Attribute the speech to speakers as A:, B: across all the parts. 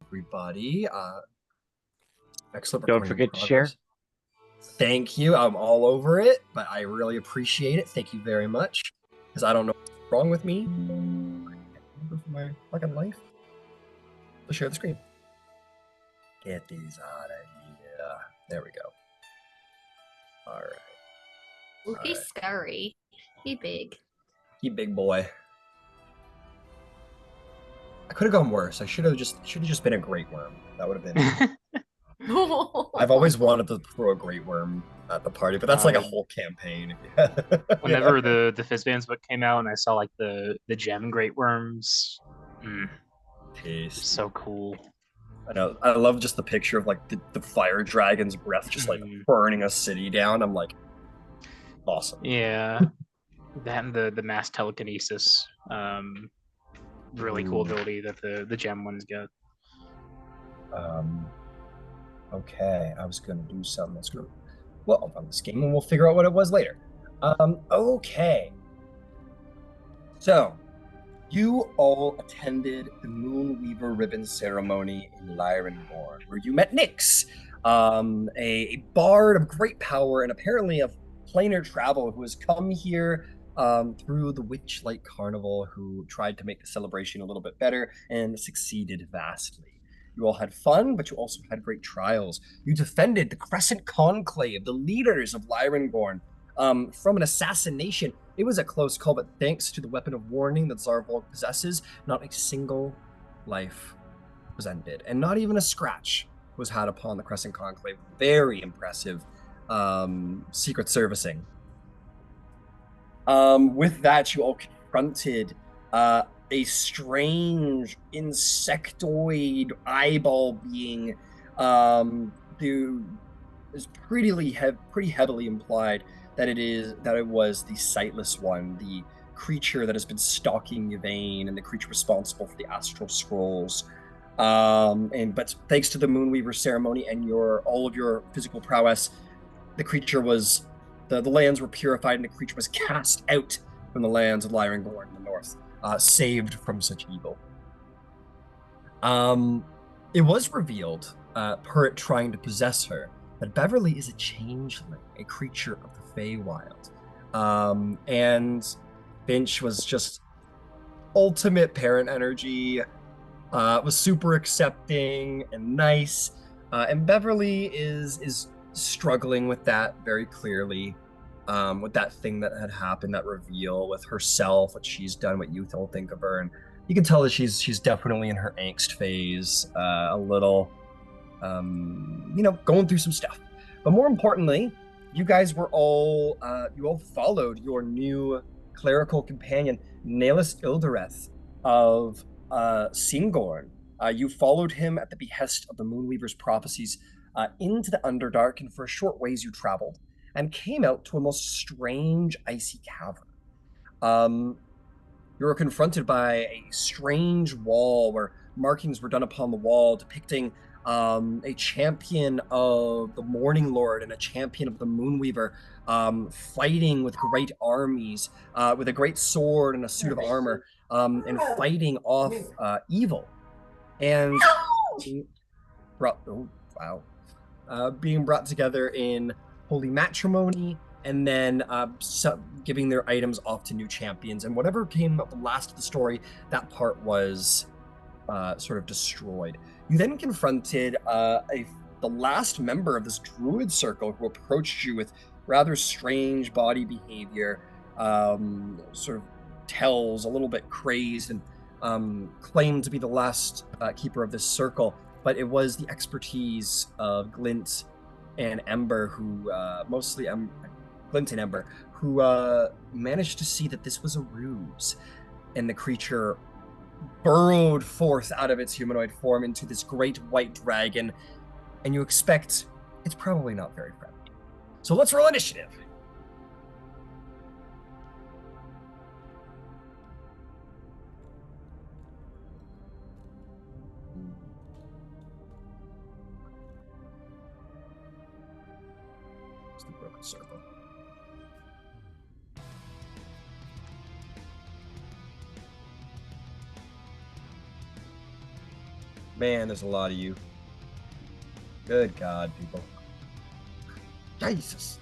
A: everybody. Excellent
B: Don't
A: recording
B: forget to share.
A: progress. Thank you. I'm all over it, but I really appreciate it. Thank you very much. Because I don't know what's wrong with me. For my fucking life. Let's share the screen. Get these out of here. There we go. All right.
C: Well, he's scurry. He big.
A: He big boy. I could have gone worse. I should have just been a great worm. That would have been. I've always wanted to throw a great worm at the party, but that's like a whole campaign.
B: Whenever the Fizzbands book came out and I saw like the gem great worms, so cool.
A: I know. I love just the picture of like the fire dragon's breath just like burning a city down. I'm like, awesome.
B: Yeah, that and the mass telekinesis, really cool ability that the gem ones get.
A: Okay, I was gonna do something that's gonna on this game, and we'll figure out what it was later. Okay. So, you all attended the Moonweaver ribbon ceremony in Lyrenborn, where you met Nyx, a bard of great power and apparently of planar travel who has come here through the Witchlight Carnival, who tried to make the celebration a little bit better and succeeded vastly. You all had fun, but you also had great trials. You defended the Crescent Conclave, the leaders of Lyrenborn, from an assassination. It was a close call, but thanks to the weapon of warning that Zarvolg possesses, not a single life was ended, and not even a scratch was had upon the Crescent Conclave. Very impressive secret servicing. With that, you all confronted a strange insectoid eyeball being who is pretty heavily implied that it was the sightless one, the creature that has been stalking Yvaine and the creature responsible for the astral scrolls. But thanks to the Moonweaver ceremony and all of your physical prowess, the creature was the lands were purified and the creature was cast out from the lands of Lyrenborn in the north. Saved from such evil. It was revealed, per it trying to possess her, that Beverly is a changeling, a creature of the Feywild. And Finch was just ultimate parent energy, was super accepting and nice, and Beverly is struggling with that very clearly. With that thing that had happened, that reveal with herself, what she's done, what youth all think of her, and you can tell that she's definitely in her angst phase, a little, going through some stuff. But more importantly, you guys were all you all followed your new clerical companion, Naelis Ildereth of Singorn. You followed him at the behest of the Moonweaver's prophecies into the Underdark, and for a short ways you traveled and came out to a most strange icy cavern. You were confronted by a strange wall where markings were done upon the wall depicting a champion of the Morning Lord and a champion of the Moonweaver fighting with great armies, with a great sword and a suit of armor, and fighting off evil. And being brought together in holy matrimony, and then giving their items off to new champions. And whatever came up last of the story, that part was sort of destroyed. You then confronted the last member of this druid circle who approached you with rather strange body behavior, sort of tells, a little bit crazed, and claimed to be the last keeper of this circle. But it was the expertise of Glint and Ember, who Glint and Ember, who managed to see that this was a ruse, and the creature burrowed forth out of its humanoid form into this great white dragon, and you expect it's probably not very friendly. So let's roll initiative. It's the broken circle. Man, there's a lot of you. Good God, people. Jesus.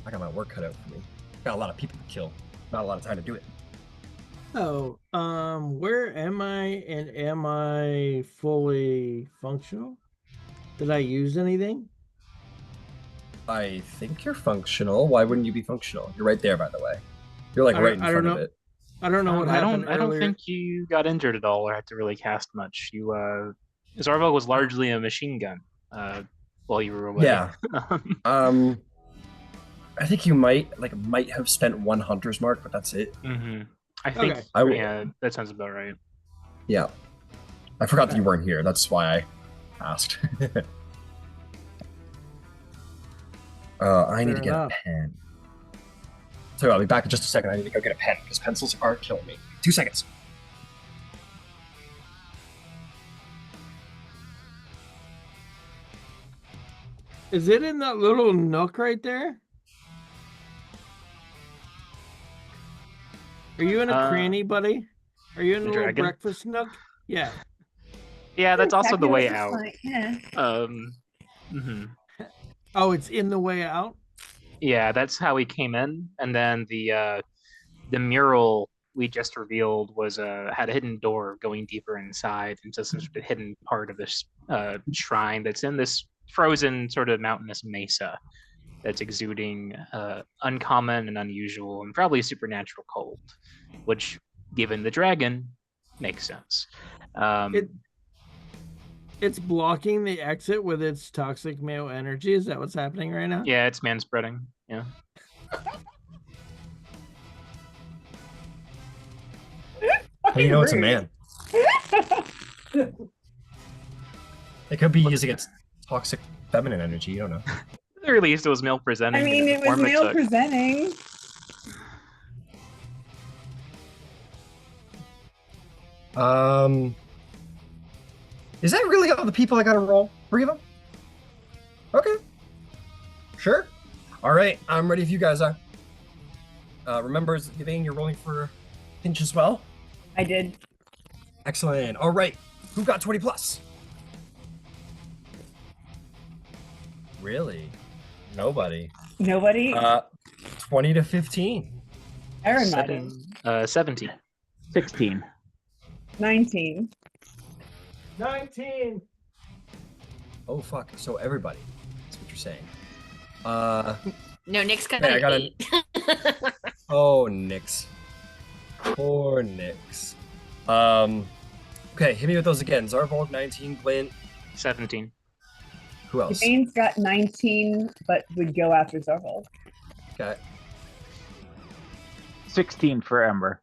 A: I got my work cut out for me. Got a lot of people to kill. Not a lot of time to do it.
D: Oh, where am I, and am I fully functional? Did I use anything?
A: I think you're functional. Why wouldn't you be functional? You're right there, by the way. You're like right in front of it.
D: I don't know what happened
B: I don't
D: earlier.
B: think you got injured at all or had to really cast much. Zarvolg was largely a machine gun while you were away.
A: Yeah. I think you might have spent one hunter's mark, but that's it.
B: Mm-hmm. I think
D: Okay.
B: that sounds about right.
A: Yeah. I forgot that you weren't here. That's why I asked. I need to get a pen. So I'll be back in just a second. I need to go get a pen because pencils are killing me. 2 seconds.
D: Is it in that little nook right there? Are you in a cranny, buddy? Are you in a little
B: dragon?
D: breakfast nook? Yeah.
B: Yeah, that's also the way
C: Exactly
B: out.
C: what it looks like, yeah.
B: Mhm.
D: Oh, it's in the way out?
B: Yeah, that's how we came in, and then the mural we just revealed was had a hidden door going deeper inside into some sort of hidden part of this shrine that's in this frozen sort of mountainous mesa that's exuding uncommon and unusual and probably supernatural cold, which, given the dragon, makes sense.
D: It's blocking the exit with its toxic male energy. Is that what's happening right now?
B: Yeah, it's man spreading. Yeah.
A: How do you know it's a man? It could be using its toxic feminine energy. You don't know.
B: At the very least, it was male presenting.
E: I mean, it was male presenting.
A: Is that really all the people I gotta roll? 3 of them? Okay. Sure. All right, I'm ready if you guys are. Remember, Yvaine, you're rolling for Finch as well?
E: I did.
A: Excellent. All right, who got 20 plus? Really? Nobody.
E: Nobody?
A: 20 to 15.
E: Aaron nodded.
B: 17.
F: 16.
E: 19.
D: 19.
A: Oh, fuck. So everybody. That's what you're saying.
C: No, Nick's got
A: Hey, I
C: an
A: got
C: 8.
A: Oh, Nyx. Poor Nyx. Okay, hit me with those again. Zarvolg, 19, Glint.
B: 17.
A: Who else?
E: Yvaine's got 19, but would go after Zarvolg.
A: Okay.
F: 16 for Ember.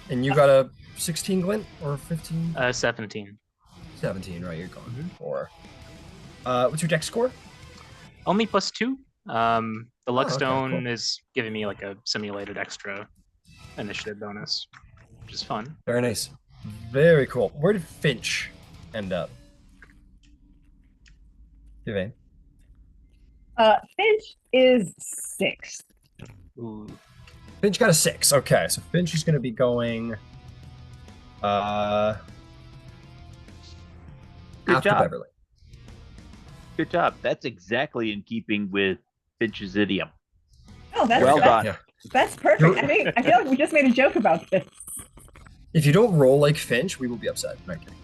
A: And you got a 16, Glint? Or 15?
B: 17.
A: 17, right, you're going for. What's your dex score?
B: Only +2. The Luckstone
A: cool.
B: is giving me like a simulated extra initiative bonus, which is fun.
A: Very nice. Very cool. Where did Finch end up? Yvaine.
E: Finch is 6.
B: Ooh.
A: Finch got a 6. Okay, so Finch is going to be going
F: Good
A: after
F: job.
A: Beverly.
F: Good job. That's exactly in keeping with Finch's idiom.
E: Oh, that's
F: Well done.
A: Yeah.
E: That's perfect. I feel like we just made a joke about this.
A: If you don't roll like Finch, we will be upset. No, I'm kidding.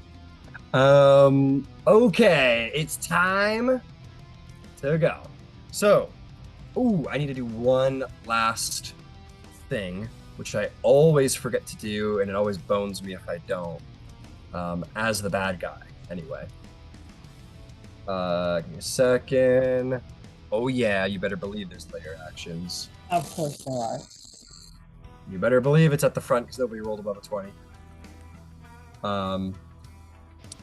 A: Okay, it's time to go. So, I need to do one last thing, which I always forget to do, and it always bones me if I don't. As the bad guy, anyway. Give me a second. Oh yeah, you better believe there's layer actions.
E: Of course there are.
A: You better believe it's at the front because nobody rolled above a 20.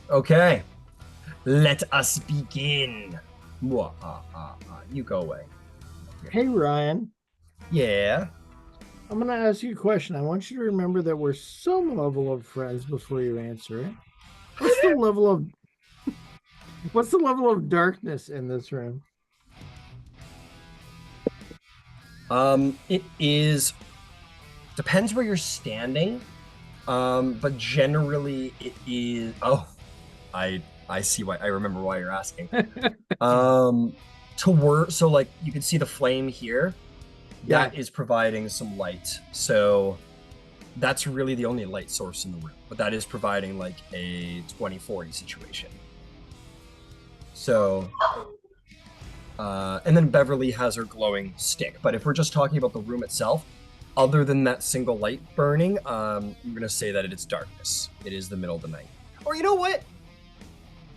A: Okay. Let us begin. You go away.
D: Hey, Ryan.
A: Yeah.
D: I'm going to ask you a question. I want you to remember that we're some level of friends before you answer it. What's the level of... What's the level of darkness in this room?
A: It is... Depends where you're standing. But generally it is. Oh, I see why. I remember why you're asking. So like you can see the flame here.
D: Yeah.
A: That is providing some light. So that's really the only light source in the room, but that is providing like a 20/40 situation. So, and then Beverly has her glowing stick. But if we're just talking about the room itself, other than that single light burning, I'm gonna say that it's darkness. It is the middle of the night. Or you know what?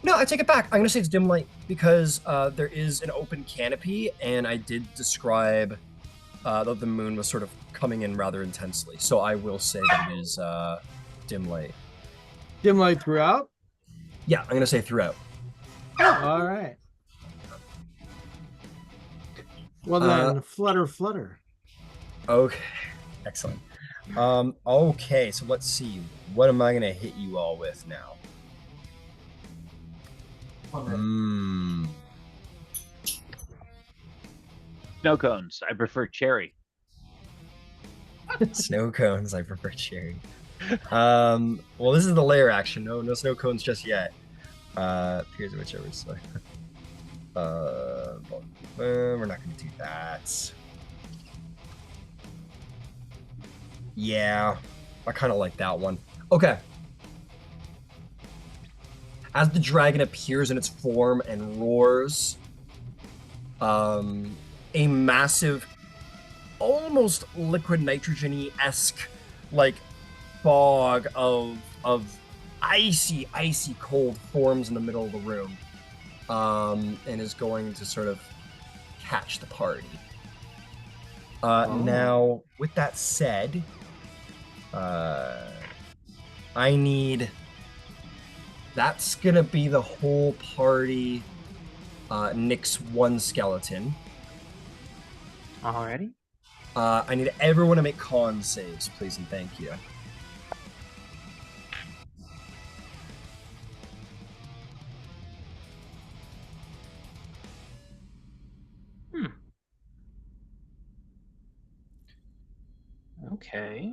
A: No, I take it back. I'm gonna say it's dim light because there is an open canopy, and I did describe that the moon was sort of coming in rather intensely. So I will say that it is dim light.
D: Dim light throughout?
A: Yeah, I'm gonna say throughout.
D: All right. Well then, flutter.
A: Okay, excellent. Okay, so let's see. What am I gonna hit you all with now?
F: Snow cones. I prefer cherry.
A: Snow cones. I prefer cherry. Well, this is the lair action. No snow cones just yet. Appears whichever side. We're not gonna do that. Yeah, I kind of like that one. Okay. As the dragon appears in its form and roars, a massive, almost liquid nitrogen-y-esque, like, fog of icy cold forms in the middle of the room, and is going to sort of catch the party. Now, with that said, I need... That's gonna be the whole party. Nix one skeleton.
B: Alrighty.
A: I need everyone to make con saves, please and thank you.
B: Okay.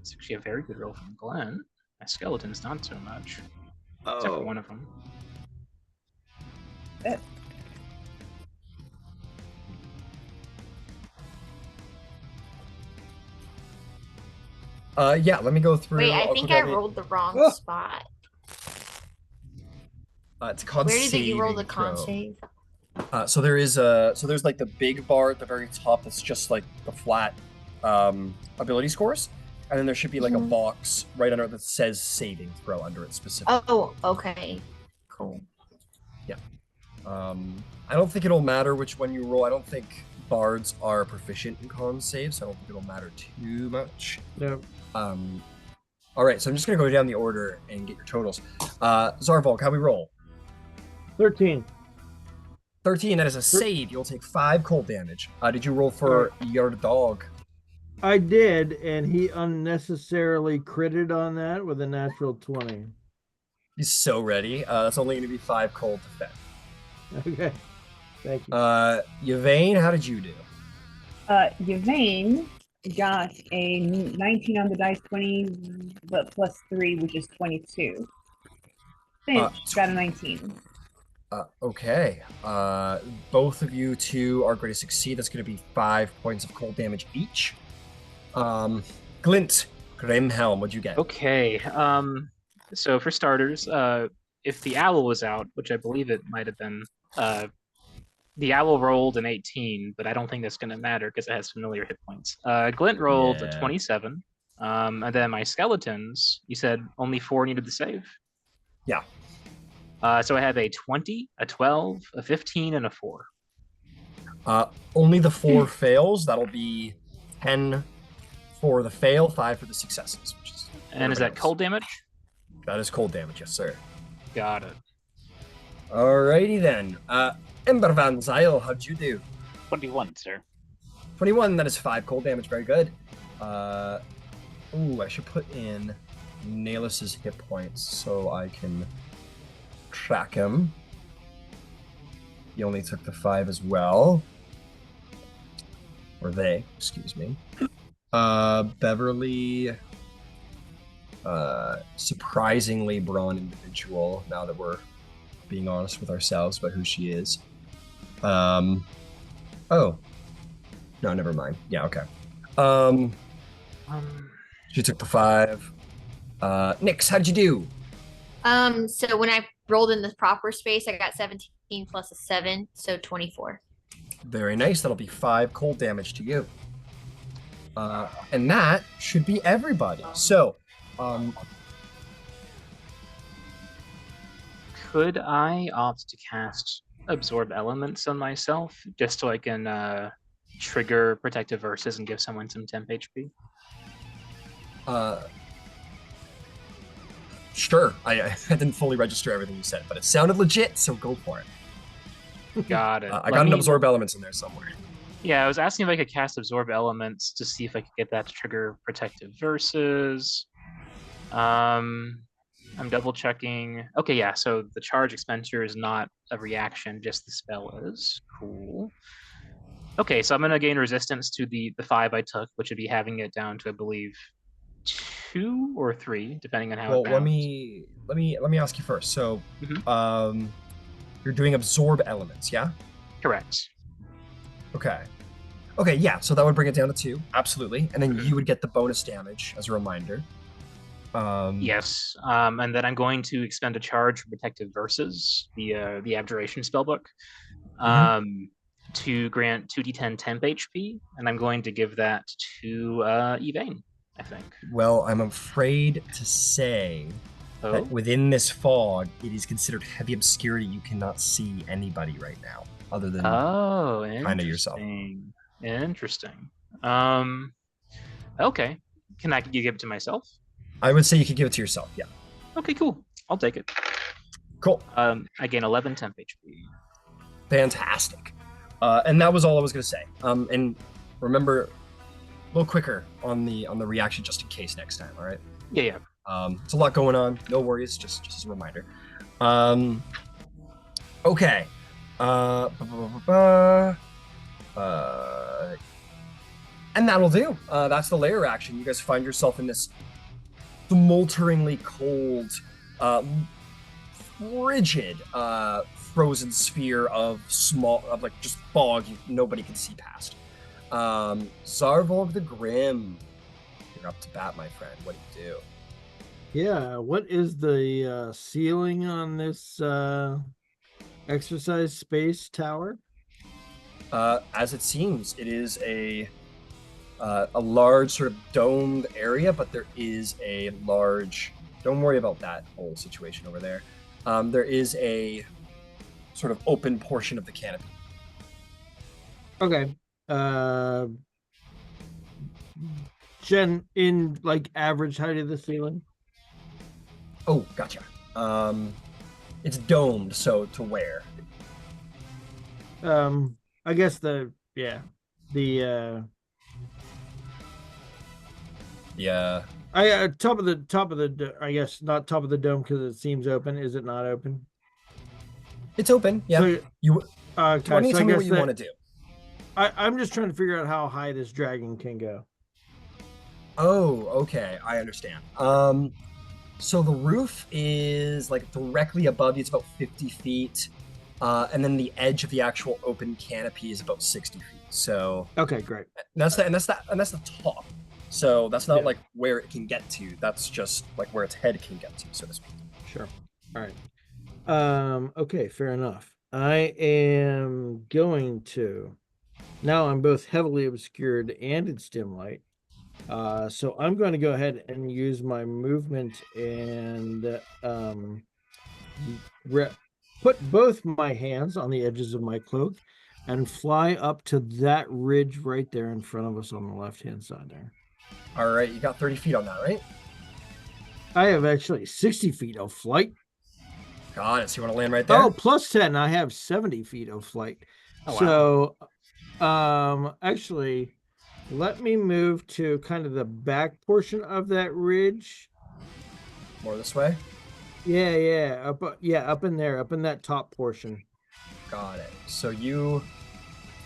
B: It's actually a very good roll from Glenn. My skeleton's not so much. Except for one of them.
A: Yeah, let me go through.
C: Wait, I think I rolled the wrong spot.
A: It's con
C: Where did you roll
A: saving
C: the con
A: throw.
C: save?
A: So there's like the big bar at the very top that's just like the flat ability scores, and then there should be like a box right under it that says saving throw under it specifically.
C: Oh, okay. Cool.
A: Yeah. I don't think it'll matter which one you roll. I don't think bards are proficient in con saves, so I don't think it'll matter too much.
D: Yep.
A: All right, so I'm just gonna go down the order and get your totals. Zarvolg, how we roll?
D: 13.
A: 13, that is a save. You'll take 5 cold damage. Did you roll for your dog?
D: I did, and he unnecessarily critted on that with a natural 20.
A: He's so ready. That's only going to be 5 cold defense.
D: Okay. Thank you.
A: Yvaine, how did you do?
E: Yvaine got a 19 on the dice, 20 but plus 3, which is 22. Finch got a 19.
A: Okay. Both of you two are going to succeed. That's going to be 5 points of cold damage each. Glint, Grimhelm, what'd you get?
B: Okay. So for starters, if the owl was out, which I believe it might have been, the owl rolled an 18, but I don't think that's going to matter because it has familiar hit points. Glint rolled a 27. And then my skeletons, you said only 4 needed to save?
A: Yeah.
B: So I have a 20, a 12, a 15, and a 4.
A: Only the 4 fails. That'll be 10 for the fail, 5 for the successes. Which is
B: and is that cold damage?
A: That is cold damage, yes, sir.
B: Got it.
A: Alrighty then. Ember Van Zyl, how'd you do?
F: 21, sir.
A: 21, that is 5 cold damage, very good. Ooh, I should put in Naelis's hit points so I can track him. He only took the 5 as well. Or they, excuse me. Beverly surprisingly brawn individual, now that we're being honest with ourselves about who she is. Oh. No, never mind. Yeah, okay. She took the 5. Nix, how'd you do?
C: So when I rolled in the proper space, I got 17 plus a 7, so 24.
A: Very nice. That'll be 5 cold damage to you. And that should be everybody. So,
B: could I opt to cast Absorb Elements on myself just so I can trigger Protective Verses and give someone some temp HP?
A: Sure. I didn't fully register everything you said, but it sounded legit, so go for it.
B: Got it.
A: I got an Absorb Elements in there somewhere.
B: Yeah, I was asking if I could cast Absorb Elements to see if I could get that to trigger Protective Verses. I'm double checking. Okay, yeah, so the charge expenditure is not a reaction, just the spell is. Cool. Okay, so I'm going to gain resistance to the 5 I took, which would be having it down to, I believe, 2 or 3, depending on how it bounced.
A: let me ask you first. So, you're doing Absorb Elements, yeah?
B: Correct.
A: Okay. Okay, yeah, so that would bring it down to 2, absolutely. And then you would get the bonus damage as a reminder.
B: Yes, and then I'm going to expend a charge for Protective Verses, the Abjuration spellbook, to grant 2d10 temp HP, and I'm going to give that to Yvaine, I think.
A: Well, I'm afraid to say that within this fog, it is considered heavy obscurity. You cannot see anybody right now, other than kind of yourself.
B: Interesting. Okay. Can you give it to myself?
A: I would say you could give it to yourself, yeah.
B: Okay, cool. I'll take it.
A: Cool.
B: I gain 11 temp HP.
A: Fantastic. And that was all I was going to say. And remember, a little quicker on the reaction just in case next time, all right?
B: Yeah.
A: It's a lot going on. No worries, just as a reminder. Okay. And that'll do. That's the lair action. You guys find yourself in this smolteringly cold, frigid, frozen sphere of just fog nobody can see past. Zarvolg the Grim, you're up to bat, my friend. What do you do?
D: Yeah, what is the ceiling on this exercise space tower?
A: As it seems, it is a large sort of domed area, but there is a large, don't worry about that whole situation over there. There is a sort of open portion of the canopy.
D: Okay. Jen, in like average height of the ceiling?
A: Oh, gotcha. It's domed, so to where?
D: I guess the top of the I guess not top of the dome because it seems open. Is it not open?
A: It's open. Yeah. So you
D: okay,
A: tell me what you want to do.
D: I'm just trying to figure out how high this dragon can go.
A: Oh, okay. I understand. So the roof is like directly above you. It's about 50 feet. And then the edge of the actual open canopy is about 60 feet. So
D: okay, great.
A: That's the top. So that's not like where it can get to. That's just like where its head can get to, so to speak.
D: Sure. All right. Okay, fair enough. I am going to now I'm both heavily obscured and it's dim light. So I'm going to go ahead and use my movement and put both my hands on the edges of my cloak and fly up to that ridge right there in front of us on the left-hand side there.
A: All right, you got 30 feet on that, right?
D: I have actually 60 feet of flight.
A: Got it. So you want to land right there?
D: Oh, plus 10. I have 70 feet of flight. Oh, wow. So, actually, let me move to kind of the back portion of that ridge.
A: More this way?
D: Yeah. Up in there, up in that top portion.
A: Got it. So you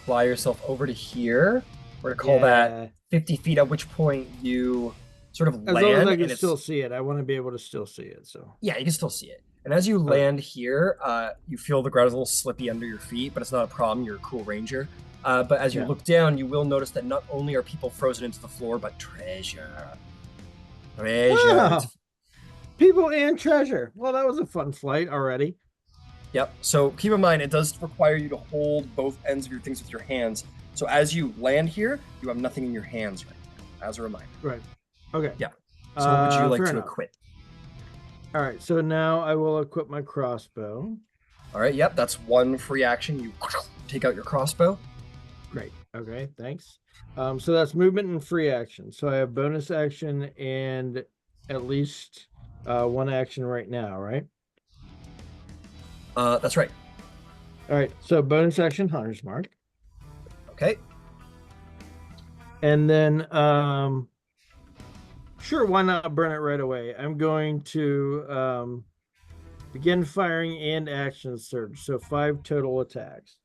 A: fly yourself over to here. We're going to call that 50 feet, at which point you sort of
D: As
A: land.
D: long as I
A: and
D: can
A: it's,
D: still see it, I want to be able to still see it. So
A: yeah, you can still see it. And as you land here, you feel the ground is a little slippy under your feet, but it's not a problem. You're a cool ranger. But as you look down, you will notice that not only are people frozen into the floor, but treasure. Treasure.
D: Wow. People and treasure. Well, that was a fun flight already.
A: Yep. So keep in mind, it does require you to hold both ends of your things with your hands. So as you land here, you have nothing in your hands right now, as a reminder.
D: Right. Okay.
A: Yeah. So what would you like
D: fair
A: to
D: enough.
A: equip?
D: All right. So now I will equip my crossbow.
A: All right. Yep. That's one free action. You take out your crossbow.
D: Great. Okay. Thanks. So that's movement and free action. So I have bonus action and at least one action right now, right?
A: That's right.
D: All right. So bonus action, Hunter's Mark.
A: Okay.
D: And then, sure, why not burn it right away? I'm going to begin firing and action surge. So 5 total attacks.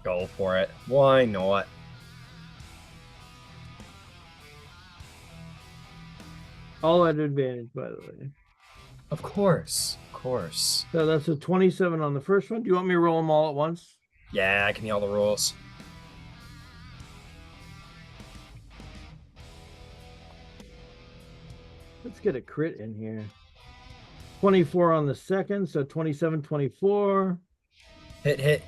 A: Go for it. Why not?
D: All at advantage, by the way.
A: Of course. Of course.
D: So that's a 27 on the first one. Do you want me to roll them all at once?
A: Yeah, give me all the rules.
D: Let's get a crit in here. 24 on the second, so 27, 24.
A: Hit.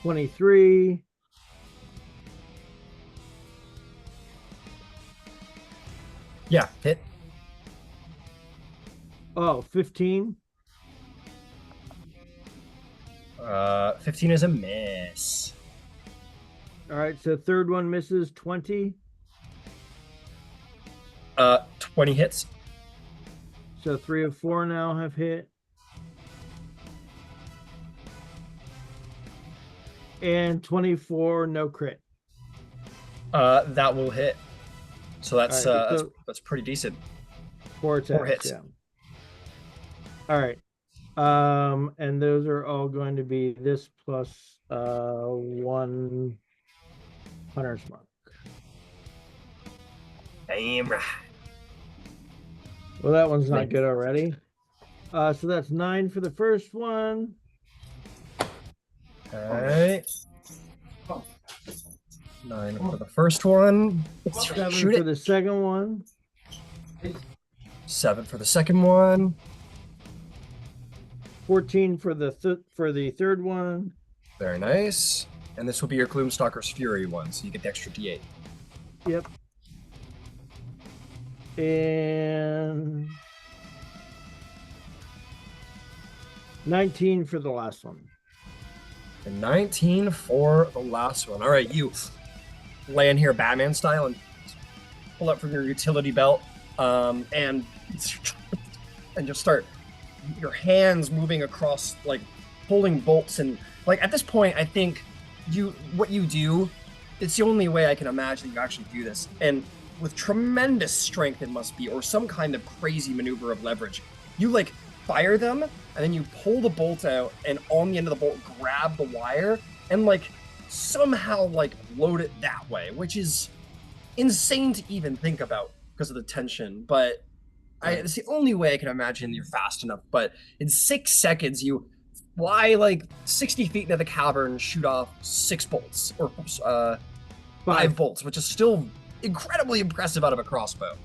D: 23.
A: Yeah, hit.
D: Oh, 15.
A: 15 is a miss.
D: All right, so third one misses. 20.
A: 20 hits.
D: So 3 of 4 now have hit. And 24, no crit.
A: That will hit. So that's
D: All right,
A: that's pretty decent.
D: 4 attacks.
A: 4 hits.
D: Yeah. All right. And those are all going to be this plus 1 Hunter's Mark.
A: Damn right.
D: Well, that one's not good already. So that's 9 for the first one.
A: All right. 9 for the first one.
D: 7
A: Shoot
D: for
A: it.
D: the second one.
A: 7 for the second one.
D: 14 for the third one.
A: Very nice. And this will be your Gloomstalker's Fury one, so you get the extra D8.
D: Yep. And 19 for the last one.
A: And 19 for the last one. All right, you land here Batman style and pull up from your utility belt and just start your hands moving across, like pulling bolts. And like at this point, I think what you do, it's the only way I can imagine you actually do this. And with tremendous strength it must be, or some kind of crazy maneuver of leverage, you like fire them and then you pull the bolt out and on the end of the bolt grab the wire and like somehow like load it that way, which is insane to even think about because of the tension. But it's the only way I can imagine you're fast enough. But in 6 seconds you fly like 60 feet into the cavern, shoot off 6 bolts or 5 bolts, which is still incredibly impressive out of a crossbow.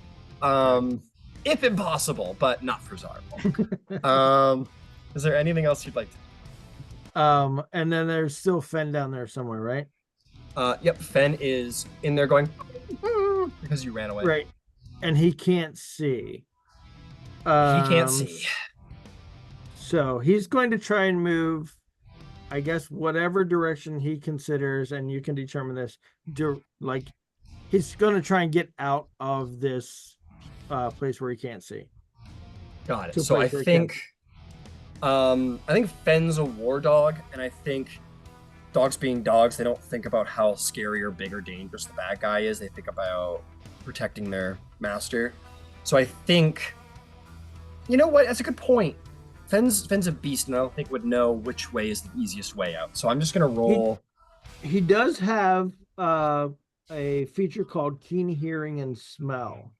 A: If impossible, but not for Zarvolg. Is there anything else you'd like to?
D: And then there's still Fen down there somewhere, right?
A: Yep, Fen is in there going because you ran away.
D: Right. And he can't see.
A: He can't see.
D: So he's going to try and move, I guess, whatever direction he considers, and you can determine this. Like, he's going to try and get out of this place where he can't see.
A: Got it. So I think Fen's a war dog, and I think dogs being dogs, they don't think about how scary or big or dangerous the bad guy is. They think about protecting their master. So I think, you know what? That's a good point. Fen's a beast, and I don't think would know which way is the easiest way out. So I'm just gonna roll.
D: He does have a feature called keen hearing and smell.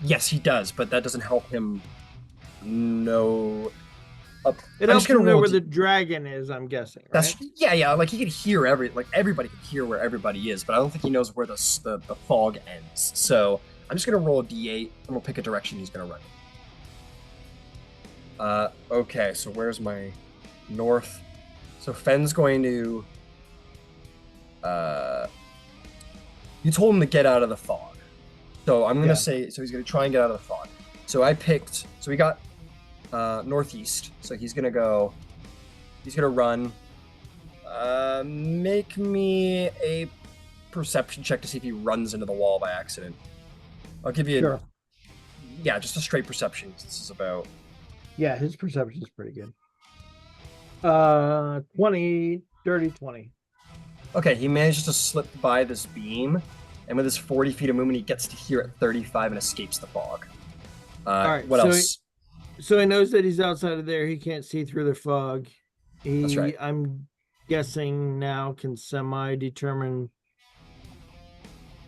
A: Yes, he does, but that doesn't help him know.
D: It helps him know where the dragon is, I'm guessing, right?
A: That's yeah. Like he can hear everybody can hear where everybody is, but I don't think he knows where the fog ends. So I'm just gonna roll a d8 and we'll pick a direction he's gonna run. Okay, so where's my north? So Fenn's going to. You told him to get out of the fog, so I'm gonna say so he's gonna try and get out of the fog. So I picked. So we got. Northeast, so he's gonna run. Make me a perception check to see if he runs into the wall by accident. I'll give you just a straight perception. This is about
D: his perception is pretty good. 20 dirty 20.
A: Okay, he manages to slip by this beam, and with his 40 feet of movement he gets to here at 35 and escapes the fog.
D: All right,
A: what else?
D: So he knows that he's outside of there. He can't see through the fog.
A: That's right.
D: I'm guessing now can semi-determine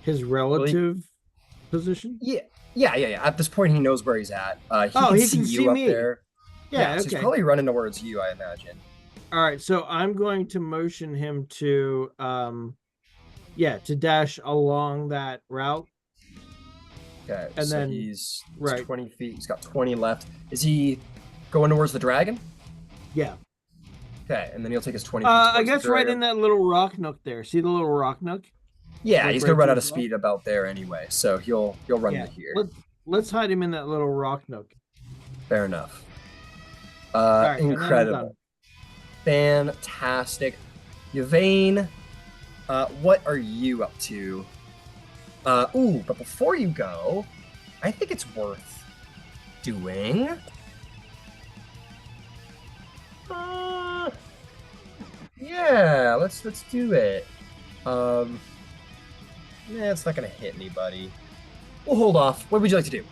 D: his relative position.
A: Yeah. At this point, he knows where he's at. He can see you up me. There.
D: Yeah,
A: so he's probably running towards you, I imagine.
D: All right, so I'm going to motion him to, to dash along that route.
A: Okay,
D: and
A: so
D: then
A: he's 20 feet. He's got 20 left. Is he going towards the dragon?
D: Yeah.
A: Okay, and then he'll take his 20 feet.
D: I guess right in that little rock nook there. See the little rock nook?
A: Yeah, like he's gonna run out of speed about there anyway, so he'll run to here.
D: Let's hide him in that little rock nook.
A: Fair enough.
D: Right,
A: incredible. Fantastic. Yvaine, what are you up to? But before you go, I think it's worth doing. Let's do it. It's not gonna hit anybody. We'll hold off. What would you like to do?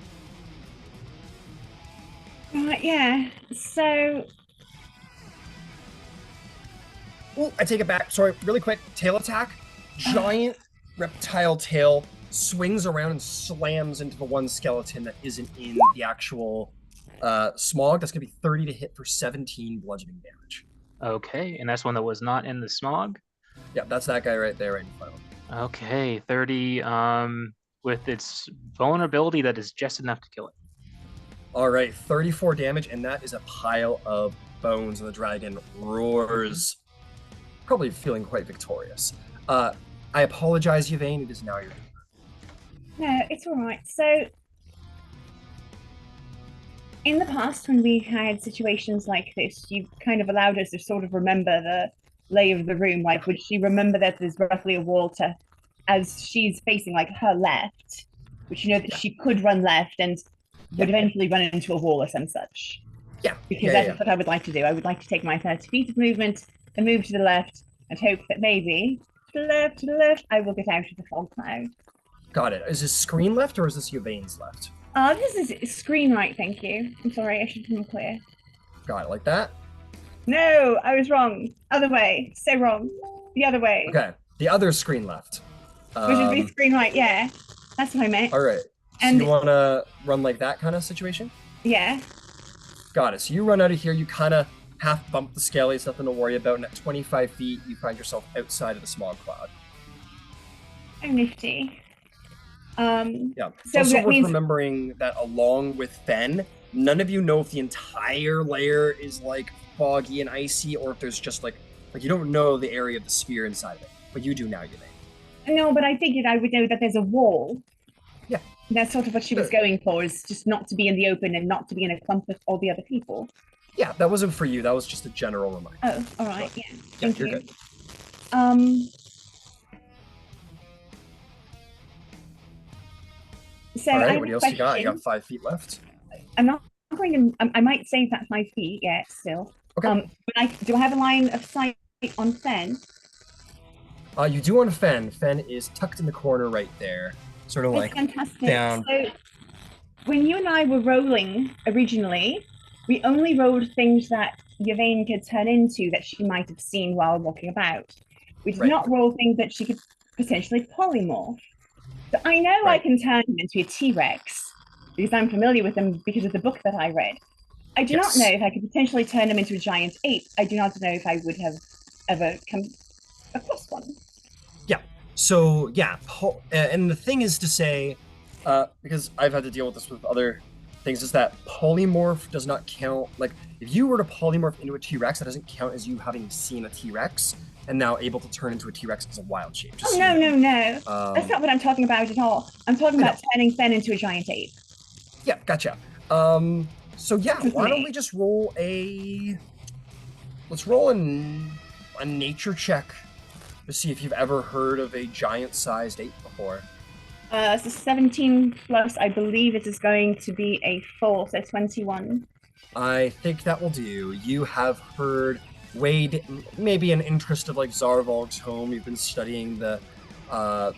E: So.
A: I take it back. Sorry, really quick. Tail attack. Giant reptile tail swings around and slams into the one skeleton that isn't in the actual smog. That's gonna be 30 to hit for 17 bludgeoning damage.
B: Okay, and that's one that was not in the smog?
A: Yeah, that's that guy right there, right in front of him.
B: Okay, 30 with its vulnerability that is just enough to kill it.
A: All right, 34 damage, and that is a pile of bones, and the dragon roars, probably feeling quite victorious. I apologize, Yvaine, it is now your turn.
E: No, it's all right. So, in the past, when we had situations like this, you kind of allowed us to sort of remember the lay of the room. Like, would she remember that there's roughly a wall to, as she's facing like her left, which you know that she could run left and would eventually run into a wall or some such.
A: Yeah.
E: Because that's what I would like to do. I would like to take my 30 feet of movement and move to the left and hope that maybe to the left, I will get out of the fog cloud.
A: Got it. Is this screen left or is this Yvaine's left?
E: This is screen right, thank you. I'm sorry, I should be more clear.
A: Got it, like that?
E: No, I was wrong. Other way. So wrong. The other way.
A: Okay, the other screen left.
E: Which would be screen right, yeah. That's what I meant.
A: All right. So you want to run like that kind of situation?
E: Yeah.
A: Got it. So you run out of here, you kind of half bump the skelly, it's nothing to worry about, and at 25 feet, you find yourself outside of the smog cloud.
E: Oh, nifty.
A: Yeah. It's also worth remembering that along with Fen, none of you know if the entire lair is like foggy and icy, or if there's just like you don't know the area of the sphere inside of it. But you do now, Yvaine.
E: No, but I figured I would know that there's a wall.
A: Yeah.
E: That's sort of what she was going for, is just not to be in the open and not to be in a clump with all the other people.
A: Yeah, that wasn't for you. That was just a general reminder.
E: Oh, all right.
A: So,
E: yeah.
A: Thank you. Good.
E: So
A: all right, what else you got? You got 5 feet left.
E: I'm not going to. I might save that 5 feet. Yeah, still.
A: Okay.
E: Do I have a line of sight on Fen?
A: You do on Fen. Fen is tucked in the corner right there, sort of
E: That's
A: like
E: fantastic.
A: down.
E: So when you and I were rolling originally, we only rolled things that Yvaine could turn into that she might have seen while walking about. We did not roll things that she could potentially polymorph. So I know I
A: Right.
E: can turn him into a T-Rex because I'm familiar with them because of the book that I read. I do not
A: Yes.
E: know if I could potentially turn him into a giant ape. I do not know if I would have ever come across one.
A: So yeah, and the thing is to say, because I've had to deal with this with other things, is that polymorph does not count. Like if you were to polymorph into a T-Rex, that doesn't count as you having seen a T-Rex and now able to turn into a T-Rex as a wild shape. Just
E: Oh,
A: so
E: no,
A: you know.
E: no, no. That's not what I'm talking about at all. I'm talking
A: I
E: about turning Fen into a giant ape.
A: Yeah, gotcha. So yeah, why don't we just roll let's roll a nature check to see if you've ever heard of a giant-sized ape before.
E: So 17 plus, I believe it is going to be a 4, so 21.
A: I think that will do. You have heard maybe an interest of like Zarvolg's home. You've been studying the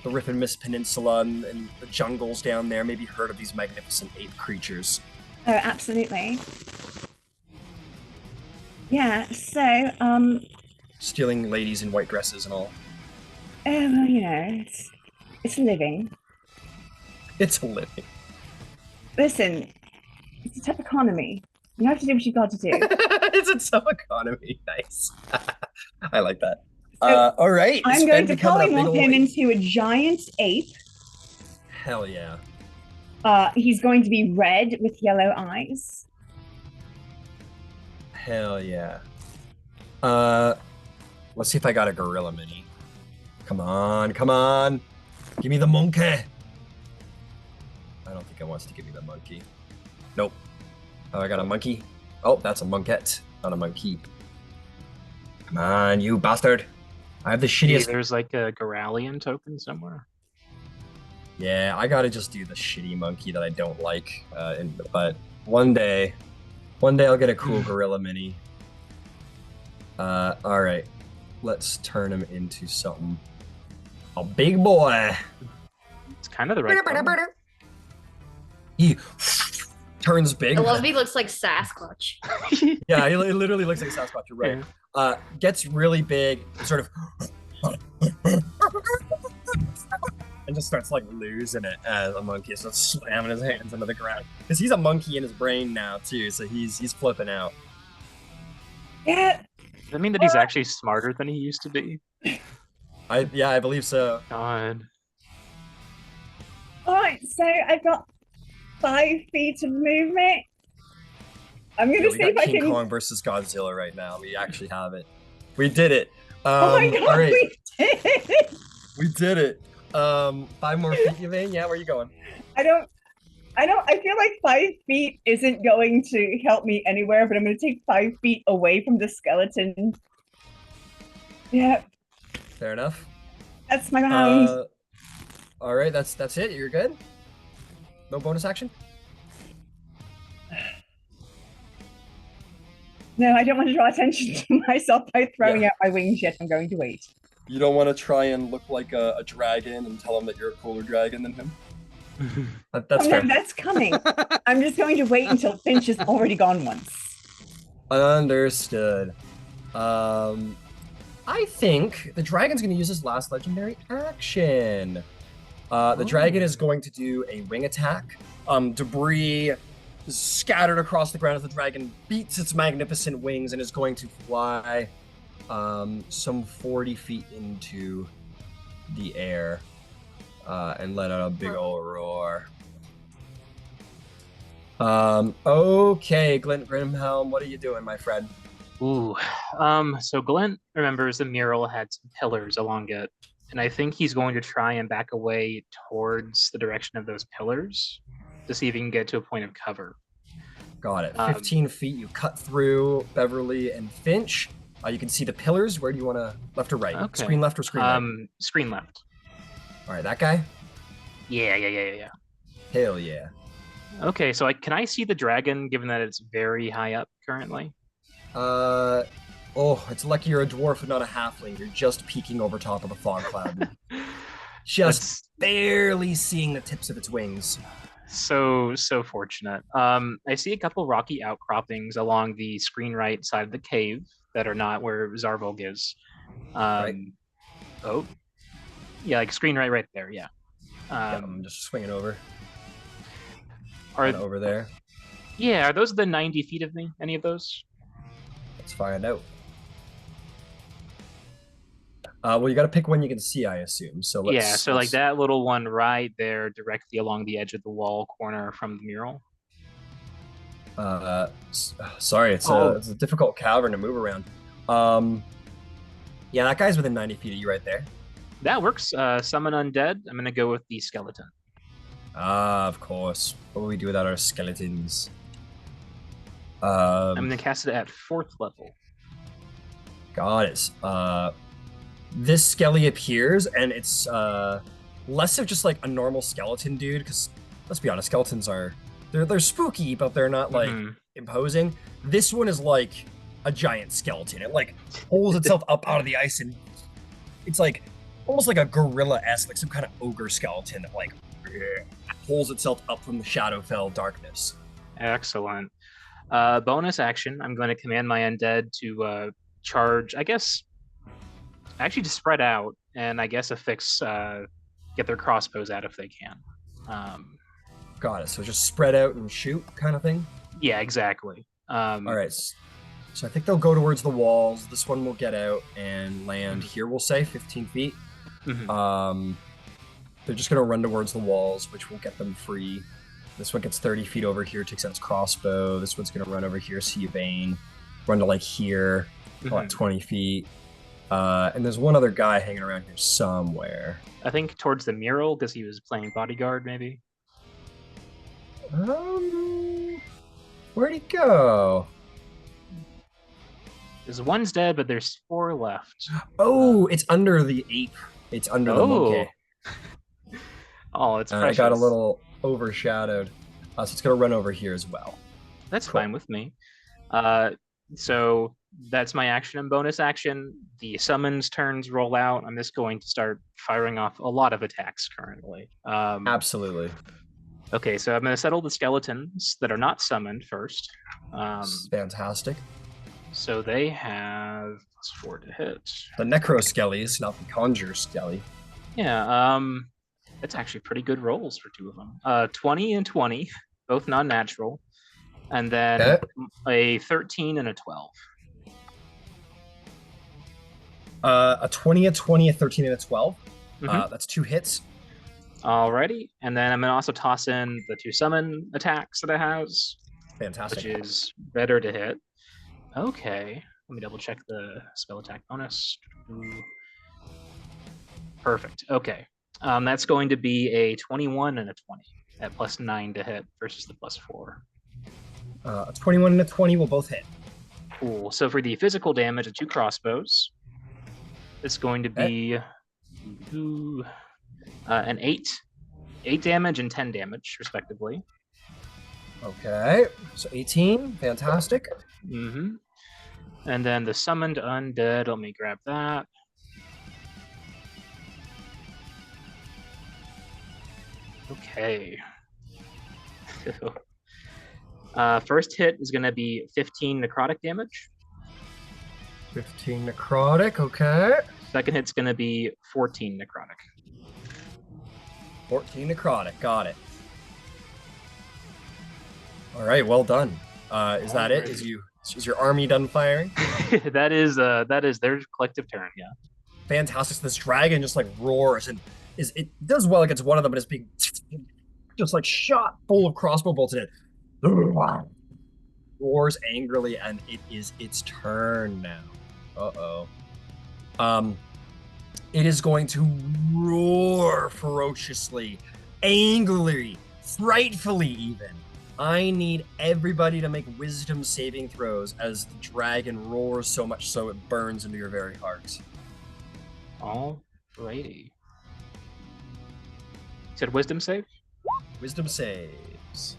A: Riff and Mist Peninsula and the jungles down there. Maybe heard of these magnificent ape creatures.
E: Oh, absolutely. Yeah, so,
A: Stealing ladies in white dresses and all.
E: well, you know, it's living.
A: It's a living.
E: Listen, it's a tough economy. You have to do what you've got to do.
A: It's a tough economy. Nice. I like that.
E: So,
A: All right.
E: I'm
A: is
E: going
A: Ben
E: to
A: becoming a big
E: polymorph
A: ol'
E: him
A: ape?
E: into a giant ape.
A: Hell yeah.
E: He's going to be red with yellow eyes.
A: Hell yeah. Let's see if I got a gorilla mini. Come on, come on. Give me the monkey. I don't think it wants to give me the monkey. Nope. Oh, I got a monkey. Oh, that's a monkette, not a monkey. Come on, you bastard. I have the
B: Maybe
A: shittiest.
B: there's like a Goralian token somewhere.
A: Yeah, I gotta just do the shitty monkey that I don't like. But one day I'll get a cool gorilla mini. All right. Let's turn him into something. A big boy.
B: It's kind of the right color.
A: He turns big.
C: I love he looks like Sasquatch.
A: Yeah, he literally looks like Sasquatch. You're right.
B: Yeah.
A: Gets really big, sort of, and just starts like losing it as a monkey. So slamming his hands into the ground because he's a monkey in his brain now too. So he's flipping out.
E: Yeah.
B: Does that mean that he's actually smarter than he used to be?
A: I believe so.
B: God.
E: All right, so I've got 5 feet of movement. I'm going
A: Yeah,
E: to
A: we
E: see if
A: got
E: I
A: King
E: can.
A: Kong versus Godzilla right now. We actually have it. We did it.
E: Oh my god,
A: all right.
E: we did it!
A: We did it. 5 more feet, Yvaine. Yeah, where are you going?
E: I feel like 5 feet isn't going to help me anywhere, but I'm going to take 5 feet away from the skeleton. Yeah,
A: Fair enough.
E: that's my round.
A: All right, that's it. You're good. No bonus action.
E: No, I don't want to draw attention to myself by throwing
A: Yeah.
E: out my wings yet. I'm going to wait.
A: You don't want to try and look like a dragon and tell him that you're a cooler dragon than him. That's
E: Oh
A: fair.
E: no, that's coming. I'm just going to wait until Finch has already gone once.
A: Understood. I think the dragon's going to use his last legendary action. The dragon is going to do a wing attack. Debris is scattered across the ground as the dragon beats its magnificent wings and is going to fly some 40 feet into the air and let out a big old roar. Okay, Glint Grimhelm, what are you doing, my friend?
B: Ooh. So Glint remembers the mural had some pillars along it, and I think he's going to try and back away towards the direction of those pillars to see if he can get to a point of cover.
A: Got it. 15 feet, you cut through Beverly and Finch. You can see the pillars. Where do you want to, left or right?
B: Okay.
A: Screen left or screen right?
B: Screen left.
A: All right, that guy?
B: Yeah.
A: Hell yeah.
B: Okay, so can I see the dragon, given that it's very high up currently?
A: It's lucky you're a dwarf and not a halfling. You're just peeking over top of the fog cloud. Just barely seeing the tips of its wings.
B: So fortunate. I see a couple rocky outcroppings along the screen right side of the cave that are not where Zarvolg is.
A: Right.
B: Oh, Yeah, like screen right there. Yeah.
A: Yeah, I'm just swinging over.
B: Are
A: Kinda over there.
B: Yeah, are those the 90 feet of me? Any of those?
A: Let's find out. Well, you got to pick one you can see, I assume. So let's.
B: Yeah, so like that little one right there, directly along the edge of the wall corner from the mural.
A: Sorry, it's a difficult cavern to move around. Yeah, that guy's within 90 feet of you right there.
B: That works. Summon undead. I'm gonna go with the skeleton.
A: Of course. What will we do without our skeletons?
B: I'm gonna cast it at 4th level.
A: Got it. This skelly appears, and it's less of just like a normal skeleton dude. Because let's be honest, skeletons are they're spooky, but they're not like imposing. This one is like a giant skeleton. It like pulls itself up out of the ice, and it's like almost like a gorilla-esque, like some kind of ogre skeleton that like pulls itself up from the Shadowfell darkness.
B: Excellent. Bonus action. I'm going to command my undead to charge. I guess actually to spread out, and I guess affix get their crossbows out if they can.
A: Got it. So just spread out and shoot, kind of thing.
B: Yeah, exactly.
A: All right. So I think they'll go towards the walls. This one will get out and land here. We'll say 15 feet. They're just gonna run towards the walls, which will get them free. This one gets 30 feet over here, takes out its crossbow. This one's gonna run over here, see Yvaine, run to like here, about 20 feet. And there's one other guy hanging around here somewhere.
B: I think towards the mural because he was playing bodyguard, maybe.
A: Where'd he go?
B: There's one's dead, but there's 4 left.
A: Oh, it's under the ape. It's under the monkey.
B: Oh, it's precious.
A: I got a little overshadowed. So it's going to run over here as well.
B: That's fine with me. So that's my action and bonus action. The summons turns roll out. I'm just going to start firing off a lot of attacks currently.
A: Absolutely.
B: Okay, so I'm going to settle the skeletons that are not summoned first.
A: Fantastic.
B: So they have +4 to hit.
A: The necro skellies, not the conjure skelly.
B: Yeah, it's actually pretty good rolls for 2 of them. 20 and 20, both non-natural, and then a 13 and a 12.
A: A 20, a 20, a 13, and a 12. That's 2 hits.
B: Alrighty, and then I'm gonna also toss in the 2 summon attacks that it has.
A: Fantastic.
B: Which is better to hit. Okay, let me double check the spell attack bonus. Perfect. Okay, that's going to be a 21 and a 20 at +9 to hit versus the +4.
A: A 21 and a 20 will both hit.
B: Cool. So for the physical damage of 2 crossbows, it's going to be an 8 damage and 10 damage, respectively.
A: Okay, so 18, fantastic.
B: And then the summoned undead, let me grab that. Okay. First hit is going to be 15 necrotic damage.
A: 15 necrotic, okay.
B: Second hit's going to be 14 necrotic.
A: 14 necrotic, got it. All right, well done. Is that it? Is your army done firing?
B: that is their collective turn, yeah.
A: Fantastic. This dragon just like roars and it does well against one of them, but it's being just like shot full of crossbow bolts in it. Roars angrily, and it is its turn now. It is going to roar ferociously, angrily, frightfully even. I need everybody to make wisdom saving throws as the dragon roars so much so it burns into your very heart.
B: Alrighty. Said wisdom save?
A: Wisdom saves.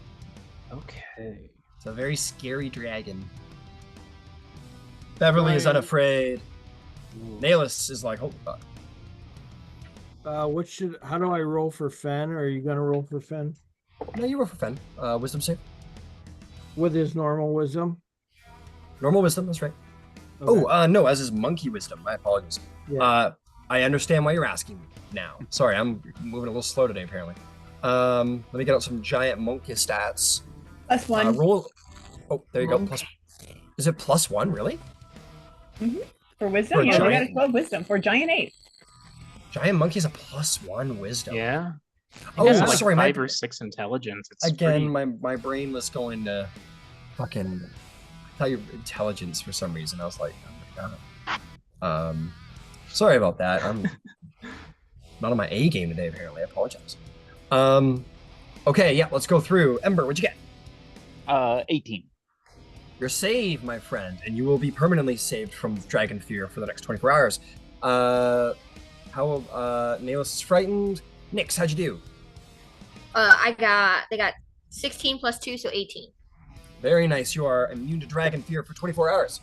B: Okay.
A: It's a very scary dragon. Beverly is unafraid. Nahlis is like, oh god.
D: How do I roll for Fen? Are you gonna roll for Fen?
A: No, you roll for Fen. Wisdom save.
D: With his normal wisdom?
A: Normal wisdom, that's right.
D: Okay.
A: Oh, no, as his monkey wisdom. My apologies.
D: Yeah.
A: I understand why you're asking me now. Sorry, I'm moving a little slow today, apparently. Let me get out some giant monkey stats.
E: +1.
A: Roll. Oh, there you go.
C: Monkey.
A: Is it +1, really?
E: For wisdom,
A: For a
E: yeah, they got a
A: giant-
E: 12 wisdom. For a giant 8.
A: Giant monkey's a +1 wisdom.
B: Yeah.
A: Oh,
B: It's like
A: sorry.
B: 5 or 6 intelligence. It's
A: Again,
B: pretty...
A: my brain was going to fucking... I thought your intelligence for some reason. I was like, oh my god. Sorry about that. I'm not on my A game today, apparently. I apologize. Okay, yeah, let's go through. Ember, what'd you get?
F: 18.
A: You're saved, my friend, and you will be permanently saved from Dragon Fear for the next 24 hours. How Naelis is frightened. Nyx, how'd you do?
C: They got 16 plus 2, so 18.
A: Very nice. You are immune to Dragon Fear for 24 hours.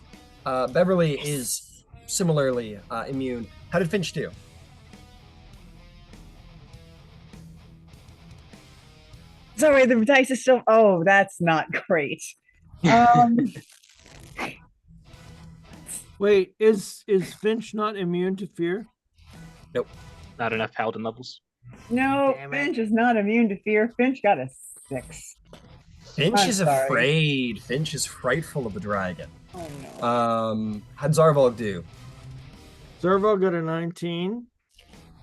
A: Beverly is similarly immune. How did Finch do?
E: Sorry, the dice is still. Oh, that's not great.
D: Wait, is Finch not immune to fear?
B: Not enough paladin levels.
E: No,
D: Damn it.
E: Finch is not immune to fear. Finch got a 6.
A: Finch
E: I'm
A: is
E: sorry.
A: afraid. Finch is frightful of the dragon.
E: Oh no.
A: How'd Zarvolg do?
D: Zarvolg got a 19.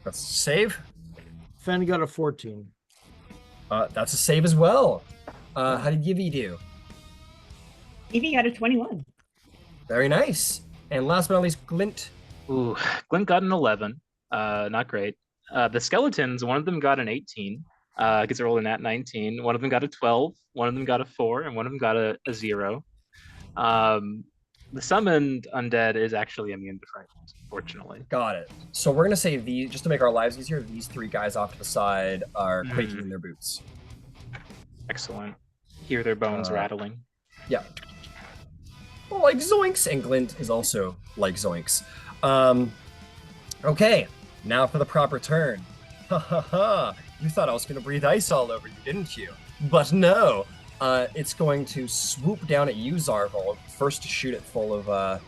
A: That's a save.
D: Fen got a 14.
A: That's a save as well. How did Yvi do?
E: Evie got a 21.
A: Very nice. And last but not least, Glint.
B: Ooh, Glint got an 11. Not great. The skeletons, one of them got an 18. Because they rolled a nat 19. One of them got a 12. One of them got a 4, and one of them got a 0. The summoned undead is actually immune to fright, fortunately.
A: Got it. So we're gonna say these, just to make our lives easier, these 3 guys off to the side are quaking in their boots.
B: Excellent. Hear their bones rattling.
A: Yeah. Like zoinks, and Glint is also like zoinks. Okay, now for the proper turn. Ha ha ha! You thought I was gonna breathe ice all over you, didn't you? But no. It's going to swoop down at you, Zarvolg, first to shoot it full of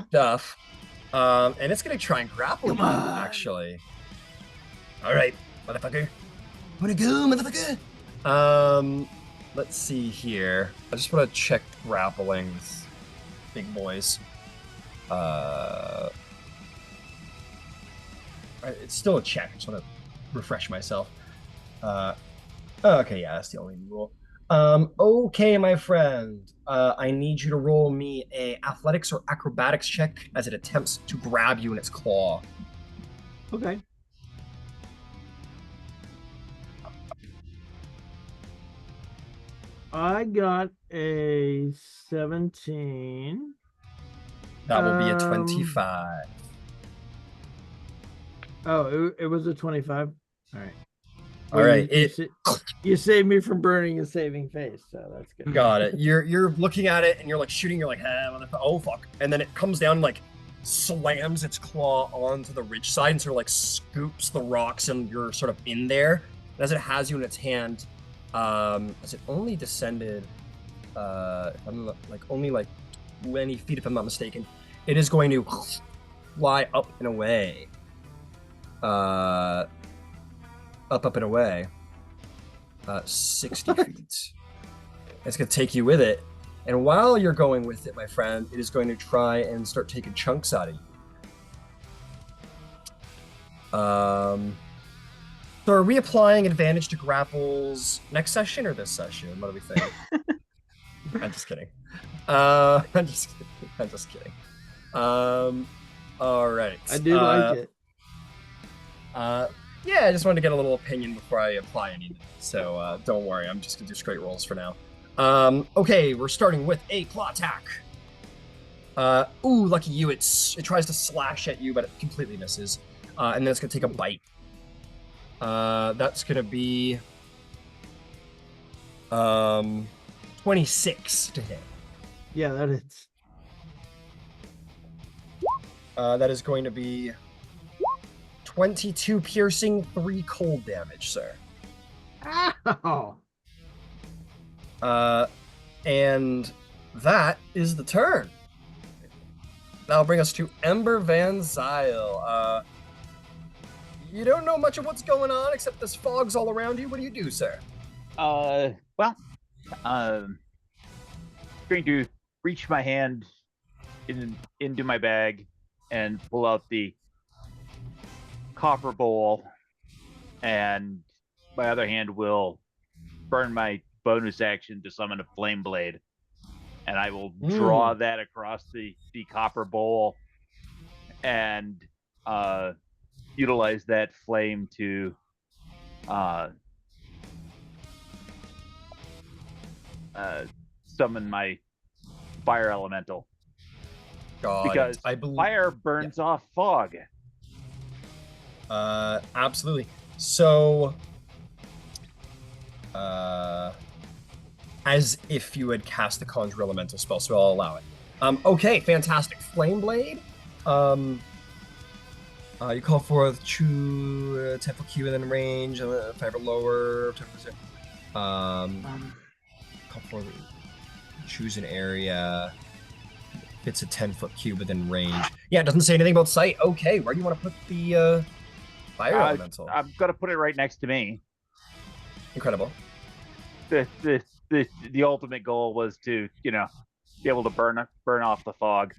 A: stuff. And it's gonna try and grapple you, actually. Alright, motherfucker. Wanna go, motherfucker? Let's see here. I just wanna check grappling with big boys. It's still a check, I just wanna refresh myself. Okay, yeah, that's the only rule. Okay, my friend. I need you to roll me a athletics or acrobatics check as it attempts to grab you in its claw.
D: Okay. I got a 17.
A: That will be a
D: Um,
A: 25.
D: Oh, it was a 25. All right.
A: All
D: Well,
A: right,
D: you saved me from burning a saving face, so that's good.
A: Got it. You're looking at it and you're like shooting. You're like, oh fuck! And then it comes down and like slams its claw onto the ridge side and sort of like scoops the rocks, and you're sort of in there. And as it has you in its hand, as it only descended, if I'm not, like only like 20 feet if I'm not mistaken, it is going to fly up and away. Up and away. 60 feet. It's going to take you with it. And while you're going with it, my friend, it is going to try and start taking chunks out of you. So are we applying advantage to grapples next session or this session? What do we think? I'm just kidding. I'm just kidding. All right.
D: I do like it.
A: Yeah, I just wanted to get a little opinion before I apply anything. So don't worry, I'm just gonna do straight rolls for now. Okay, we're starting with a claw attack. Ooh, lucky you! It tries to slash at you, but it completely misses. And then it's gonna take a bite. That's gonna be 26 to hit.
D: Yeah, that is.
A: That is going to be 22 piercing, 3 cold damage, sir.
D: Ow!
A: And that is the turn. That'll bring us to Ember Van Zyl. You don't know much of what's going on except there's fogs all around you. What do you do, sir?
F: Well, going to reach my hand into my bag and pull out the copper bowl, and my other hand will burn my bonus action to summon a flame blade, and I will draw that across the copper bowl and utilize that flame to summon my fire elemental. Because
A: I believe
F: fire burns off fog.
A: Absolutely. So, as if you had cast the Conjure Elemental spell, so I'll allow it. Okay, fantastic. Flame Blade. You call forth 10 foot cube within range, 5 or lower. 10%. Call forth, choose an area. It's a 10-foot cube within range. Yeah, it doesn't say anything about sight. Okay, where do you want to put the fire elemental?
F: I'm gonna put it right next to me.
A: Incredible.
F: The ultimate goal was to, be able to burn off the fog.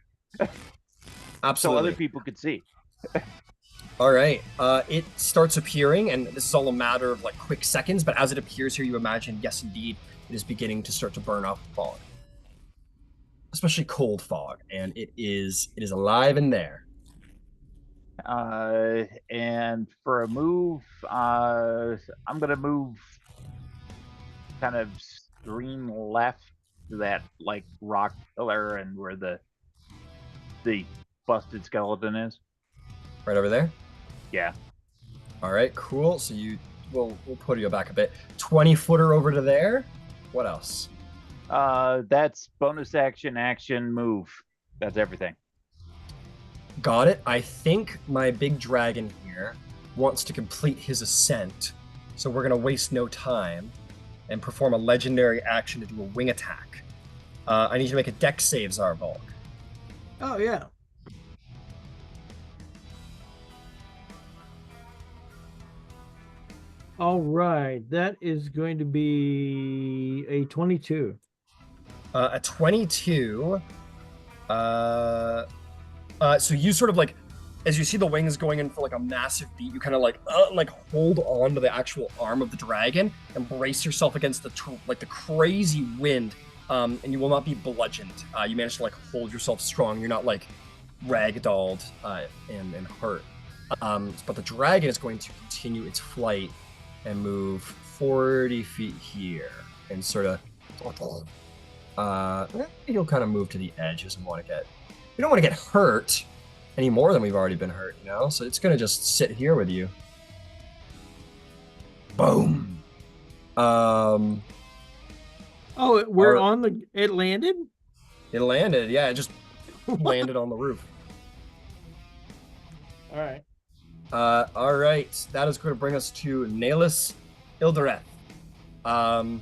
A: Absolutely.
F: So other people could see.
A: All right. It starts appearing, and this is all a matter of like quick seconds, but as it appears here, you imagine, yes, indeed, it is beginning to start to burn off fog. Especially cold fog, and it is alive in there.
F: And for a move, I'm gonna move kind of stream left to that like rock pillar and where the busted skeleton is.
A: Right over there?
F: Yeah.
A: All right, cool. So we'll put you back a bit. 20-footer over to there. What else?
F: That's bonus action, move. That's everything.
A: Got it. I think my big dragon here wants to complete his ascent, so we're gonna waste no time and perform a legendary action to do a wing attack. I need you to make a dex save, Zarvolg.
D: Oh, yeah. All right, that is going to be a 22.
A: A 22. So you sort of like, as you see the wings going in for like a massive beat, you kind of like hold on to the actual arm of the dragon and brace yourself against the crazy wind, and you will not be bludgeoned. You manage to like hold yourself strong. You're not like ragdolled and hurt. But the dragon is going to continue its flight and move 40 feet here and sort of he'll kind of move to the edge. He doesn't want to get, we don't want to get hurt any more than we've already been hurt, so it's gonna just sit here with you. Boom.
D: We're on the, it landed?
A: It landed, yeah, it just landed on the roof.
D: All right.
A: All right, that is going to bring us to Nahlis Ildereth. Nahlis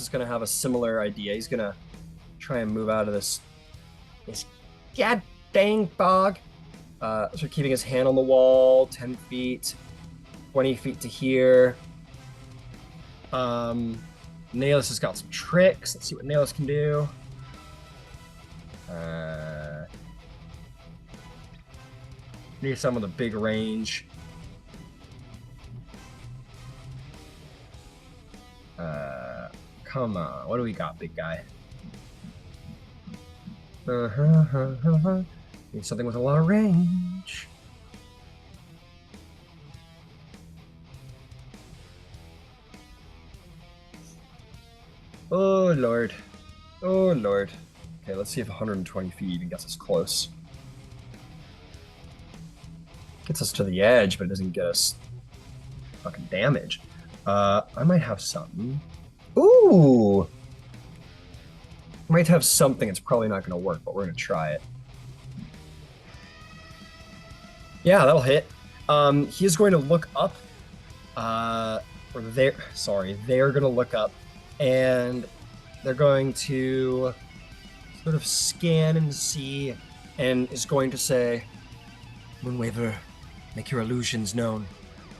A: is going to have a similar idea. He's going to try and move out of this god dang fog. So keeping his hand on the wall, 10 feet, 20 feet to here. Nahlis has got some tricks. Let's see what Nahlis can do. Need some of the big range. Come on, what do we got, big guy? Need something with a lot of range. Oh lord. Oh lord. Okay, let's see if 120 feet even gets us close. Gets us to the edge, but it doesn't get us fucking damage. I might have something. Ooh! Might have something. It's probably not going to work, but we're going to try it. Yeah, that'll hit. He is going to look up. They're going to look up, and they're going to sort of scan and see, and is going to say, Moonweaver Make your illusions known.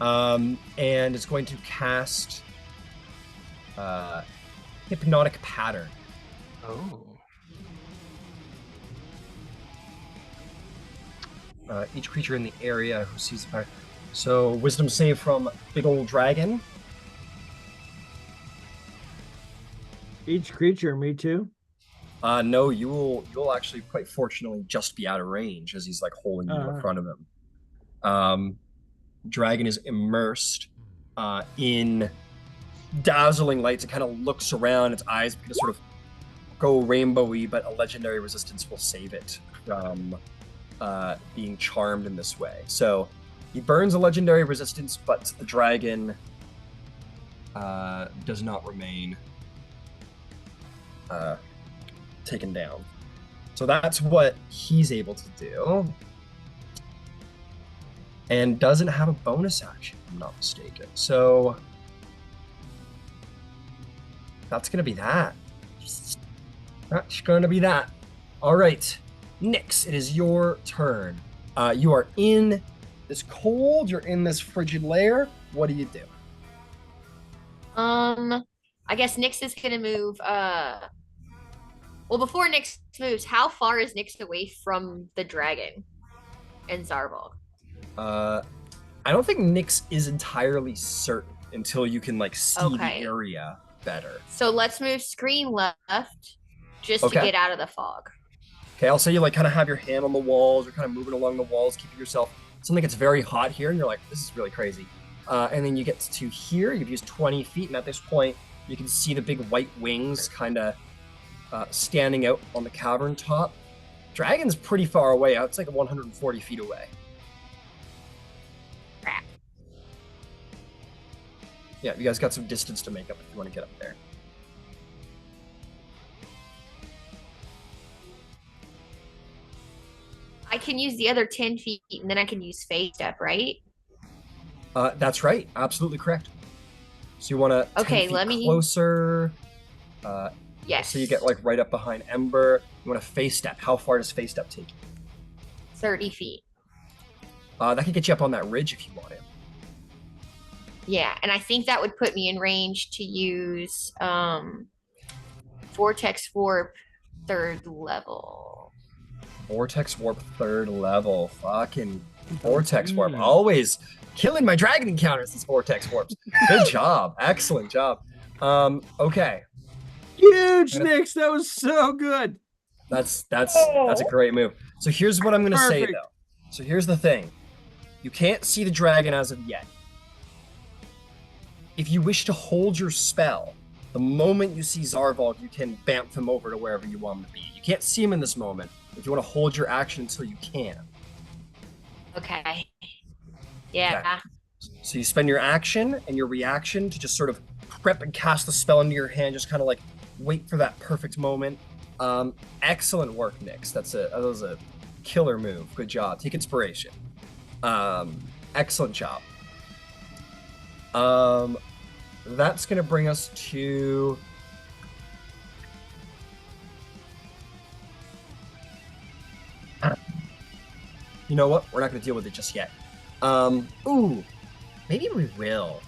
A: And it's going to cast Hypnotic Pattern.
B: Oh.
A: Each creature in the area who sees the fire. So wisdom save from big old dragon.
D: Each creature, me too.
A: No, you'll actually quite fortunately just be out of range as he's like holding you in front of him. Dragon is immersed in dazzling lights. It kind of looks around. Its eyes begin to sort of go rainbowy, but a legendary resistance will save it from being charmed in this way. So he burns a legendary resistance, but the dragon does not remain taken down. So that's what he's able to do. And doesn't have a bonus action, if I'm not mistaken. So that's going to be that. That's going to be that. All right. Nyx, it is your turn. You are in this cold, you're in this frigid lair. What do you do?
C: I guess Nyx is gonna move. Well, before Nyx moves, how far is Nyx away from the dragon and Zarvolg?
A: I don't think Nyx is entirely certain until you can like see
C: Okay.
A: the area better.
C: So let's move screen left just to
A: Okay.
C: get out of the fog.
A: Okay, I'll say you like kind of have your hand on the walls, you're kind of moving along the walls, keeping yourself. Something gets very hot here, and you're like, this is really crazy. And then you get to here, you've used 20 feet, and at this point, you can see the big white wings kind of standing out on the cavern top. Dragon's pretty far away. It's like 140 feet away.
C: Crap.
A: Yeah, you guys got some distance to make up if you want to get up there.
C: I can use the other 10 feet and then I can use phase step, right?
A: That's right. Absolutely correct. So you want to
C: Okay,
A: 10 feet
C: let me-
A: closer.
C: Yes.
A: So you get like right up behind Ember. You want to face step. How far does face step take you?
C: 30 feet.
A: That could get you up on that ridge if you want to.
C: Yeah, and I think that would put me in range to use Vortex Warp 3rd level.
A: Vortex Warp 3rd level. Fucking Vortex Warp. Always killing my dragon encounters, these Vortex Warps. Good job. Excellent job. Okay.
D: Huge, Nyx. That was so good.
A: That's a great move. So here's what I'm gonna say
D: Perfect.
A: though. So here's the thing. You can't see the dragon as of yet. If you wish to hold your spell, the moment you see Zarvolg, you can bamf him over to wherever you want him to be. You can't see him in this moment. If you want to hold your action until you can.
C: Okay. Yeah.
A: So you spend your action and your reaction to just sort of prep and cast the spell into your hand, just kind of like wait for that perfect moment. Excellent work, Nyx. That was a killer move. Good job. Take inspiration. Excellent job. That's gonna bring us to you know what? We're not gonna deal with it just yet. Ooh, maybe we will.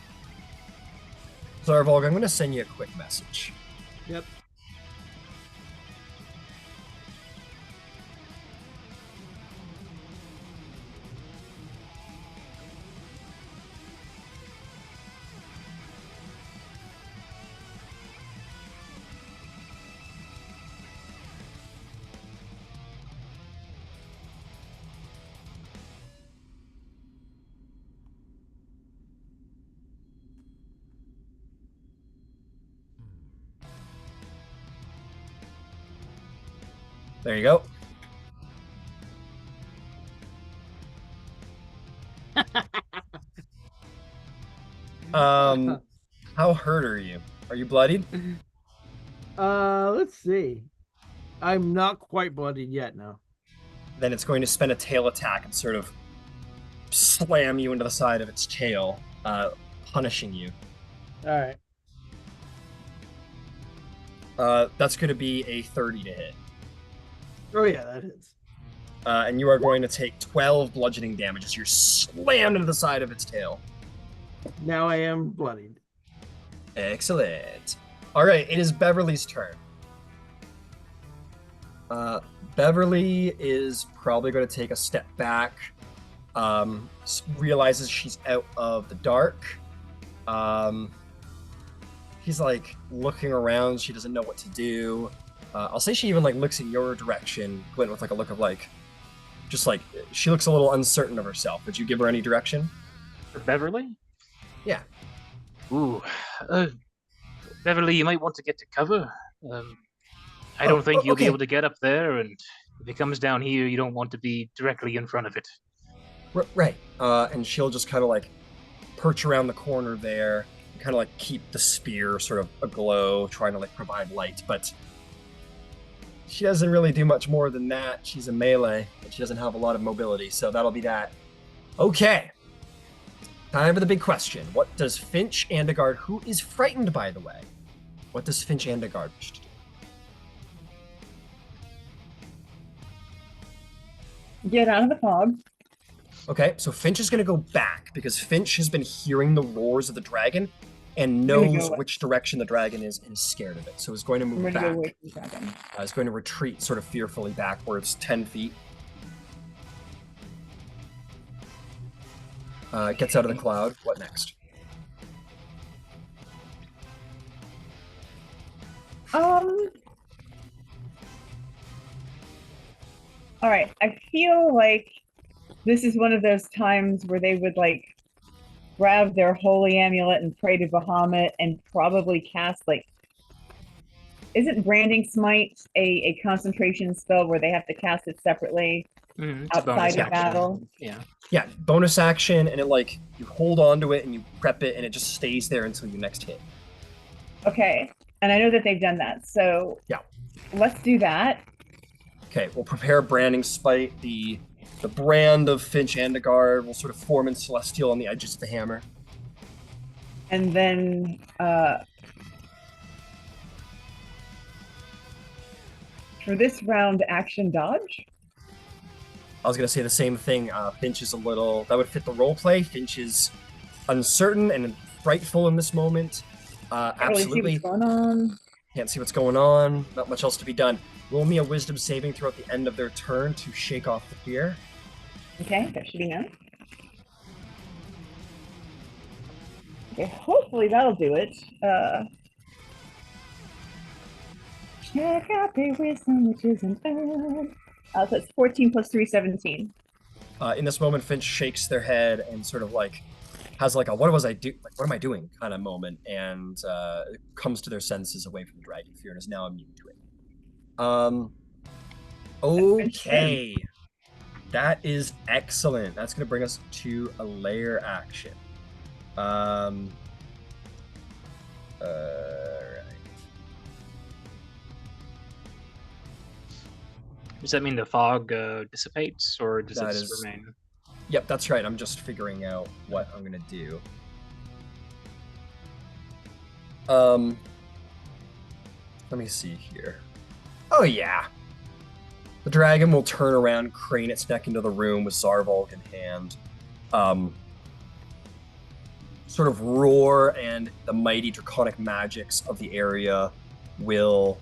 A: Zarvolg, I'm gonna send you a quick message.
D: Yep.
A: There you go. How hurt are you? Are you bloodied?
D: Let's see. I'm not quite bloodied yet now.
A: Then it's going to spend a tail attack and sort of slam you into the side of its tail, punishing you.
D: All right.
A: That's going to be a 30 to hit.
D: Oh yeah, that is.
A: and you are going to take 12 bludgeoning damage as you're slammed into the side of its tail.
D: Now I am bloodied.
A: Excellent. All right, it is Beverly's turn. Beverly is probably going to take a step back, realizes she's out of the dark. She's like looking around. She doesn't know what to do. I'll say she even like looks in your direction, Glint, with like a look of like, just like, she looks a little uncertain of herself. Would you give her any direction?
B: For Beverly?
A: Yeah.
B: Ooh. Beverly, you might want to get to cover. I don't think you'll be able to get up there, and if it comes down here, you don't want to be directly in front of it.
A: Right. And she'll just kind of like perch around the corner there, and kind of like keep the spear sort of aglow, trying to like provide light, but she doesn't really do much more than that. She's a melee, and she doesn't have a lot of mobility, so that'll be that. Okay. Time for the big question. What does Finch Andegard, who is frightened, by the way, what does Finch Andegard wish to do?
E: Get out of the fog.
A: Okay, so Finch is going to go back, because Finch has been hearing the roars of the dragon and knows which direction the dragon is and is scared of it. So he's going to move back. He's going to retreat sort of fearfully backwards 10 feet. Gets out of the cloud. What next?
E: All right. I feel like this is one of those times where they would like grab their holy amulet and pray to Bahamut and probably cast like, isn't branding smite a concentration spell where they have to cast it separately outside of battle?
A: Yeah, bonus action, and it like you hold on to it and you prep it and it just stays there until your next hit.
E: Okay, and I know that they've done that, so
A: yeah,
E: let's do that.
A: Okay, we'll prepare branding spite. The brand of Finch Andegard will sort of form in celestial on the edges of the hammer.
E: And then for this round, action dodge.
A: I was going to say the same thing. Finch is a little... That would fit the role play. Finch is uncertain and frightful in this moment. Absolutely.
E: Can't really see what's going on.
A: Can't see what's going on. Not much else to be done. Roll me a wisdom saving throw at the end of their turn to shake off the fear.
E: Okay, that should be nice. Okay, hopefully that'll do it. Check out their wisdom, which isn't bad. So it's 14 plus 3, 17.
A: In this moment, Finch shakes their head and sort of like has like a what am I doing kind of moment, and comes to their senses away from the dragon fear and is now immune to it. Okay. That is excellent. That's going to bring us to a lair action. Alright.
B: Does that mean the fog dissipates, or does
A: That
B: it
A: is-
B: remain?
A: Yep, that's right. I'm just figuring out what I'm going to do. Let me see here. Oh, yeah. The dragon will turn around, crane its neck into the room with Zarvolg in hand. Sort of roar, and the mighty draconic magics of the area will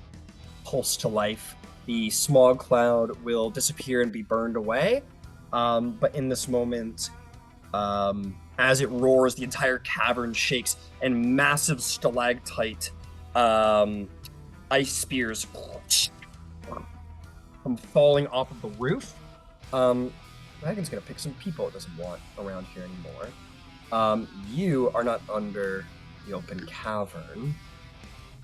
A: pulse to life. The smog cloud will disappear and be burned away. But in this moment, as it roars, the entire cavern shakes, and massive stalactite ice spears come falling off of the roof. Dragon's gonna pick some people it doesn't want around here anymore. You are not under the open cavern.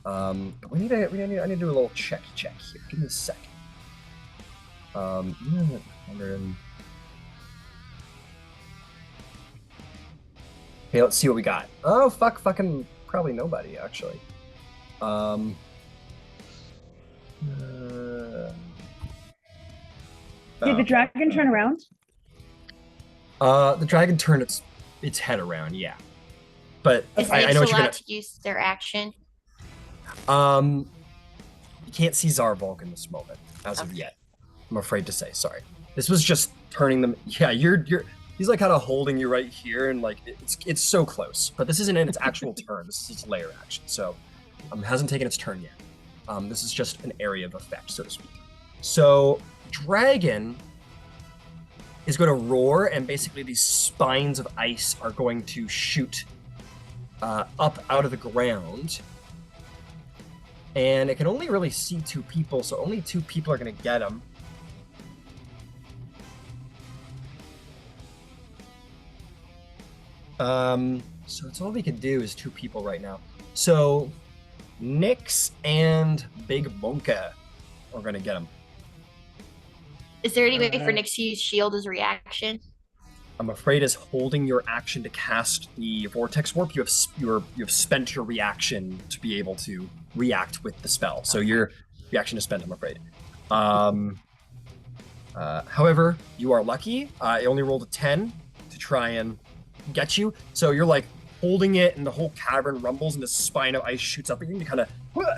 A: But I need to do a little check here. Give me a second. Okay, let's see what we got. Oh, fucking probably nobody, actually.
E: Did the dragon turn around?
A: The dragon turned its head around, yeah. But
C: Is
A: I know what you're
C: allowed
A: gonna...
C: to use their action?
A: You can't see Zarvolg in this moment, as of yet. I'm afraid to say, sorry. This was just turning them. Yeah, you're. He's like kind of holding you right here, and like it's so close. But this isn't in its actual turn. This is its lair action, so it hasn't taken its turn yet. This is just an area of effect, so to speak. So dragon is going to roar, and basically these spines of ice are going to shoot up out of the ground. And it can only really see 2 people, so only 2 people are going to get him. So it's all we can do is 2 people right now. So Nyx and Big Monka are going to get him.
C: Is there any way for Nyx to use shield as a reaction?
A: I'm afraid as holding your action to cast the vortex warp, you have spent your reaction to be able to react with the spell. So your reaction is spent, I'm afraid. However, you are lucky. I only rolled a 10 to try and get you. So you're like holding it, and the whole cavern rumbles, and the spine of ice shoots up, and you kind of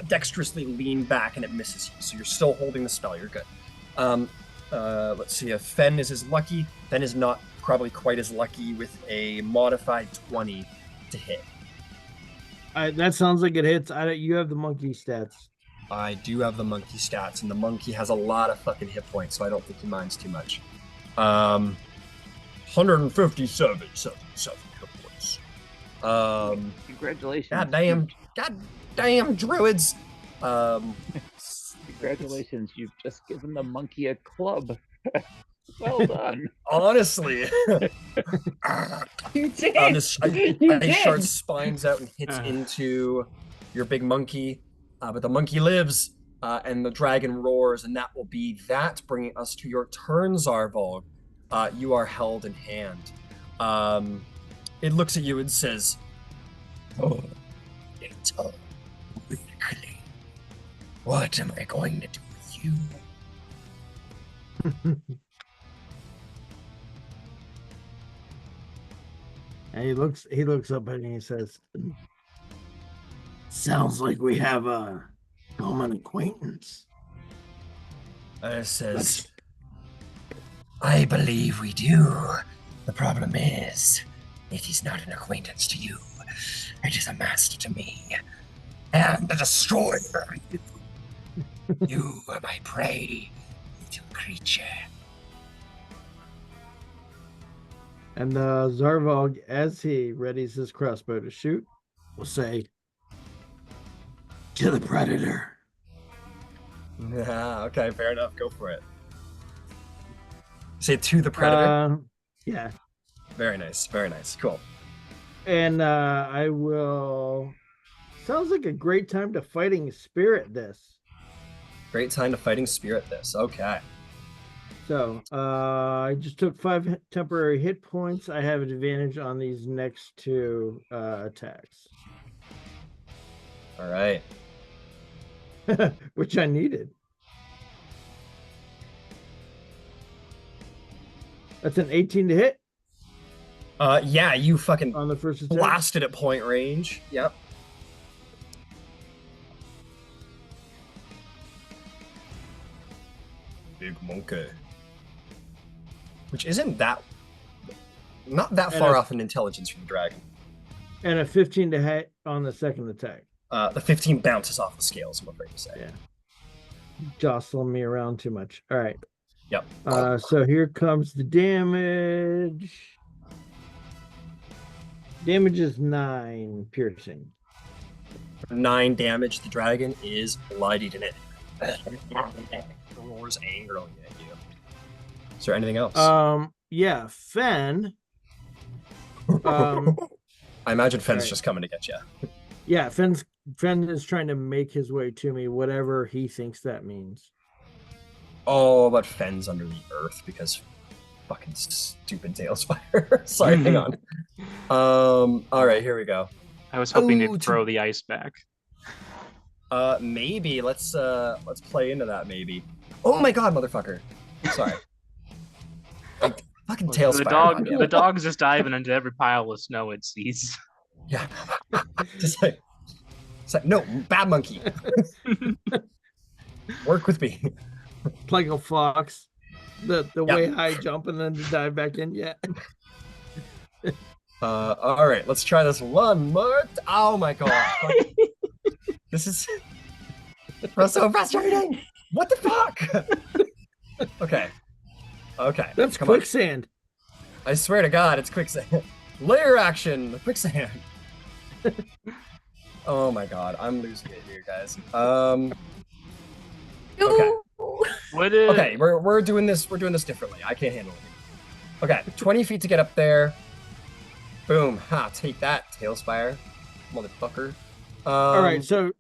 A: dexterously lean back, and it misses you. So you're still holding the spell. You're good. Let's see if Fen is as lucky. Fen is not probably quite as lucky with a modified 20 to hit.
D: That sounds like it hits. You have the monkey stats.
A: I do have the monkey stats, and the monkey has a lot of fucking hit points, so I don't think he minds too much. 157 hit points.
F: Congratulations.
A: God damn druids.
F: Congratulations, you've just given the monkey a club. Well done.
A: Honestly.
E: You did.
A: Ice shard spines out and hits into your big monkey. But the monkey lives, and the dragon roars, and that will be that, bringing us to your turn, Zarvolg. You are held in hand. It looks at you and says, "Oh, it's all weakly. What am I going to do with you?"
D: And he looks up at me and he says, "Sounds like we have a common acquaintance."
A: Says, "I believe we do. The problem is, it is not an acquaintance to you. It is a master to me. And a destroyer. You are my prey, little creature."
D: And Zarvolg, as he readies his crossbow to shoot, will say, "To the predator."
A: Yeah, okay, fair enough. Go for it. Say to the predator?
D: Yeah.
A: Very nice, very nice. Cool.
D: And I will... Sounds like a great time to fighting spirit this.
A: Great time to fighting spirit this. Okay.
D: So, I just took 5 temporary hit points. I have an advantage on these next 2 attacks.
A: All right.
D: Which I needed. That's an 18 to hit
A: Yeah, you fucking
D: on the first attack.
A: blasted at point range. Yep. Big monkey. Which isn't that... Not that far off in intelligence from the dragon.
D: And a 15 to hit on the second attack.
A: The 15 bounces off the scales, I'm afraid to say.
D: Yeah. Jostling me around too much. All right.
A: Yep.
D: So here comes the damage. Damage is 9 piercing.
A: 9 damage. The dragon is bloodied in it. Roars angrily at you. Is there anything else?
D: Yeah, Fen.
A: I imagine Fen's
D: right.
A: just coming to get you.
D: Yeah, Fen is trying to make his way to me, whatever he thinks that means.
A: Oh, but Fen's under the earth because fucking stupid Tailspire. Sorry, hang on. All right, here we go.
B: I was hoping to throw the ice back.
A: Maybe let's play into that. Maybe. Oh my god, motherfucker! Sorry. Fucking Tailspire.
B: The dog's just diving into every pile of snow it sees.
A: Yeah. Just like, it's like, no, bad monkey. Work with me.
D: Like a fox. The way high jump and then to dive back in. Yeah.
A: All right, let's try this one more. Oh my god, this is so frustrating. What the fuck? Okay.
D: That's
A: come
D: quicksand.
A: On. I swear to God, it's quicksand. Lair action, quicksand. Oh my god, I'm losing it here, guys. Okay. Okay, we're doing this differently. I can't handle it. Okay, 20 feet to get up there. Boom. Ha, take that, Tailspire. Motherfucker.
D: All right, so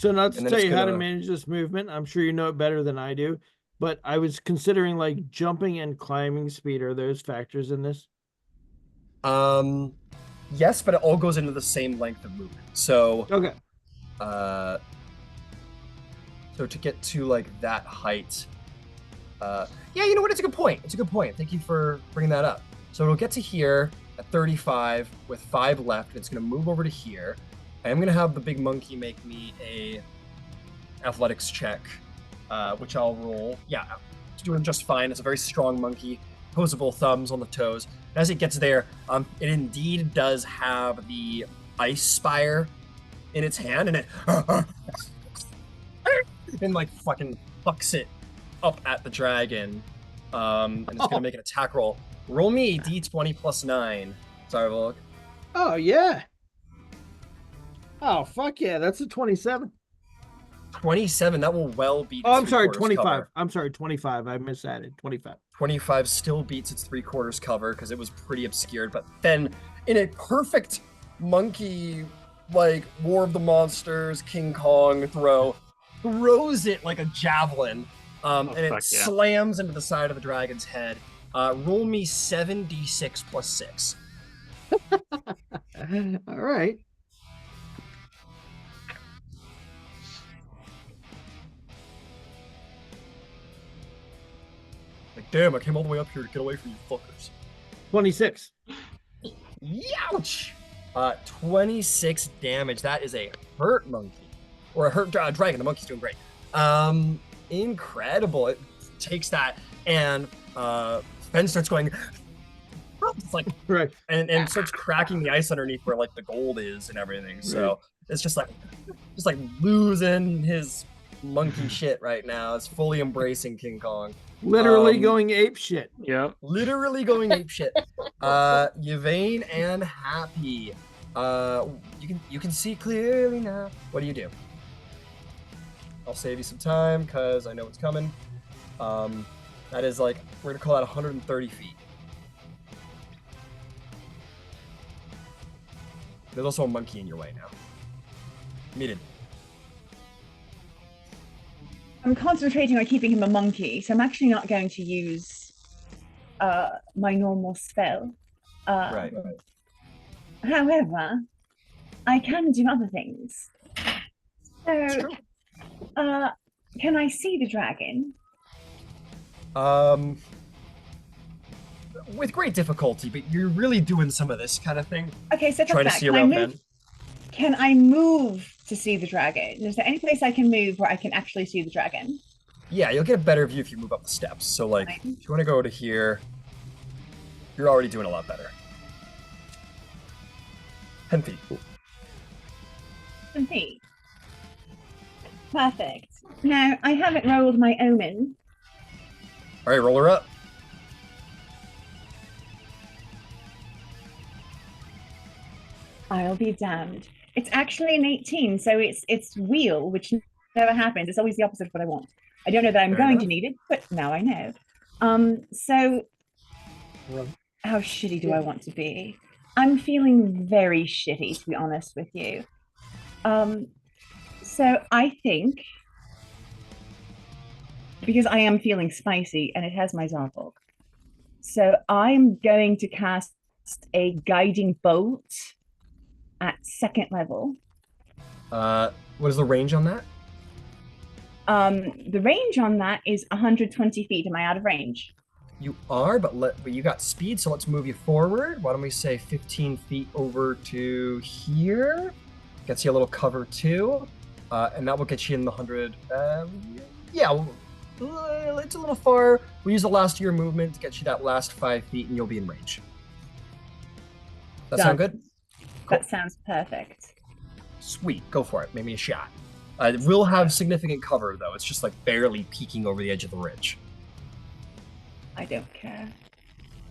D: not to tell you how to
A: gonna...
D: manage this movement, I'm sure you know it better than I do, but I was considering like jumping and climbing speed. Are those factors in this?
A: Yes, but it all goes into the same length of movement. So
D: okay.
A: So to get to like that height, yeah, you know what? It's a good point. Thank you for bringing that up. So it'll get to here at 35 with 5 left. It's going to move over to here. I'm going to have the big monkey make me a athletics check, which I'll roll. Yeah, it's doing just fine. It's a very strong monkey. Opposable thumbs on the toes. As it gets there, it indeed does have the ice spire in its hand, and it and like fucking fucks it up at the dragon. And it's gonna make an attack roll. Roll me a d20 plus 9. Zarvolg.
D: Oh yeah. Oh fuck yeah, that's a 27.
A: 27, that will well beat.
D: Oh, I'm sorry, 25.
A: Cover.
D: I'm sorry, 25. I misadded. 25.
A: 25 still beats its 3/4 cover because it was pretty obscured, but then in a perfect monkey, like War of the Monsters, King Kong throws it like a javelin, and it slams into the side of the dragon's head. Roll me 7d6 plus 6.
D: All right.
A: Like, damn, I came all the way up here to get away from you fuckers.
D: 26.
A: Youch! 26 damage. That is a hurt monkey. Or a hurt dragon. The monkey's doing great. Incredible. It takes that, and Ben starts going... It's like,
D: right.
A: And starts cracking the ice underneath where like the gold is and everything. So it's just like losing his monkey shit right now. It's fully embracing King Kong.
D: Literally going ape shit.
B: Yeah.
A: Literally going ape shit. Yvaine and Happy. You can see clearly now. What do you do? I'll save you some time because I know what's coming. That is like, we're gonna call that 130 feet. There's also a monkey in your way now. Muted.
E: I'm concentrating on keeping him a monkey, so I'm actually not going to use my normal spell.
A: Right.
E: However, I can do other things. So, can I see the dragon?
A: With great difficulty, but you're really doing some of this kind of thing.
E: Okay, so
A: trying to see around Ben.
E: Can I move to see the dragon? Is there any place I can move where I can actually see the dragon?
A: Yeah, you'll get a better view if you move up the steps. So, like, if you want to go to here, you're already doing a lot better. 10 feet.
E: 10 feet. Perfect. Now, I haven't rolled my omen.
A: All right, roll her up.
E: I'll be damned. It's actually an 18, so it's wheel, which never happens. It's always the opposite of what I want. I don't know that I'm going to need it, but now I know. So how shitty do I want to be? I'm feeling very shitty, to be honest with you. So I think, because I am feeling spicy and it has my Zarvolg, so I'm going to cast a guiding bolt at 2nd level.
A: What is the range on that?
E: The range on that is 120 feet. Am I out of range?
A: You are, but you got speed, so let's move you forward. Why don't we say 15 feet over to here? Gets you a little cover too, and that will get you in the 100. Yeah, it's a little far. we'll use the last of your movement to get you that last 5 feet, and you'll be in range. That sound
E: Done.
A: good?
E: That sounds perfect.
A: Sweet, go for it. Make me a shot. It will have significant cover, though. It's just like barely peeking over the edge of the ridge.
E: I don't care.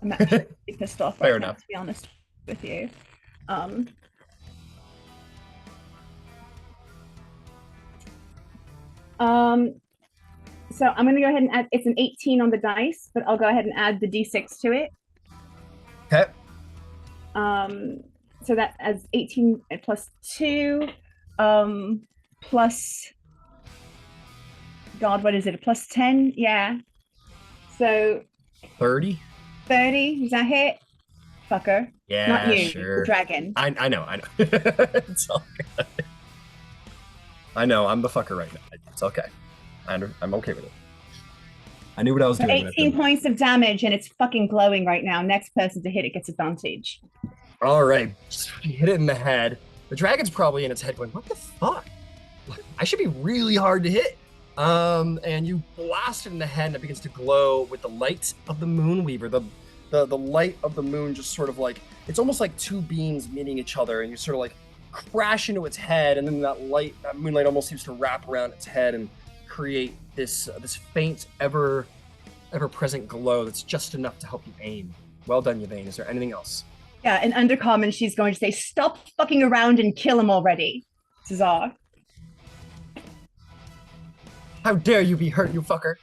E: I'm actually pissed off
A: Fair
E: right now,
A: enough.
E: to be honest with you. So I'm going to go ahead and add, it's an 18 on the dice, but I'll go ahead and add the d6 to it.
A: Okay.
E: So that as 18 plus 2, plus, God, what is it? A plus 10? Yeah. So
A: 30?
E: 30, does that hit? Fucker.
A: Yeah,
E: Not you,
A: sure.
E: the dragon.
A: I know. It's all good. I know, I'm the fucker right now. It's okay. I'm okay with it. I knew what I was
E: So
A: doing.
E: 18 points of damage, and it's fucking glowing right now. Next person to hit it gets advantage.
A: All right, you hit it in the head. The dragon's probably in its head going, what the fuck? I should be really hard to hit. And you blast it in the head, and it begins to glow with the light of the Moonweaver. The light of the moon just sort of like, it's almost like two beams meeting each other, and you sort of like crash into its head, and then that moonlight almost seems to wrap around its head and create this faint, ever present glow that's just enough to help you aim. Well done, Yvaine. Is there anything else?
E: Yeah, in undercommon, she's going to say, "Stop fucking around and kill him already." Cesar.
A: How dare you be hurt, you fucker!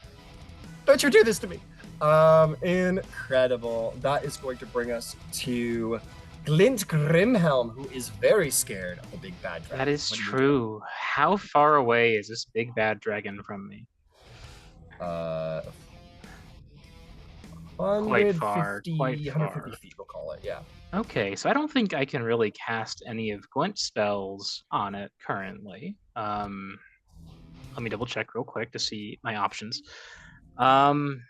A: Don't you do this to me! Incredible. That is going to bring us to Glint Grimhelm, who is very scared of the big bad dragon.
B: That is true. How far away is this big bad dragon from me?
A: Quite
B: far.
A: 150 feet, we'll call it, yeah.
B: Okay, so I don't think I can really cast any of Glint spells on it currently. Let me double check real quick to see my options. And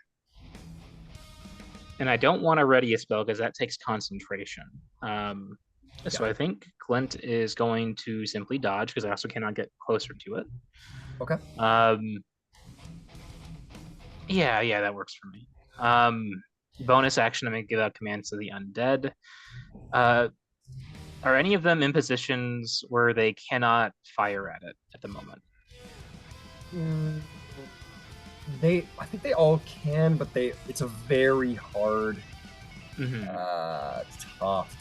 B: I don't want to ready a spell because that takes concentration. So I think Glint is going to simply dodge because I also cannot get closer to it.
A: Okay.
B: Yeah, that works for me. Bonus action, I'm going to give out commands to the undead. Are any of them in positions where they cannot fire at it at the moment?
A: I think they all can, but it's a very hard, tough.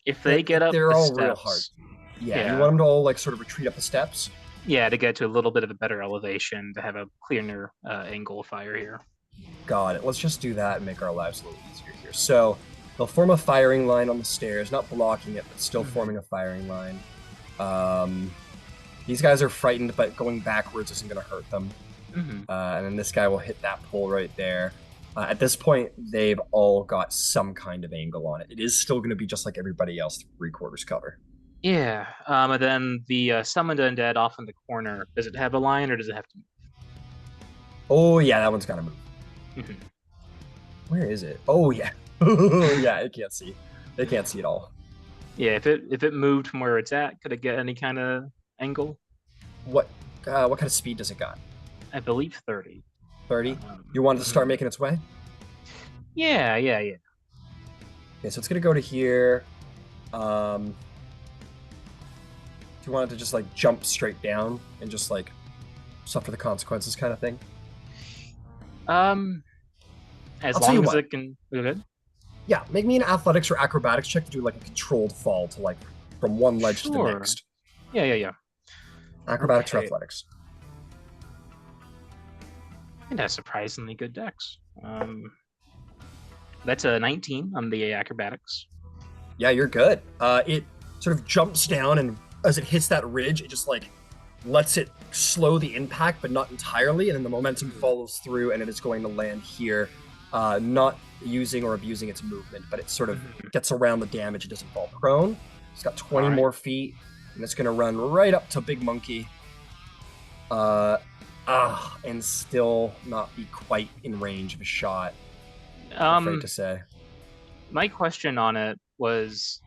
B: If they get up
A: they're
B: the
A: all
B: steps,
A: real hard. Yeah, you want them to all like sort of retreat up the steps?
B: Yeah, to get to a little bit of a better elevation, to have a clearer angle of fire here.
A: Got it. Let's just do that and make our lives a little easier here. So they'll form a firing line on the stairs, not blocking it, but still forming a firing line. These guys are frightened, but going backwards isn't going to hurt them. And then this guy will hit that pole right there. At this point, they've all got some kind of angle on it. It is still going to be just like everybody else, 3/4 cover.
B: Yeah, and then the summoned undead off in the corner, does it have a line or does it have to move?
A: Oh, yeah, that one's got to move. Where is it? Oh, yeah. Yeah, it can't see. They can't see it all.
B: Yeah, if it moved from where it's at, could it get any kind of angle?
A: What kind of speed does it got?
B: I believe 30.
A: 30? You want it to start making its way?
B: Yeah.
A: Okay, so it's going to go to here. Do you want it to just like jump straight down and just like suffer the consequences kind of thing?
B: As long as it can move it.
A: Yeah, make me an athletics or acrobatics check to do like a controlled fall to like from one ledge to the next.
B: Yeah.
A: Acrobatics or athletics.
B: It has surprisingly good dex. That's a 19 on the acrobatics.
A: Yeah, you're good. It sort of jumps down, and as it hits that ridge, it just like lets it slow the impact, but not entirely, and then the momentum follows through, and it is going to land here, not using or abusing its movement, but it sort of gets around the damage. It doesn't fall prone. It's got 20 more feet, and it's going to run right up to Big Monkey. And still not be quite in range of a shot. I'm afraid to say.
B: My question on it was,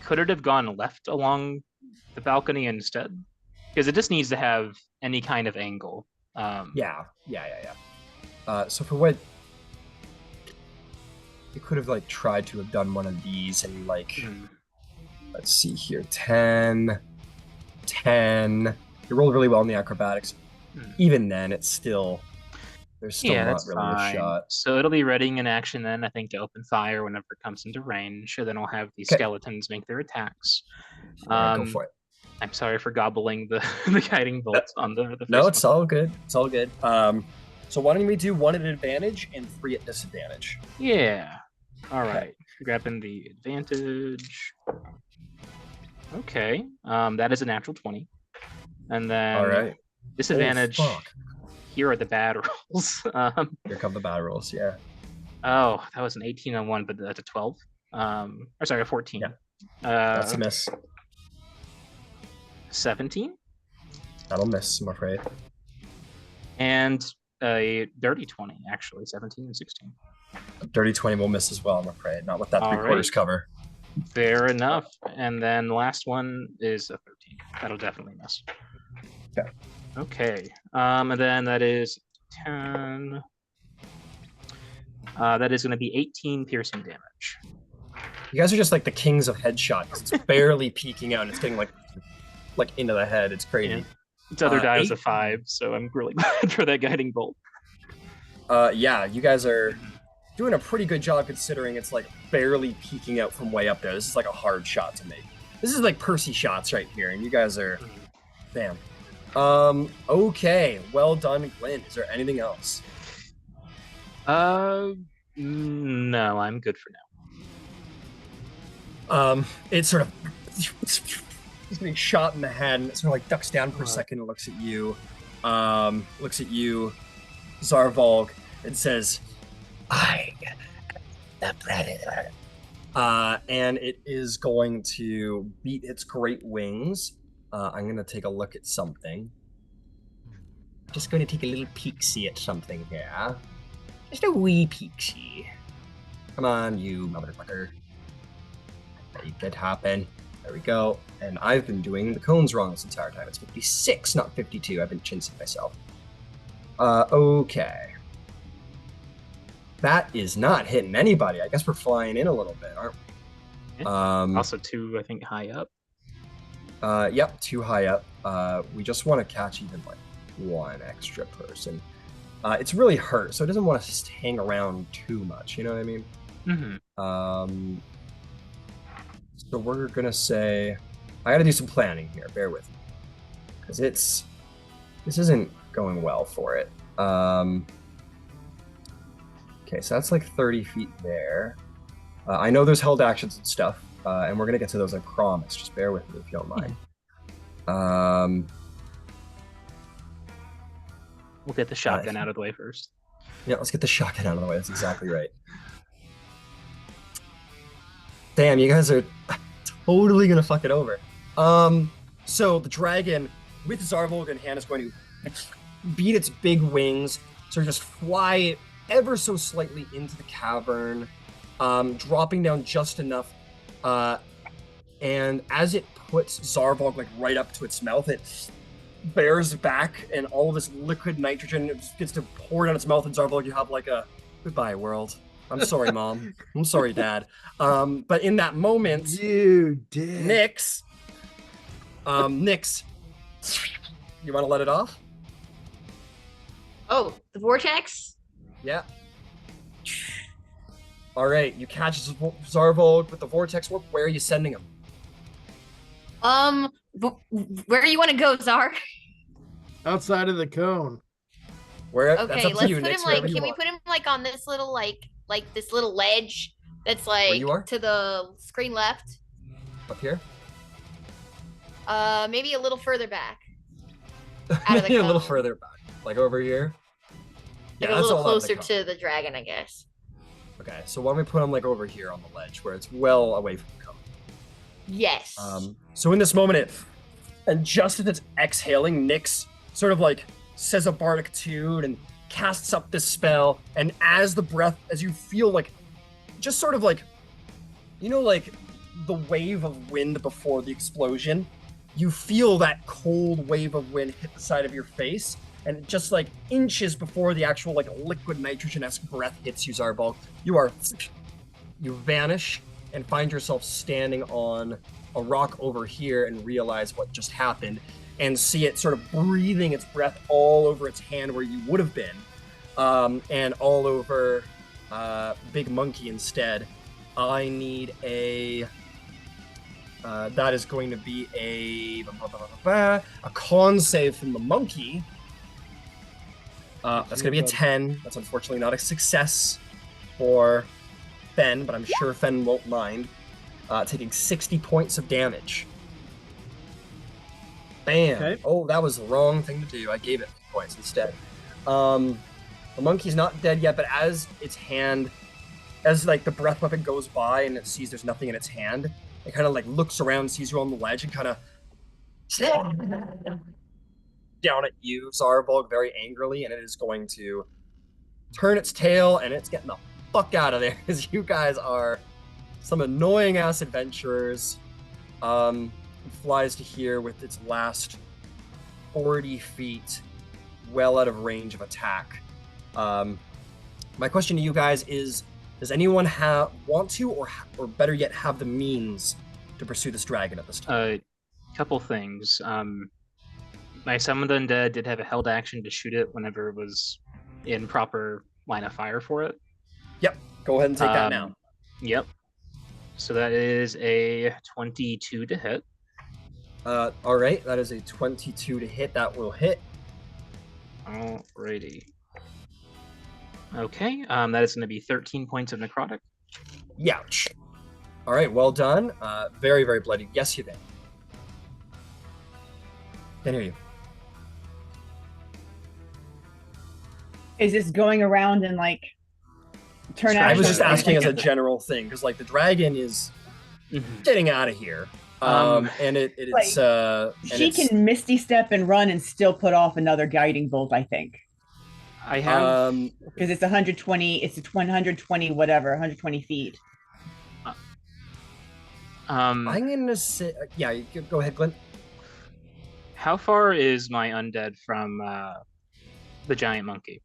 B: could it have gone left along the balcony instead? Because it just needs to have any kind of angle.
A: Yeah. So for what you could have like tried to have done one of these and like, let's see here, 10. You rolled really well in the acrobatics. Even then, it's still there's still not
B: that's
A: really
B: fine.
A: a shot.
B: So it'll be readying an action then, I think, to open fire whenever it comes into range. And then I'll have these skeletons make their attacks.
A: Go for it.
B: I'm sorry for gobbling the guiding bolt on the first
A: No, it's
B: one.
A: all good. It's all good. So why don't we do 1 at advantage and 3 at disadvantage?
B: Yeah. All right. Grabbing the advantage. Okay. That is a natural 20. And then
A: All right.
B: disadvantage.
A: Oh, fuck.
B: Here are the bad rolls.
A: Here come the bad rolls. Yeah.
B: Oh, that was an 18 on one, but that's a 12. Or sorry, a 14.
A: Yeah. That's a miss.
B: 17.
A: That'll miss, I'm afraid.
B: And a dirty 20, actually, 17 and 16.
A: A dirty 20 will miss as well, I'm afraid. Not with that
B: All
A: 3/4
B: right.
A: cover.
B: Fair enough. And then the last one is a 13. That'll definitely miss.
A: Okay.
B: Okay. And then that is 10. That is going to be 18 piercing damage.
A: You guys are just like the kings of headshot. It's barely peeking out and it's getting like into the head. It's crazy.
B: Yeah. Its other die is a
A: 8.
B: 5, so I'm really glad for that guiding bolt.
A: Yeah, you guys are doing a pretty good job considering it's like barely peeking out from way up there. This is like a hard shot to make. This is like Percy shots right here, and you guys are, damn. Okay, well done, Glint. Is there anything else?
B: No, I'm good for now.
A: It's sort of he's getting shot in the head, and it sort of like ducks down for a second and looks at you, Zarvolg, and says, "I am the predator." And it is going to beat its great wings. I'm going to take a look at something. Just going to take a little peek-see at something here. Just a wee peek-see. Come on, you motherfucker. Make it happen. There we go. And I've been doing the cones wrong this entire time. It's 56, not 52. I've been chinsing myself. Okay. That is not hitting anybody. I guess we're flying in a little bit, aren't we?
B: Yeah. Also 2, I think, high up.
A: Yep, 2 high up. We just want to catch even like 1 extra person. It's really hurt, so it doesn't want to hang around too much. You know what I mean?
B: Mm-hmm.
A: So we're gonna say, I got to do some planning here. Bear with me, because this isn't going well for it. Okay, so that's like 30 feet there. I know there's held actions and stuff, and we're gonna get to those, I promise. Just bear with me if you don't mind.
B: We'll get the shotgun out of the way first.
A: Yeah, let's get the shotgun out of the way. That's exactly right. Damn, you guys are totally gonna fuck it over. So the dragon, with Zarvolg in hand, is going to beat its big wings, sort of just fly ever so slightly into the cavern, dropping down just enough. And as it puts Zarvolg like right up to its mouth, it bears back, and all of this liquid nitrogen gets to pour down its mouth. And Zarvolg, you have like a goodbye world. I'm sorry, Mom. I'm sorry, Dad. But in that moment,
D: You did.
A: Nyx, you want to let it off?
C: Oh, the vortex?
A: Yeah. All right, you catch Zarvolg with the vortex warp. Where are you sending him?
C: Where do you want to go, Zar?
D: Outside of the cone.
A: Where? That's
C: Okay,
A: up to
C: let's
A: you,
C: put
A: Nyx,
C: him like.
A: wherever you
C: Can we
A: want.
C: put him like on this little like this little ledge that's like
A: you are?
C: to the screen left?
A: Up here?
C: Maybe a little further back. Out of the
A: Maybe a little
C: cone.
A: further back, like over here.
C: Like a
A: that's
C: little
A: all out of the
C: closer
A: cone.
C: to the dragon, I guess.
A: Okay, so why don't we put him like over here on the ledge, where it's well away from the cone.
C: Yes.
A: So in this moment, and just as it's exhaling, Nyx sort of like says a bardic tune and casts up this spell. And as you feel like, just sort of like, you know, like the wave of wind before the explosion, you feel that cold wave of wind hit the side of your face, and just like inches before the actual like liquid nitrogen-esque breath hits you, Zarvolg, you vanish and find yourself standing on a rock over here and realize what just happened and see it sort of breathing its breath all over its hand where you would have been, and all over Big Monkey instead. I need a that is going to be a con save from the monkey. That's going to be a 10. That's unfortunately not a success for Fen, but I'm sure Fen won't mind. Taking 60 points of damage. Bam. Okay. Oh, that was the wrong thing to do. I gave it points instead. The monkey's not dead yet, but as its hand, as like the breath weapon goes by and it sees there's nothing in its hand, it kind of like looks around, sees you on the ledge, and kind of down at you, Zarvolg, very angrily, and it is going to turn its tail, and it's getting the fuck out of there, because you guys are some annoying ass adventurers. It flies to here with its last 40 feet, well out of range of attack. My question to you guys is, does anyone want to, or better yet, have the means to pursue this dragon at this time?
B: Couple things. My summoned undead did have a held action to shoot it whenever it was in proper line of fire for it.
A: Yep. Go ahead and take that now.
B: Yep. So that is a 22 to hit.
A: All right. That is a 22 to hit. That will hit.
B: Alrighty. Okay. That is going to be 13 points of necrotic.
A: Youch. All right. Well done. Very, very bloody. Yes, Yvaine. Can hear you.
E: Is this going around and like turn out?
A: I was just asking as a general thing, because like the dragon is getting out of here, and it's
E: she can misty step and run and still put off another guiding bolt. I think.
B: I have
E: because it's 120. It's 120 whatever, 120 feet.
A: I'm gonna say, yeah. Go ahead, Glint.
B: How far is my undead from the giant monkey?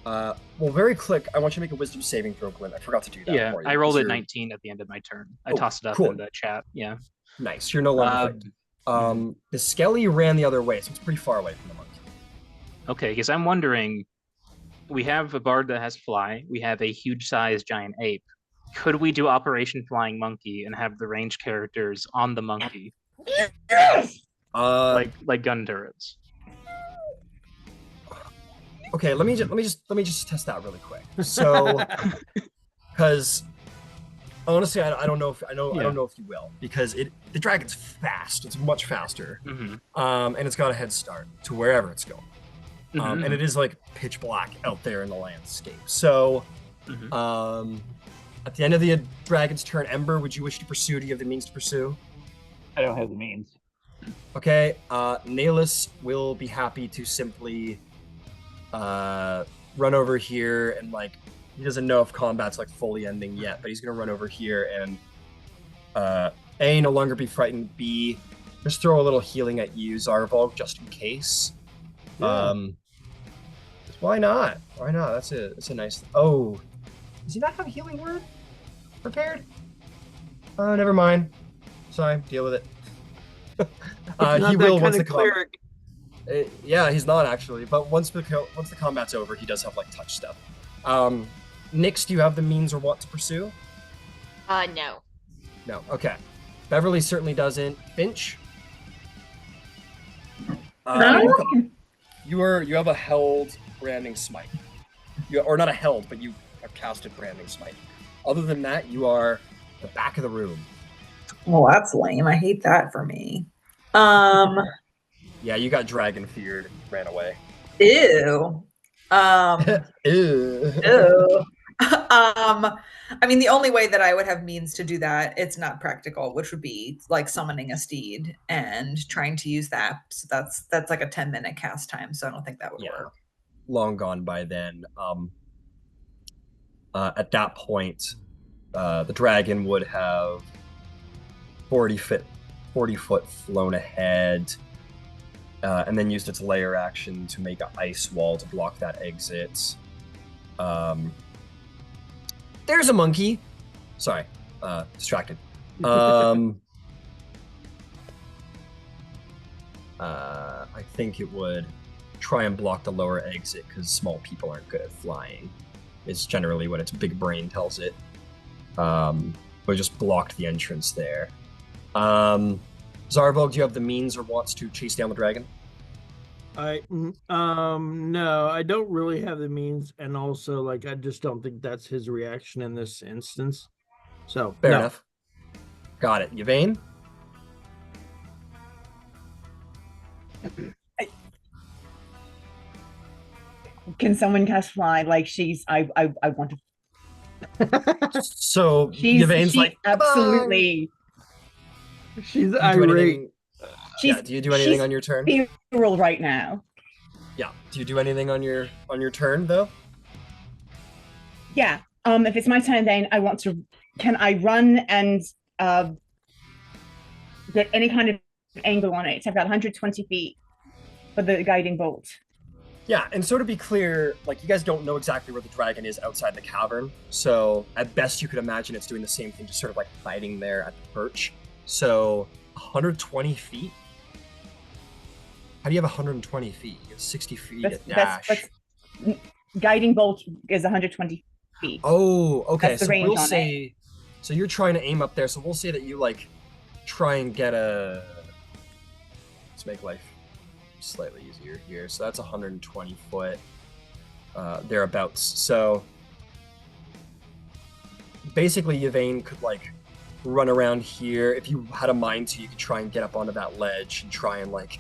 A: Well, very quick. I want you to make a wisdom saving throw, Glint. I forgot to do that.
B: Yeah, I rolled a 19 at the end of my turn. I tossed it up in the chat. Yeah.
A: Nice. You're no longer the skelly ran the other way, so it's pretty far away from the monkey.
B: Okay, because I'm wondering, we have a bard that has fly. We have a huge-sized giant ape. Could we do Operation Flying Monkey and have the ranged characters on the monkey?
A: Yes.
B: Like gun turrets.
A: Okay, let me just test that really quick. So, because honestly, I don't know if I don't know if you will, because the dragon's fast. It's much faster, and it's got a head start to wherever it's going, and it is like pitch black out there in the landscape. So, at the end of the dragon's turn, Ember, would you wish to pursue? Do you have the means to pursue?
F: I don't have the means.
A: Okay, Nahlis will be happy to simply run over here and like, he doesn't know if combat's like fully ending yet, but he's gonna run over here and A, no longer be frightened, B, just throw a little healing at you, Zarvolg, just in case. Yeah. Why not? Why not? That's a nice. Oh, does he not have a healing word prepared? Never mind. Sorry, deal with it. He will once the cleric. Yeah, he's not actually, but once the combat's over, he does have like touch stuff. Nyx, do you have the means or want to pursue?
C: No.
A: No. Okay. Beverly certainly doesn't. Finch. You have a held branding smite. Or not a held, but you have casted branding smite. Other than that, you are the back of the room.
G: Well, that's lame. I hate that for me.
A: Yeah, you got dragon feared and ran away.
G: Ew.
A: Ew.
G: Ew. I mean, the only way that I would have means to do that, it's not practical, which would be like summoning a steed and trying to use that. So that's like a 10-minute cast time. So I don't think that would work.
A: Long gone by then. At that point, the dragon would have 40 40 foot flown ahead, and then used its lair action to make an ice wall to block that exit. There's a monkey. Sorry, distracted. I think it would try and block the lower exit because small people aren't good at flying. It's generally what its big brain tells it. But just blocked the entrance there. Zarvolg, do you have the means or wants to chase down the dragon?
D: No, I don't really have the means, and also like I just don't think that's his reaction in this instance. So
A: Fair
D: no.
A: enough. Got it. Yvaine?
E: Can someone cast fly? Like she's I want to.
A: So Yvaine's like
E: absolutely.
D: She's irate.
A: Yeah, do you do anything on your turn?
E: Feral right now.
A: Yeah. Do you do anything on your turn though?
E: Yeah. If it's my turn, then I want to. Can I run and get any kind of angle on it? I've got 120 feet for the guiding bolt.
A: Yeah, and so to be clear, like you guys don't know exactly where the dragon is outside the cavern. So at best you could imagine it's doing the same thing, just sort of like hiding there at the perch. So 120 feet? How do you have 120 feet? You have 60 feet at dash.
E: Guiding bolt is 120 feet.
A: Oh, okay.
E: That's the
A: So
E: range
A: we'll
E: on
A: say,
E: it.
A: so you're trying to aim up there. So we'll say that you like try and get a. Let's make life slightly easier here. So that's 120 foot, thereabouts. So basically, Yvaine could like run around here. If you had a mind to, you could try and get up onto that ledge and try and like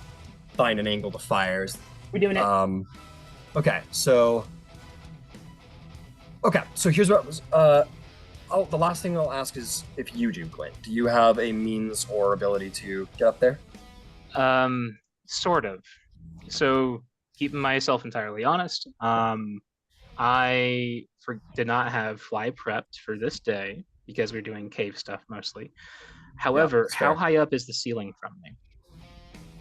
A: find an angle to fire.
E: We're doing it.
A: Okay, so here's what was the last thing I'll ask is if you do, Glint, do you have a means or ability to get up there?
B: Sort of. So keeping myself entirely honest, I did not have fly prepped for this day because we're doing cave stuff mostly. However, how high up is the ceiling from me?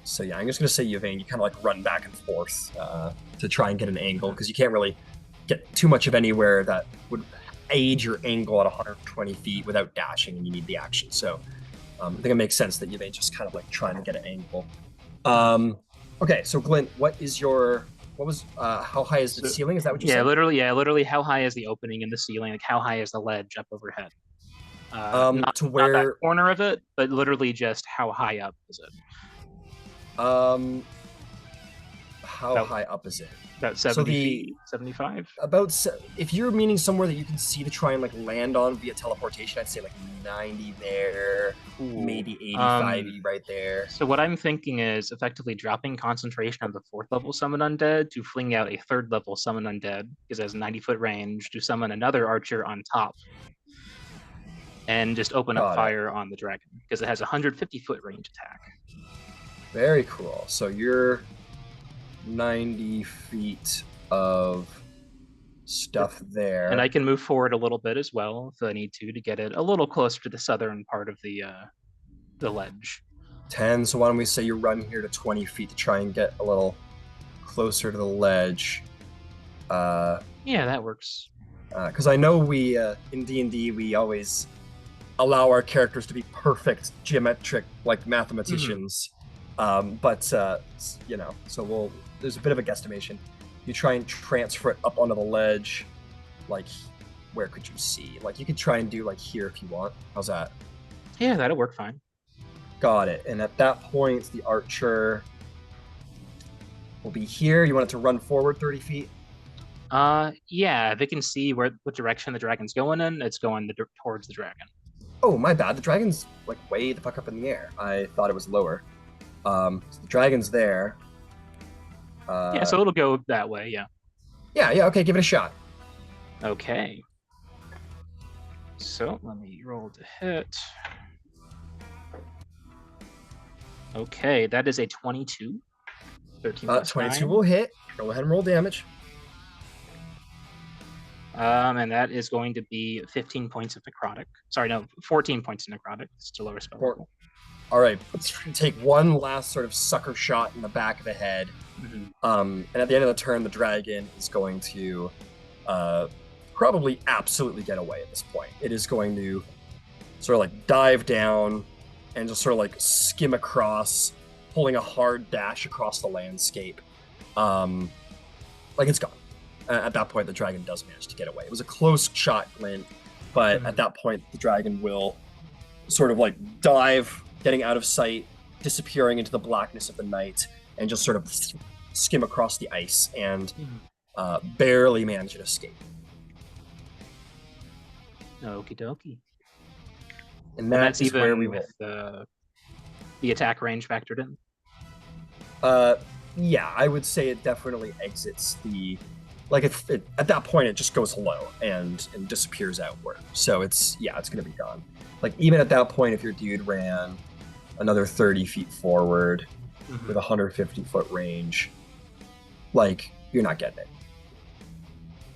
A: So yeah, I'm just gonna say, Yvaine, you kind of like run back and forth to try and get an angle because you can't really get too much of anywhere that would aid your angle at 120 feet without dashing, and you need the action. So I think it makes sense that Yvaine just kind of like trying to get an angle. Okay, so Glint, how high is the ceiling? Is that what you said?
B: Literally, how high is the opening in the ceiling? Like how high is the ledge up overhead? Not that corner of it, but literally just how high up is it?
A: How high up is it?
B: About 70 feet, 75?
A: If you're meaning somewhere that you can see to try and like land on via teleportation, I'd say like 90 there, maybe 85 right there.
B: So what I'm thinking is effectively dropping concentration on the 4th level summon undead to fling out a 3rd level summon undead, because it has 90-foot range, to summon another archer on top. And just open up fire on the dragon, because it has 150-foot range attack.
A: Very cool. So you're 90 feet of stuff there.
B: And I can move forward a little bit as well if I need to get it a little closer to the southern part of the ledge.
A: 10, so why don't we say you run here to 20 feet to try and get a little closer to the ledge.
B: Yeah, that works.
A: Because I know we, in D&D, we always allow our characters to be perfect geometric, like mathematicians. So there's a bit of a guesstimation. You try and transfer it up onto the ledge. Like, where could you see? Like, you could try and do like here if you want. How's that?
B: Yeah, that'll work fine.
A: Got it. And at that point, the archer will be here. You want it to run forward 30 feet?
B: Yeah, they can see what direction the dragon's going in. It's going towards the dragon.
A: Oh, my bad. The dragon's like way the fuck up in the air. I thought it was lower. So the dragon's there.
B: Yeah, so it'll go that way, yeah.
A: Yeah, okay, give it a shot.
B: Okay. So, let me roll to hit. Okay, that is a 22. 13 plus
A: 22
B: 9.
A: will hit. Go ahead and roll damage.
B: And that is going to be 15 points of necrotic. Sorry, no, 14 points of necrotic. It's the lower spell level.
A: All right, take one last sort of sucker shot in the back of the head. And at the end of the turn, the dragon is going to probably absolutely get away at this point. It is going to sort of like dive down and just sort of like skim across, pulling a hard dash across the landscape. Like it's gone. At that point, the dragon does manage to get away. It was a close shot, Glint, but at that point, the dragon will sort of like dive, getting out of sight, disappearing into the blackness of the night, and just sort of skim across the ice and barely manage to escape.
B: Okie dokie.
A: And
B: that's
A: is
B: even
A: where we
B: with the attack range factored in.
A: Yeah, I would say it definitely exits the. Like at that point, it just goes low and disappears outward. So it's going to be gone. Like even at that point, if your dude ran another 30 feet forward with 150 foot range, like you're not getting it.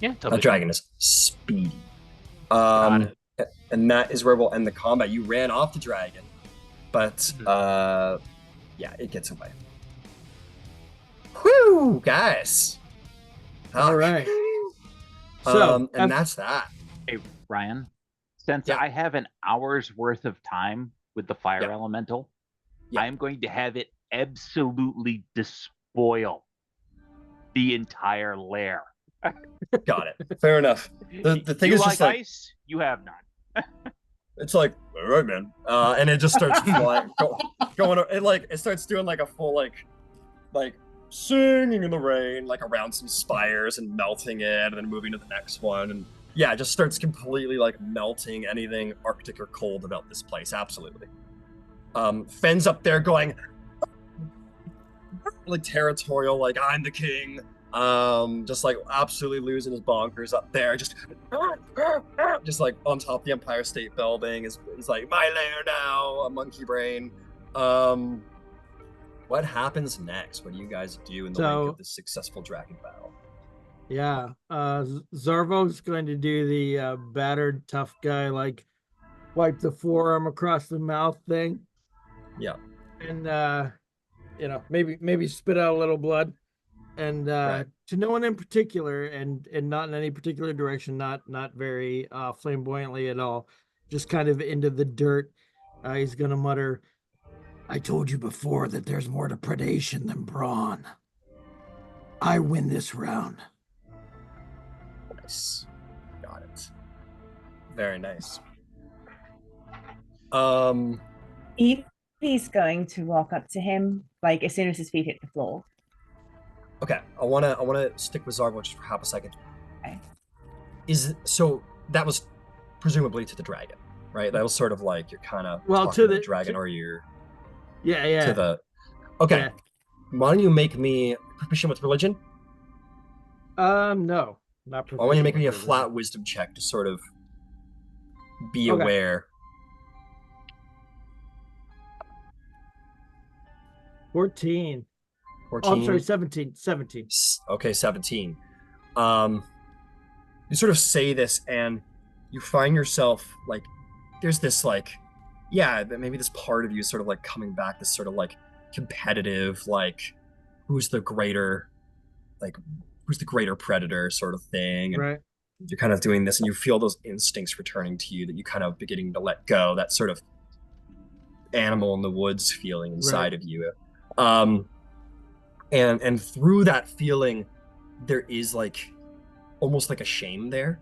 B: Yeah, totally.
A: That dragon is speedy.
B: Got it.
A: And that is where we'll end the combat. You ran off the dragon, but yeah, it gets away. Whew, guys.
D: All right. So,
A: and that's that.
F: Hey, Ryan, since
A: Yeah.
F: I have an hour's worth of time with the fire
A: Yeah.
F: elemental,
A: Yeah.
F: I'm going to have it absolutely despoil the entire lair.
A: Got it. Fair enough. The thing
F: you
A: is
F: like
A: just like
F: ice? You have none.
A: it's like all right, man, and it just starts flying, going. It starts doing like a full like singing in the rain, like around some spires and melting it, and then moving to the next one, and yeah, it just starts completely like melting anything Arctic or cold about this place. Absolutely. Fenn's up there going like territorial, like I'm the king. Just like absolutely losing his bonkers up there, just like on top of the Empire State Building is like my lair now, a monkey brain. What happens next? What do you guys do in the wake of this successful dragon battle?
D: Yeah, Zarvolg's going to do the battered tough guy, like wipe the forearm across the mouth thing.
A: Yeah,
D: and maybe spit out a little blood. And
A: Right.
D: to no one in particular, and not in any particular direction, not very flamboyantly at all, just kind of into the dirt. He's gonna mutter, "I told you before that there's more to predation than brawn. I win this round."
A: Nice. Got it. Very nice.
E: Evie's going to walk up to him, like as soon as his feet hit the floor.
A: Okay, I wanna stick with Zarvolg just for half a second.
E: Okay.
A: So that was presumably to the dragon, right? That was sort of like you're kind of
D: to
A: the
D: the
A: dragon, or you're
D: yeah
A: to the. Okay,
D: Yeah.
A: why don't you make me proficient with religion?
D: No, not.
A: I want you to make me a
D: proficient with
A: flat wisdom check to sort of be
D: Okay.
A: aware.
D: 14.
A: 14.
D: Oh, I'm sorry, 17. 17.
A: Okay, 17. You sort of say this and you find yourself like there's this like maybe this part of you is sort of like coming back, this sort of like competitive, like who's the greater predator sort of thing. And
D: Right.
A: you're kind of doing this and you feel those instincts returning to you that you kind of beginning to let go, that sort of animal in the woods feeling inside of you. And through that feeling, there is like almost like a shame there.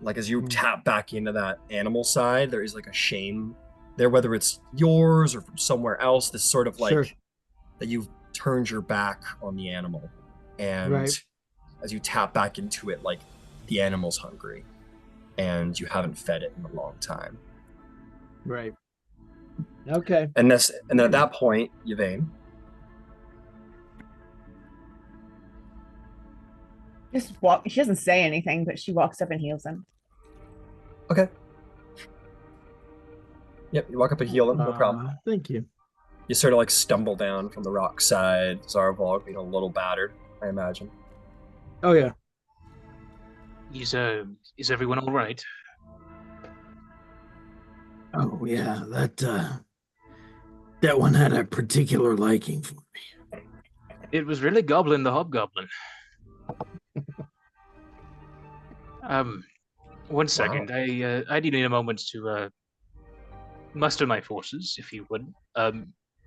A: Like as you tap back into that animal side, there is like a shame there, whether it's yours or from somewhere else, this sort of like
D: Sure.
A: that you've turned your back on the animal. And
D: Right.
A: as you tap back into it, like the animal's hungry and you haven't fed it in a long time.
D: Right. Okay.
A: And then at that point, Yvaine.
E: She doesn't say anything, but she walks up and heals him.
A: Okay. Yep, you walk up and heal him, no problem.
D: Thank you.
A: You sort of like stumble down from the rock side, Zarvolg being a little battered, I imagine.
D: Oh yeah.
B: Is everyone all right?
D: Oh yeah, That one had a particular liking for me.
B: It was really Goblin the Hobgoblin. 1 second.
A: Wow.
B: I do need a moment to muster my forces, if you would.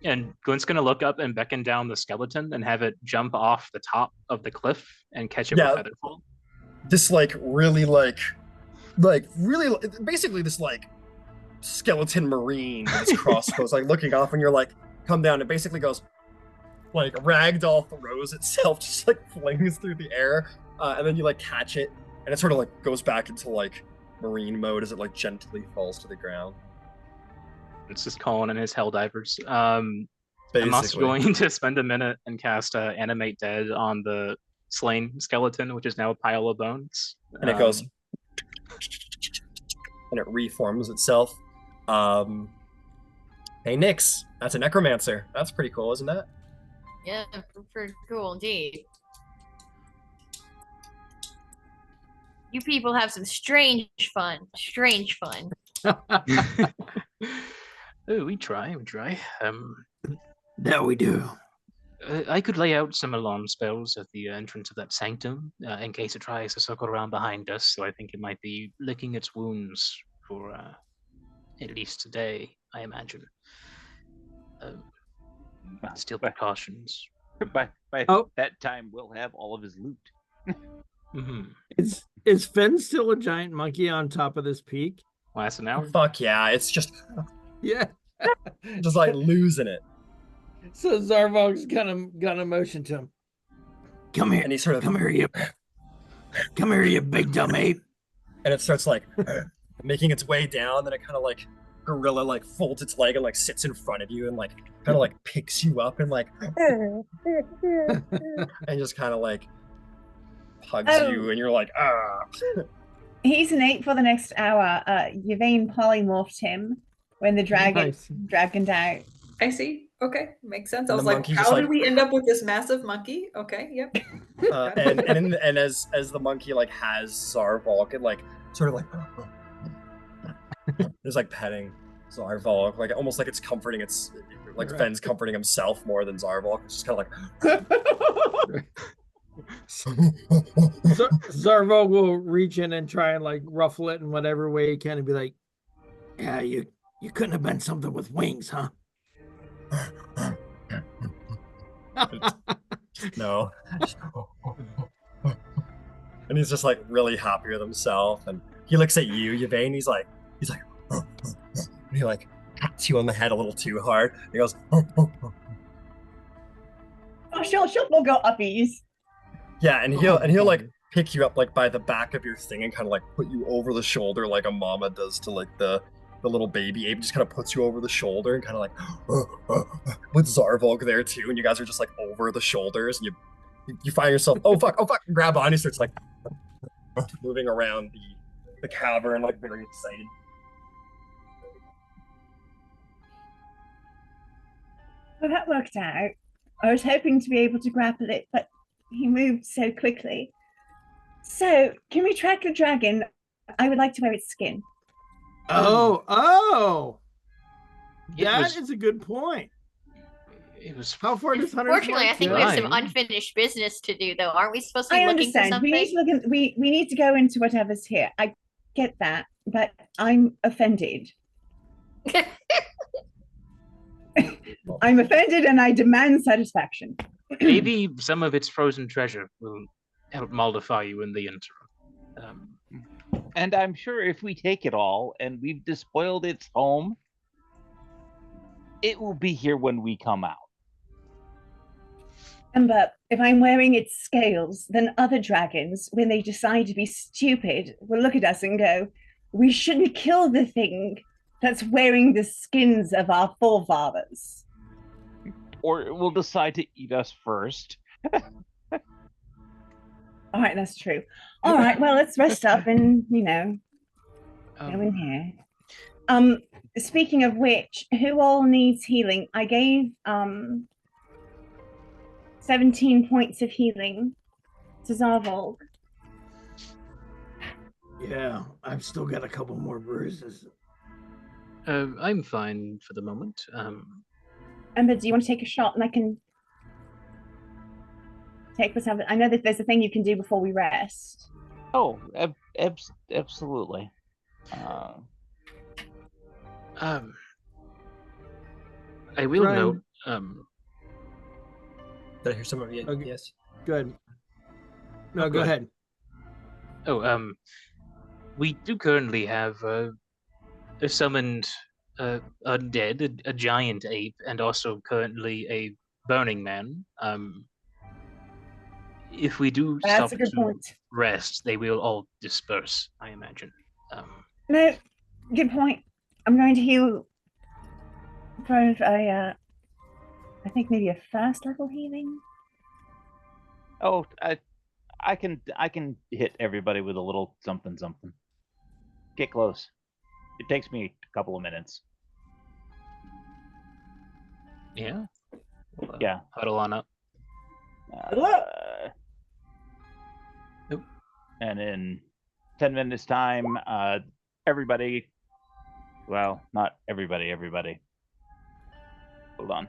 B: And Glint's gonna look up and beckon down the skeleton and have it jump off the top of the cliff and catch it with Featherfall.
A: This really basically this skeleton marine with his crossbows looking off, and you're like, come down. It basically goes ragdoll throws itself, just flings through the air, and then you catch it, and it sort of goes back into marine mode as it gently falls to the ground.
B: It's just Colin and his Helldivers. I'm also going to spend a minute and cast Animate Dead on the slain skeleton, which is now a pile of bones.
A: And it goes, and it reforms itself. Hey, Nyx, that's a necromancer. That's pretty cool, isn't that?
C: Yeah, pretty cool indeed. You people have some strange fun. Strange fun.
B: Oh, we try.
D: That we do.
B: I could lay out some alarm spells at the entrance of that sanctum in case it tries to circle around behind us. So I think it might be licking its wounds for at least a day, I imagine. Still precautions.
F: By that time, we'll have all of his loot.
B: Mm-hmm.
D: Is Finn still a giant monkey on top of this peak?
B: Last an hour?
A: Fuck yeah, it's just
D: Yeah.
A: just losing it.
D: So Zarvolg's gonna motion to him. Come here.
A: And he sort of
D: come here, you big dumb ape.
A: And it starts making its way down, then it kind of gorilla folds its leg and sits in front of you and kind of picks you up and and just kind of hugs you, and you're
E: He's an ape for the next hour. Yvaine polymorphed him when the dragon dragoned out.
G: I see. Okay, makes sense. I
A: And
G: was
A: the
G: like,
A: monkey
G: how
A: just,
G: did we end up with this massive monkey? Okay, yep.
A: and as the monkey has Zarvolg, it sort of there's petting Zarvolg, almost it's comforting. It's Fenn's comforting himself more than Zarvolg. It's just kind of
D: Zarvolg will reach in and try and ruffle it in whatever way he can and be like, yeah, you couldn't have been something with wings, huh?
A: No. And he's just really happy with himself, and he looks at you, Yvaine. He's like he pats you on the head a little too hard. He goes,
E: oh, she'll go uppies.
A: Yeah, and he'll pick you up by the back of your thing and kind of put you over the shoulder like a mama does to the little baby ape. Just kind of puts you over the shoulder and kind of with Zarvolg there too, and you guys are just over the shoulders, and you find yourself oh fuck, grab on. He starts moving around the cavern very excited.
E: Well, that worked out. I was hoping to be able to grapple it, but he moved so quickly. So, can we track the dragon? I would like to wear its skin.
D: That is a good point.
B: It was.
D: How far does
C: Unfortunately, I think we have some unfinished business to do, though. Aren't we supposed to be looking for something?
E: We need to go into whatever's here. I get that, but I'm offended. I'm offended, and I demand satisfaction.
B: Maybe some of its frozen treasure will help mollify you in the interim.
F: And I'm sure if we take it all and we've despoiled its home, it will be here when we come out.
E: Ember, if I'm wearing its scales, then other dragons, when they decide to be stupid, will look at us and go, we shouldn't kill the thing that's wearing the skins of our forefathers.
F: Or it will decide to eat us first.
E: All right, that's true. All right, well, let's rest up and, go in here. Speaking of which, who all needs healing? I gave 17 points of healing to Zarvolg.
D: Yeah, I've still got a couple more bruises.
B: I'm fine for the moment.
E: Ember, do you want to take a shot and I can take this out? I know that there's a thing you can do before we rest.
F: Oh, absolutely.
B: I will
D: Ryan.
B: note.
A: Did I hear someone? Yeah,
D: Okay.
A: yes.
D: Good. No,
B: Oh,
D: go
B: good.
D: ahead.
B: We do currently have a summoned undead, a giant ape, and also currently a burning man. If we do
E: That's
B: stop
E: a good
B: to
E: point.
B: rest, they will all disperse, I imagine.
E: No, good point. I'm going to heal both a, I think maybe a first level healing.
F: Oh, I can hit everybody with a little something. Get close. It takes me a couple of minutes.
B: Yeah. We'll,
F: Yeah.
B: Huddle on up. Nope.
F: And in 10 minutes time, everybody, well, not everybody. Hold on.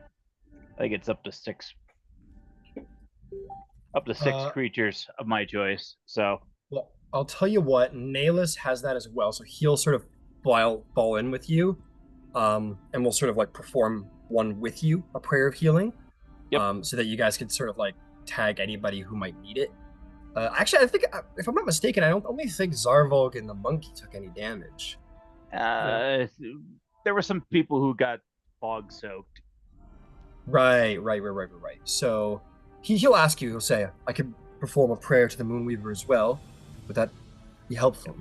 F: I think it's up to six creatures of my choice. So
A: Well, I'll tell you what, Nahlis has that as well, so he'll sort of fall in with you, and we'll sort of like perform one with you, a prayer of healing,
F: Yep.
A: so that you guys can sort of like tag anybody who might need it. Actually, I think, if I'm not mistaken, I don't only think Zarvolg and the monkey took any damage.
F: there were some people who got fog soaked.
A: Right. So he'll ask you, he'll say, I could perform a prayer to the Moonweaver as well. Would that be helpful?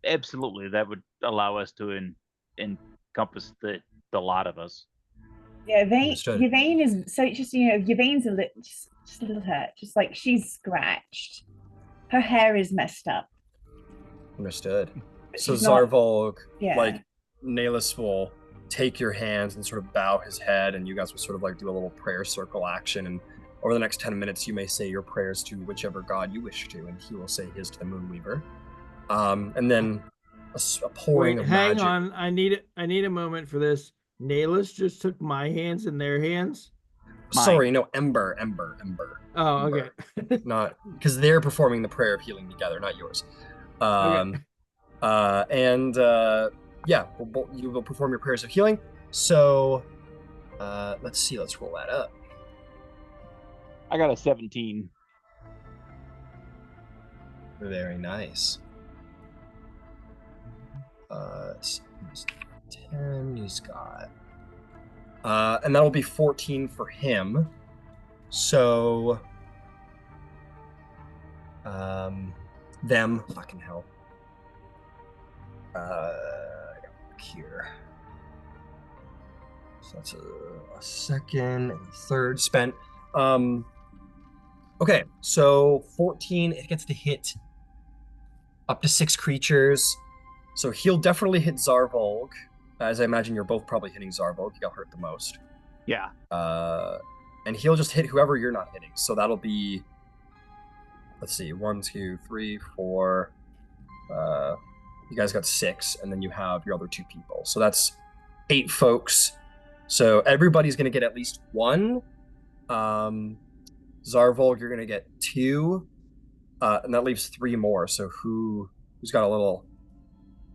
F: Absolutely, that would allow us to encompass the lot of us.
E: Yeah,
A: Understood.
E: Yvaine is so just Yvaine's a little just a little hurt, just like she's scratched. Her hair is messed up.
A: Understood.
E: But
A: So
E: she's not-
A: Zarvolg,
E: yeah.
A: like, Nahlis will take your hands and sort of bow his head, and you guys will sort of like do a little prayer circle action, and over the next 10 minutes you may say your prayers to whichever god you wish to, and he will say his to the Moonweaver. And then a pouring
D: Wait,
A: of
D: hang
A: magic.
D: on. I need a moment for this. Nahlis just took my hands in their hands.
A: Sorry, no, Ember.
D: Oh,
A: Ember.
D: okay.
A: Not because they're performing the prayer of healing together, not yours.
D: Okay.
A: Yeah, you will perform your prayers of healing. So, let's see. Let's roll that up.
F: I got a 17.
A: Very nice. 10. He's got. And that'll be 14 for him. So, them. Fucking hell. I got back here. So that's a second and a third spent. Okay, so 14, it gets to hit up to 6 creatures. So he'll definitely hit Zarvolg. As I imagine you're both probably hitting Zarvolg. He got hurt the most.
F: Yeah.
A: And he'll just hit whoever you're not hitting. So that'll be, let's see, 1, 2, 3, 4. You guys got 6, and then you have your other 2 people. So that's 8 folks. So everybody's going to get at least 1. Zarvolg, you're going to get 2. And that leaves 3 more. So who's got a little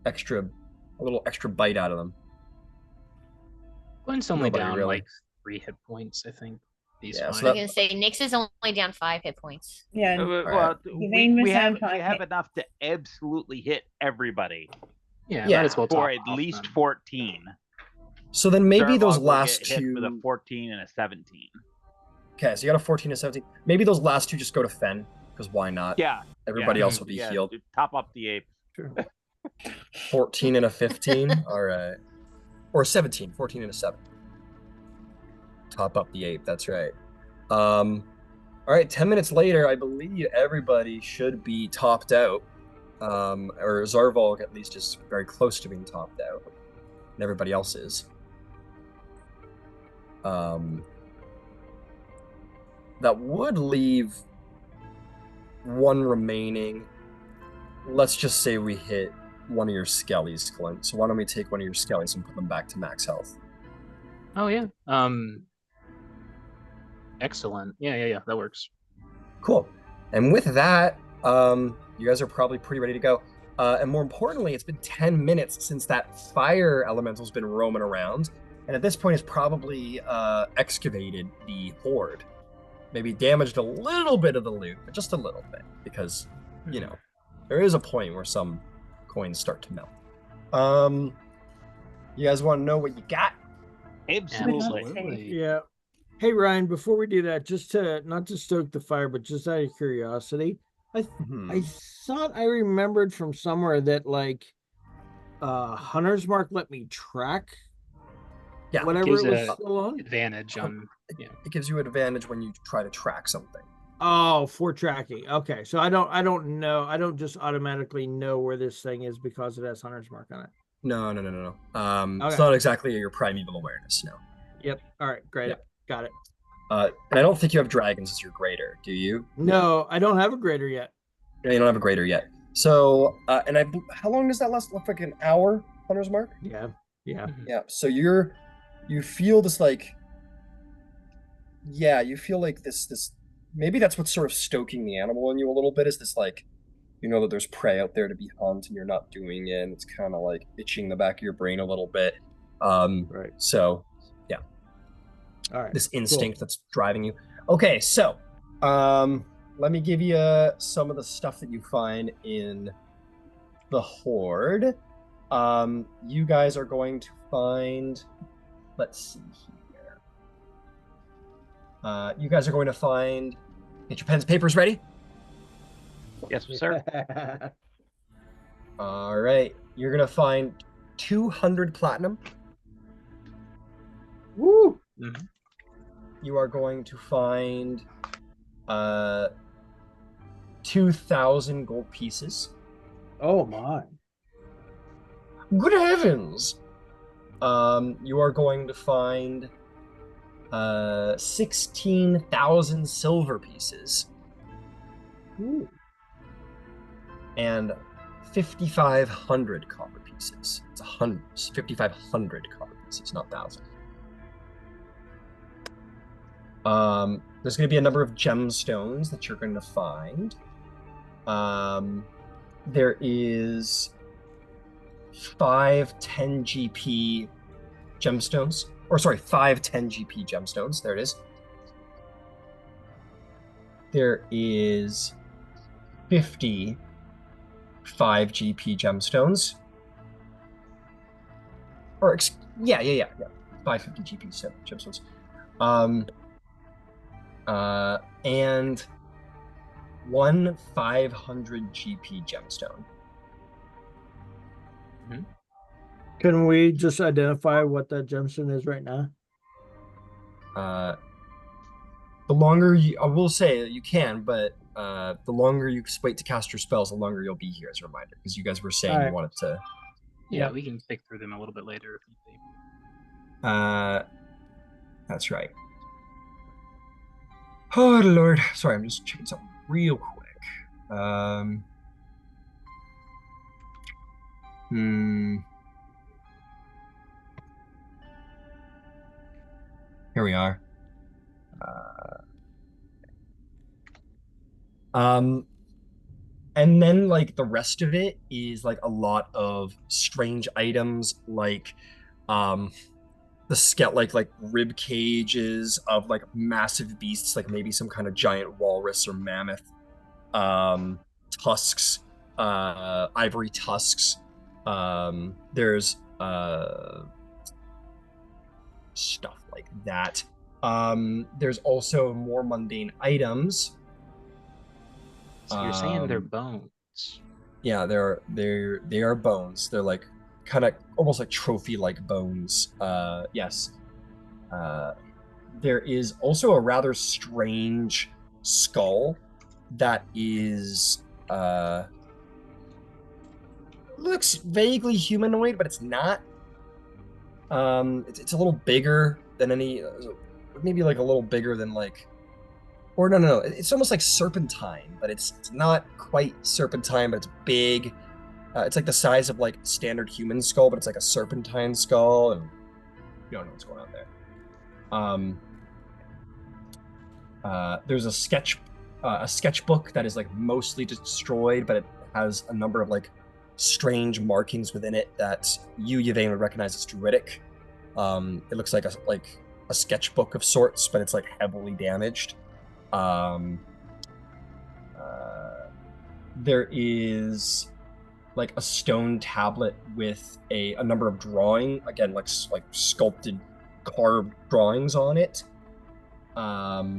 A: extra bite out of them?
B: Glint's only
A: Nobody
B: down
A: really.
B: like 3 hit points, I think. He's
A: Yeah,
B: fine.
A: so
C: I was gonna say Nyx is only down 5 hit points.
E: Yeah.
F: Well,
E: Yvaine was
F: we
E: down
F: have
E: 5 hit.
F: enough to absolutely hit everybody
B: Yeah,
A: Yeah,
B: might as well
F: for
B: top
F: at
B: off
F: least
B: then.
F: 14.
A: So then maybe those
F: Zarvolg will
A: last
F: get hit
A: 2.
F: with a 14 and a 17.
A: Okay, so you got a 14 and 17. Maybe those last 2 just go to Fen, because why not?
F: Yeah.
A: Everybody
F: yeah,
A: else will be
F: yeah,
A: healed.
F: Top up the ape.
A: 14 and a 15. All right. Or 17. 14 and a 7. Top up the ape. That's right. All right. 10 minutes later, I believe everybody should be topped out. Or Zarvolg at least is very close to being topped out. And everybody else is. That would leave 1 remaining. Let's just say we hit one of your skellies, Glint. So why don't we take one of your skellies and put them back to max health?
B: Oh yeah. Excellent. Yeah. That works.
A: Cool. And with that, you guys are probably pretty ready to go. And more importantly, it's been 10 minutes since that fire elemental's been roaming around. And at this point, it's probably excavated the horde. Maybe damaged a little bit of the loot, but just a little bit. Because, you know, there is a point where some coins start to melt. You guys want to know what you got?
F: Absolutely.
D: Yeah. Hey Ryan, before we do that, just to not to stoke the fire, but just out of curiosity, I thought I remembered from somewhere that like Hunter's Mark let me track whatever it was still on.
B: Advantage on
A: It gives you an advantage when you try to track something.
D: Oh, for tracking. Okay. So I don't know. I don't just automatically know where this thing is because it has Hunter's Mark on it.
A: No.
D: Okay.
A: It's not exactly your primeval awareness, no.
D: Yep. All right, great.
A: Yep.
D: Got it.
A: And I don't think you have dragons as your greater, do you?
D: No, I don't have a greater yet.
A: Yeah, you don't have a greater yet. So, how long does that last? Like an hour, Hunter's Mark?
D: Yeah.
A: Yeah. So you feel this like, you feel like this. Maybe that's what's sort of stoking the animal in you a little bit. Is this like, you know that there's prey out there to be hunted and you're not doing it. And it's kind of like itching the back of your brain a little bit.
D: Right.
A: So, yeah.
D: All right.
A: This instinct that's driving you. Okay, so let me give you some of the stuff that you find in the horde. You guys are going to find, let's see here. You guys are going to find, get your pens, papers ready?
F: Yes, sir.
A: All right, you're going to find 200 platinum.
D: Woo!
B: Mhm.
A: You are going to find 2,000 gold pieces.
D: Oh my.
A: Good heavens! You are going to find 16,000 silver pieces.
D: Ooh.
A: And 5,500 copper pieces. It's 5,500 copper pieces, not 1,000. There's going to be a number of gemstones that you're going to find. There is 5 10 GP gemstones. Or sorry, 5 10 GP gemstones. There it is. There is 50 5 GP gemstones. Or, 550 GP gemstones. And 1 500 GP gemstone.
D: Can we just identify what that gemstone is right now?
A: The longer I will say that you can, but the longer you wait to cast your spells, the longer you'll be here as a reminder. Because you guys were saying you wanted to.
B: Yeah, we can pick through them a little bit later if need be.
A: That's right. Oh Lord, sorry, I'm just checking something real quick. Here we are. And then like the rest of it is like a lot of strange items, like the like rib cages of like massive beasts, like maybe some kind of giant walrus or mammoth, tusks, ivory tusks. There's stuff like that. There's also more mundane items.
B: So you're saying they're bones?
A: Yeah, they are bones. They're like kind of almost like trophy-like bones. Yes. There is also a rather strange skull that is looks vaguely humanoid, but it's not. It's a little bigger than any, maybe like a little bigger than like, or no. It's almost like serpentine, but it's not quite serpentine, but it's big. It's like the size of like standard human skull, but it's like a serpentine skull, and You don't know what's going on there. There's a sketchbook that is like mostly destroyed, but it has a number of like strange markings within it that you, Yvaine, would recognize as druidic. It looks like a sketchbook of sorts, but it's like heavily damaged. There is like a stone tablet with a number of drawing, again, like sculpted, carved drawings on it. A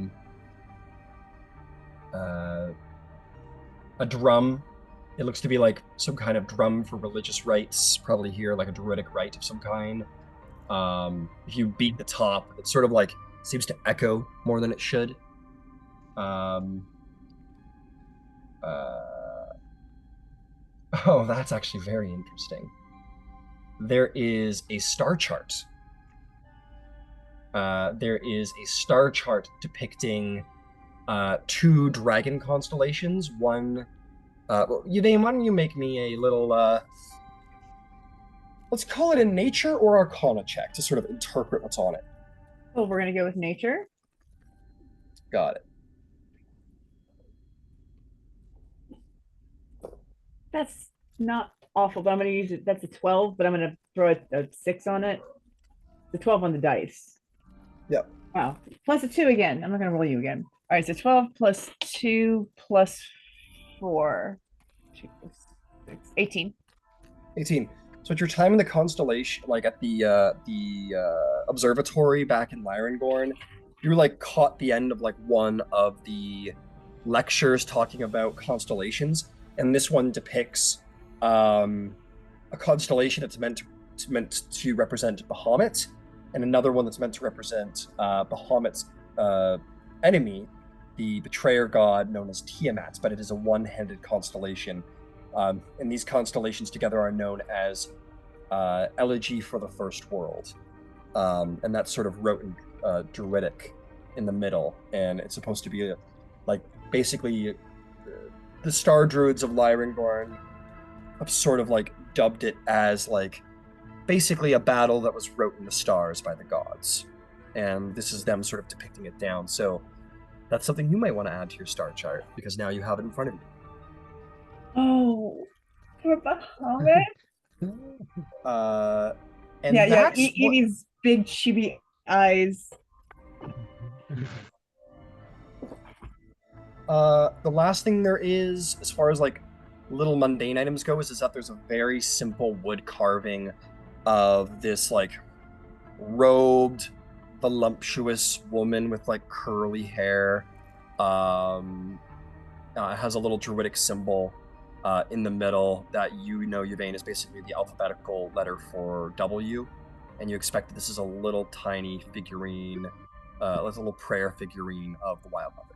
A: drum. It looks to be like some kind of drum for religious rites, probably here like a druidic rite of some kind. If you beat the top, it sort of like seems to echo more than it should. Oh, that's actually very interesting. There is a star chart. There is a star chart depicting 2 dragon constellations. One, Yvaine, why don't you make me a little, let's call it a nature or arcana check to sort of interpret what's on it.
E: Oh, we're gonna go with nature.
A: Got it.
E: That's not awful, but I'm gonna use it. That's a 12, but I'm gonna throw a 6 on it. The 12 on the dice.
A: Yep.
E: Wow. Plus a 2 again. I'm not gonna roll you again. All right, so 12 plus 2 plus 4. 2 plus 6. 18.
A: 18. So at your time in the constellation, like at the observatory back in Lyrangorn, you were like caught the end of like one of the lectures talking about constellations, and this one depicts a constellation that's meant to represent Bahamut, and another one that's meant to represent Bahamut's enemy, the betrayer god known as Tiamat, but it is a one-handed constellation. And these constellations together are known as Elegy for the First World. And that's sort of wrote in Druidic in the middle. And it's supposed to be like basically the Star Druids of Lyrangorn have sort of like dubbed it as like basically a battle that was wrote in the stars by the gods. And this is them sort of depicting it down. So that's something you might want to add to your star chart because now you have it in front of you.
E: Oh, for Bahamut?
A: And
E: yeah,
A: that's
E: Edie's big chibi eyes.
A: The last thing there is, as far as like little mundane items go, is that there's a very simple wood carving of this like robed, voluptuous woman with like curly hair. It has a little druidic symbol in the middle that Yvaine is basically the alphabetical letter for W, and you expect that this is a little tiny figurine, like a little prayer figurine of the Wild Mother.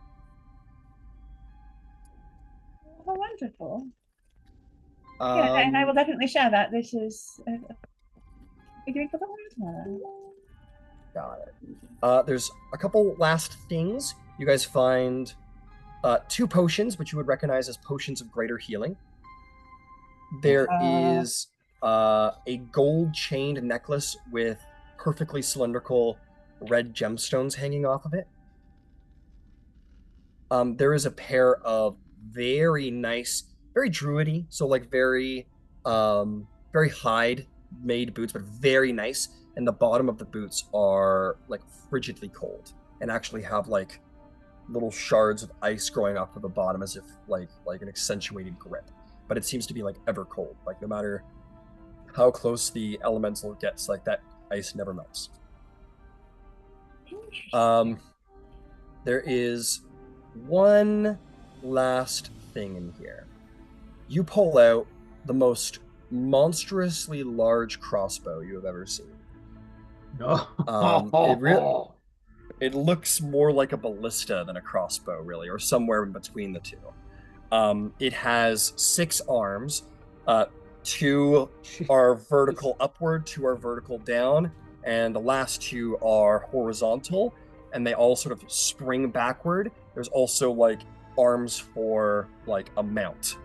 E: Oh, wonderful. Yeah, and I will definitely share that. This is a figurine for the Wild Mother.
A: Got it. There's a couple last things. You guys find 2 potions, which you would recognize as potions of greater healing. There is a gold chained necklace with perfectly cylindrical red gemstones hanging off of it. There is a pair of very nice, very druidy, so like very hide made boots, but very nice. And the bottom of the boots are like frigidly cold and actually have like little shards of ice growing off of the bottom as if like an accentuated grip. But it seems to be like ever cold. Like no matter how close the elemental gets, like that ice never melts. There is one last thing in here. You pull out the most monstrously large crossbow you have ever seen. It looks more like a ballista than a crossbow, really, or somewhere in between the two. It has 6 arms. 2 are vertical upward, 2 are vertical down, and the last 2 are horizontal, and they all sort of spring backward. There's also like arms for like a mount,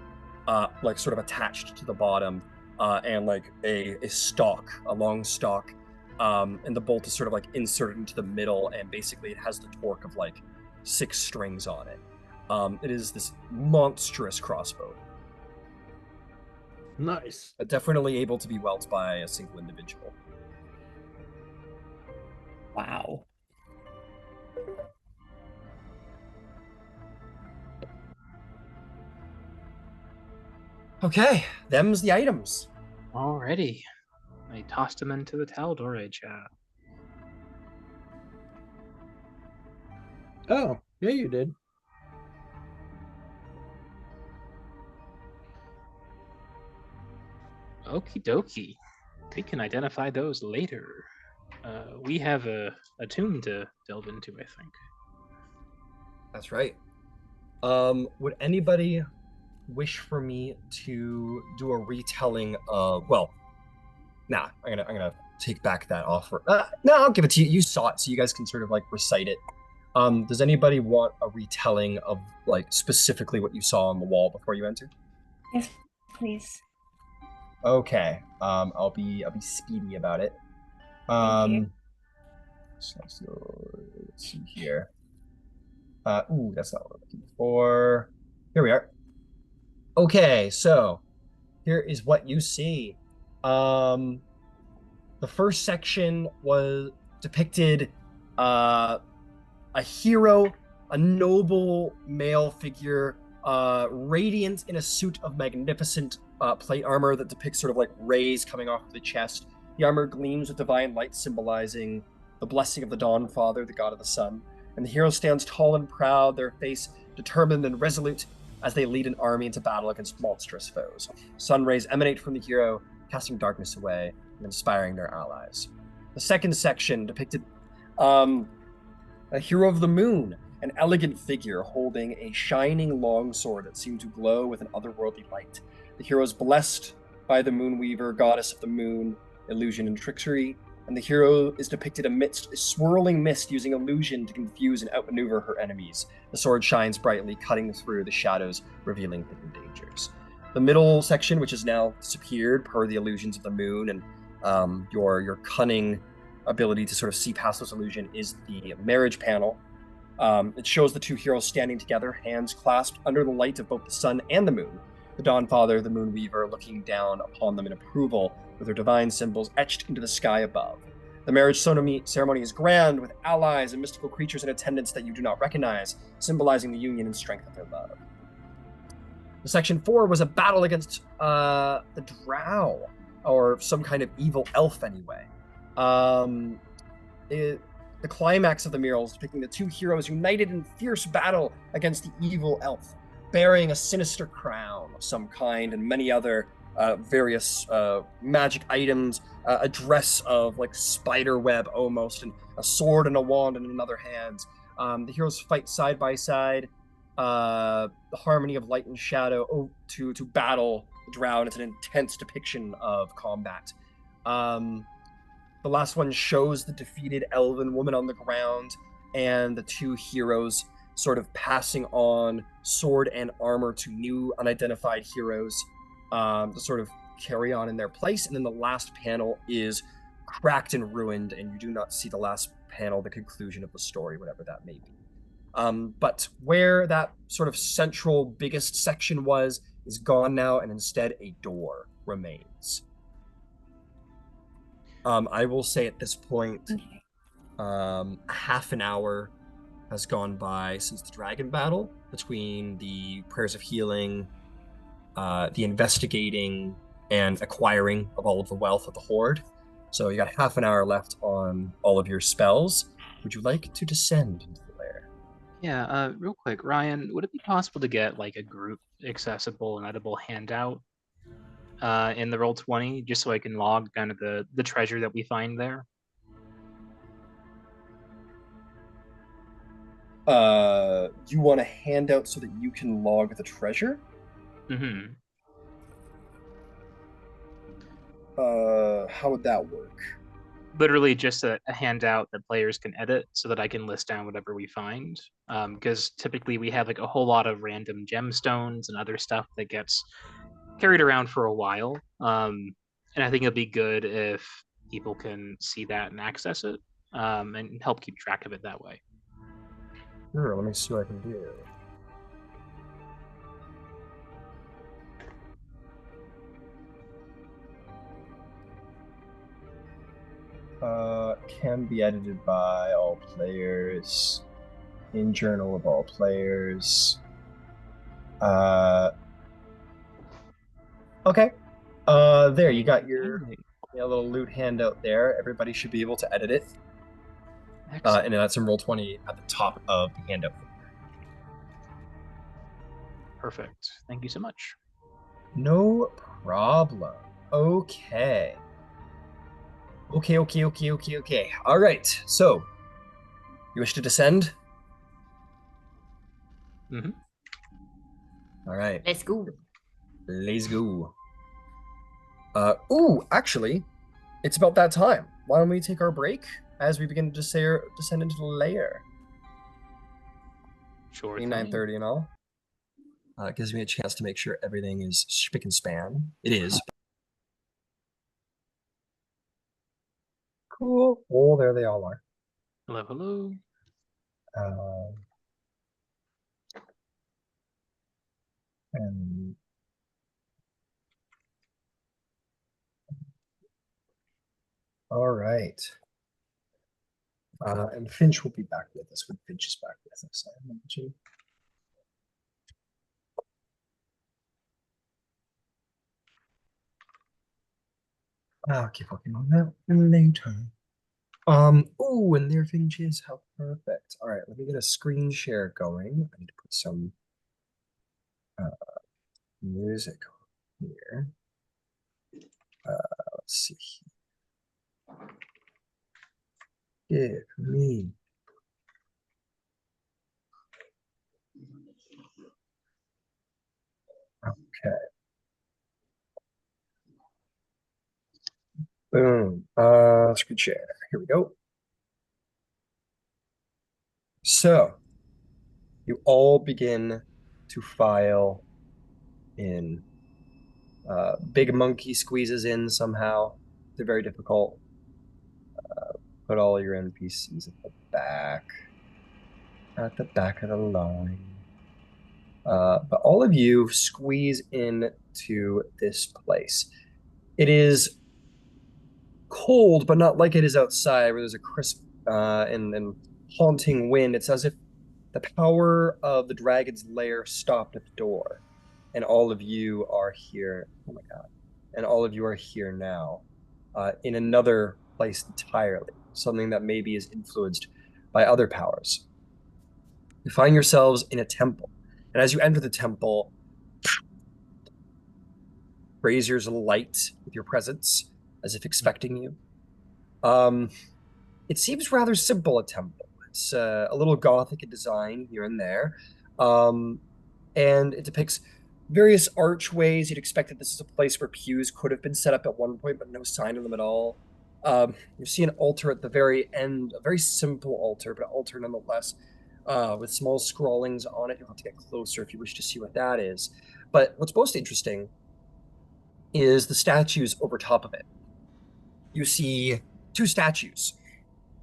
A: like sort of attached to the bottom, and like a stalk, a long stalk and the bolt is sort of like inserted into the middle, and basically it has the torque of like 6 strings on it. It is this monstrous crossbow.
D: Nice.
A: Definitely able to be wielded by a single individual.
H: Wow.
A: Okay, them's the items.
B: Alrighty. I tossed him into the Tal'Dorei chat.
D: Oh, yeah, you did.
B: Okie dokie. We can identify those later. We have a tomb to delve into, I think.
A: That's right. Would anybody wish for me to do a retelling of? Well, nah. I'm gonna take back that offer. No, I'll give it to you. You saw it, so you guys can sort of like recite it. Does anybody want a retelling of like specifically what you saw on the wall before you entered?
E: Yes, please.
A: Okay. I'll be speedy about it.
E: Thank you.
A: So let's see here. Ooh, that's not what I'm looking for. Here we are. Okay, so here is what you see. The first section was depicted a hero, a noble male figure, radiant in a suit of magnificent plate armor that depicts sort of like rays coming off of the chest. The armor gleams with divine light, symbolizing the blessing of the Dawnfather, the god of the sun. And the hero stands tall and proud, their face determined and resolute as they lead an army into battle against monstrous foes. Sun rays emanate from the hero, casting darkness away and inspiring their allies. The second section depicted a hero of the moon, an elegant figure holding a shining longsword that seemed to glow with an otherworldly light. The hero is blessed by the Moonweaver, goddess of the moon, illusion and trickery, and the hero is depicted amidst a swirling mist using illusion to confuse and outmaneuver her enemies. The sword shines brightly, cutting through the shadows, revealing hidden dangers. The middle section, which has now disappeared per the illusions of the moon and your cunning ability to sort of see past those illusions, is the marriage panel. It shows the two heroes standing together, hands clasped under the light of both the sun and the moon. The Dawnfather, the Moonweaver, looking down upon them in approval, with their divine symbols etched into the sky above. The marriage ceremony is grand, with allies and mystical creatures in attendance that you do not recognize, symbolizing the union and strength of their love. The section 4 was a battle against the Drow, or some kind of evil elf anyway. The climax of the murals depicting the two heroes united in fierce battle against the evil elf, bearing a sinister crown of some kind and many other various magic items, a dress of like spider web almost, and a sword and a wand in another hand. The heroes fight side by side, the harmony of light and shadow to battle the Drow, and it's an intense depiction of combat. The last one shows the defeated elven woman on the ground and the two heroes sort of passing on sword and armor to new unidentified heroes to sort of carry on in their place. And then the last panel is cracked and ruined, and you do not see the last panel, the conclusion of the story, whatever that may be. But where that sort of central biggest section was is gone now, and instead a door remains. I will say at this point, half an hour has gone by since the dragon battle, between the prayers of healing, the investigating and acquiring of all of the wealth of the horde. So you got half an hour left on all of your spells. Would you like to descend into the lair?
B: Yeah, real quick, Ryan, would it be possible to get like a group accessible and edible handout in the Roll20, just so I can log kind of the treasure that we find there?
A: You want a handout so that you can log the treasure?
B: Mm-hmm.
A: How would that work?
B: Literally just a handout that players can edit so that I can list down whatever we find. Because typically we have like a whole lot of random gemstones and other stuff that gets carried around for a while. And I think it'd be good if people can see that and access it, and help keep track of it that way.
A: Sure, let me see what I can do. Can be edited by all players. In journal of all players. Okay. There, you got your little loot handout there. Everybody should be able to edit it. And that's in Roll20 at the top of the handout.
B: Perfect. Thank you so much.
A: No problem. Okay. Okay. All right. So, you wish to descend?
B: Mm-hmm.
A: All right.
C: Let's go.
A: Let's go. Actually, it's about that time. Why don't we take our break as we begin to descend into the lair?
B: Sure.
A: 9:30 and all. It gives me a chance to make sure everything is spick and span. It is. Cool. Oh, there they all are.
B: Hello.
A: And all right. And Finch will be back with us when Finch is back with us, I imagine. I'll keep working on that later. And there Finch is. How perfect. All right, let me get a screen share going. I need to put some music on here. Let's see. Give me. Okay. Boom. Screen share. Here we go. So, you all begin to file in. Big monkey squeezes in somehow. They're very difficult. Put all your NPCs at the back of the line. But all of you squeeze into this place. It is cold, but not like it is outside where there's a crisp and haunting wind. It's as if the power of the dragon's lair stopped at the door, and all of you are here. Oh my god! And all of you are here now, in another place entirely. Something that maybe is influenced by other powers. You find yourselves in a temple, and as you enter the temple, braziers light with your presence, as if expecting you. It seems rather simple, a temple. It's a little gothic in design here and there, and it depicts various archways. You'd expect that this is a place where pews could have been set up at one point, but no sign of them at all. You see an altar at the very end, a very simple altar, but an altar nonetheless, with small scrawlings on it. You'll have to get closer if you wish to see what that is. But what's most interesting is the statues over top of it. You see two statues,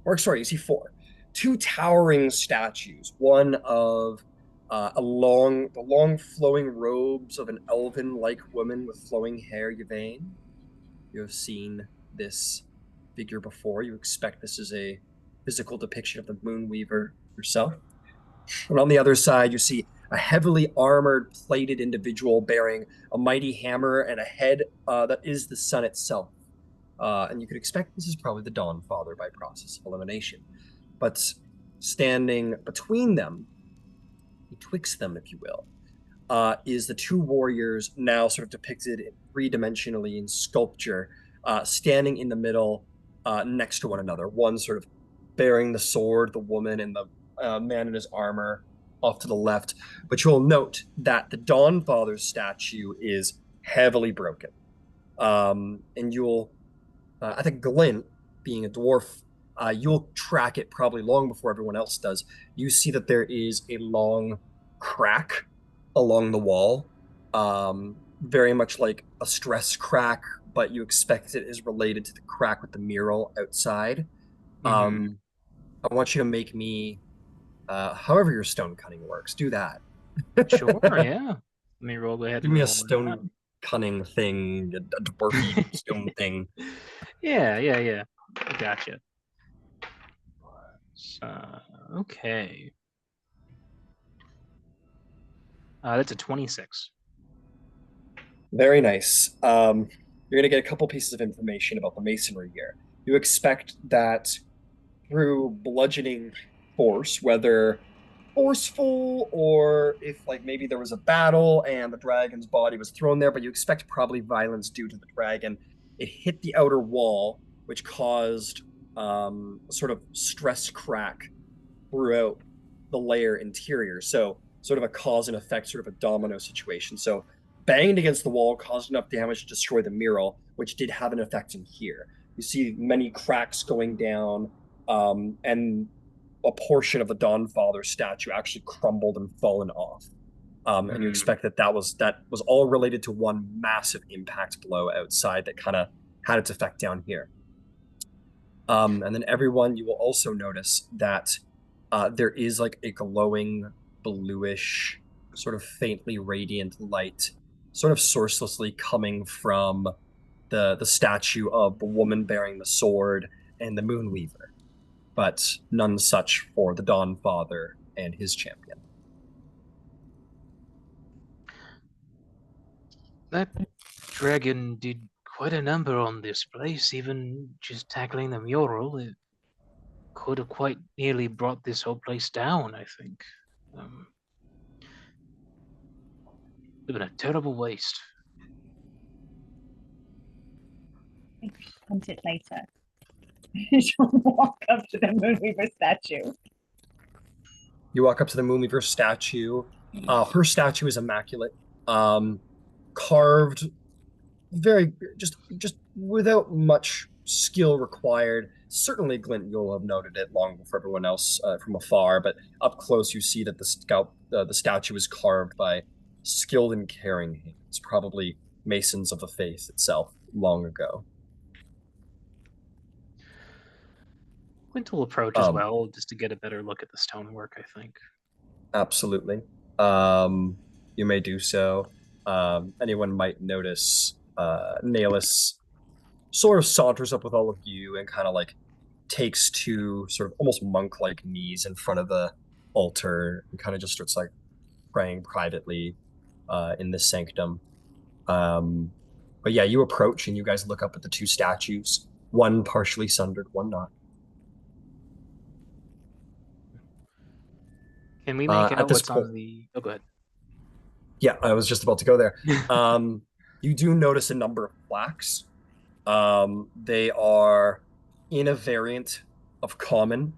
A: you see four. Two towering statues, one of the long flowing robes of an elven-like woman with flowing hair, Yvaine. You have seen this figure before. You expect this is a physical depiction of the Moonweaver herself. And on the other side, you see a heavily armored, plated individual bearing a mighty hammer and a head that is the sun itself. And you could expect this is probably the Dawnfather by process of elimination. But standing between them, betwixt them, if you will, is the two warriors now sort of depicted three-dimensionally in sculpture, standing in the middle next to one another. One sort of bearing the sword, the woman, and the man in his armor off to the left. But you'll note that the Dawnfather's statue is heavily broken. And you'll, I think Glint, being a dwarf, you'll track it probably long before everyone else does. You see that there is a long crack along the wall, very much like a stress crack but you expect it is related to the crack with the mural outside.
B: Mhm.
A: I want you to make me, however your stone cunning works, do that.
B: Sure, yeah. Let me roll ahead
A: Give
B: and
A: me a
B: roll that.
A: stone cunning thing, a dwarfy stone thing.
B: Yeah. I gotcha. Okay. That's a 26.
A: Very nice. You're going to get a couple pieces of information about the masonry here. You expect that through bludgeoning force, whether forceful or if like maybe there was a battle and the dragon's body was thrown there, but you expect probably violence due to the dragon. It hit the outer wall, which caused a sort of stress crack throughout the lair interior. So sort of a cause and effect, sort of a domino situation. So banged against the wall caused enough damage to destroy the mural, which did have an effect in here. You see many cracks going down, and a portion of the Dawnfather statue actually crumbled and fallen off. And you expect that was all related to one massive impact blow outside that kind of had its effect down here. And then everyone, you will also notice that there is like a glowing bluish, sort of faintly radiant light, sort of sourcelessly coming from the statue of the woman bearing the sword and the Moonweaver, but none such for the Dawnfather and his champion.
B: That dragon did quite a number on this place, even just tackling the mural. It could have quite nearly brought this whole place down, I think. It's been a terrible waste.
E: Hunt it later. She'll walk up to the Moonweaver statue.
A: You walk up to the Moonweaver statue. Her statue is immaculate, carved very just without much skill required. Certainly, Glint, you'll have noted it long before everyone else from afar, but up close, you see that the statue is carved by skilled and caring hands, probably masons of the faith itself, long ago.
B: Glint will approach as well, just to get a better look at the stonework, I think.
A: Absolutely. You may do so. Anyone might notice Naelis sort of saunters up with all of you and kind of like takes two sort of almost monk-like knees in front of the altar and kind of just starts like praying privately in this sanctum. But yeah, you approach and you guys look up at the two statues, one partially sundered, one not.
B: Can we make out what's
A: point,
B: on the... Oh, go ahead.
A: Yeah, I was just about to go there. You do notice a number of plaques. They are in a variant of common.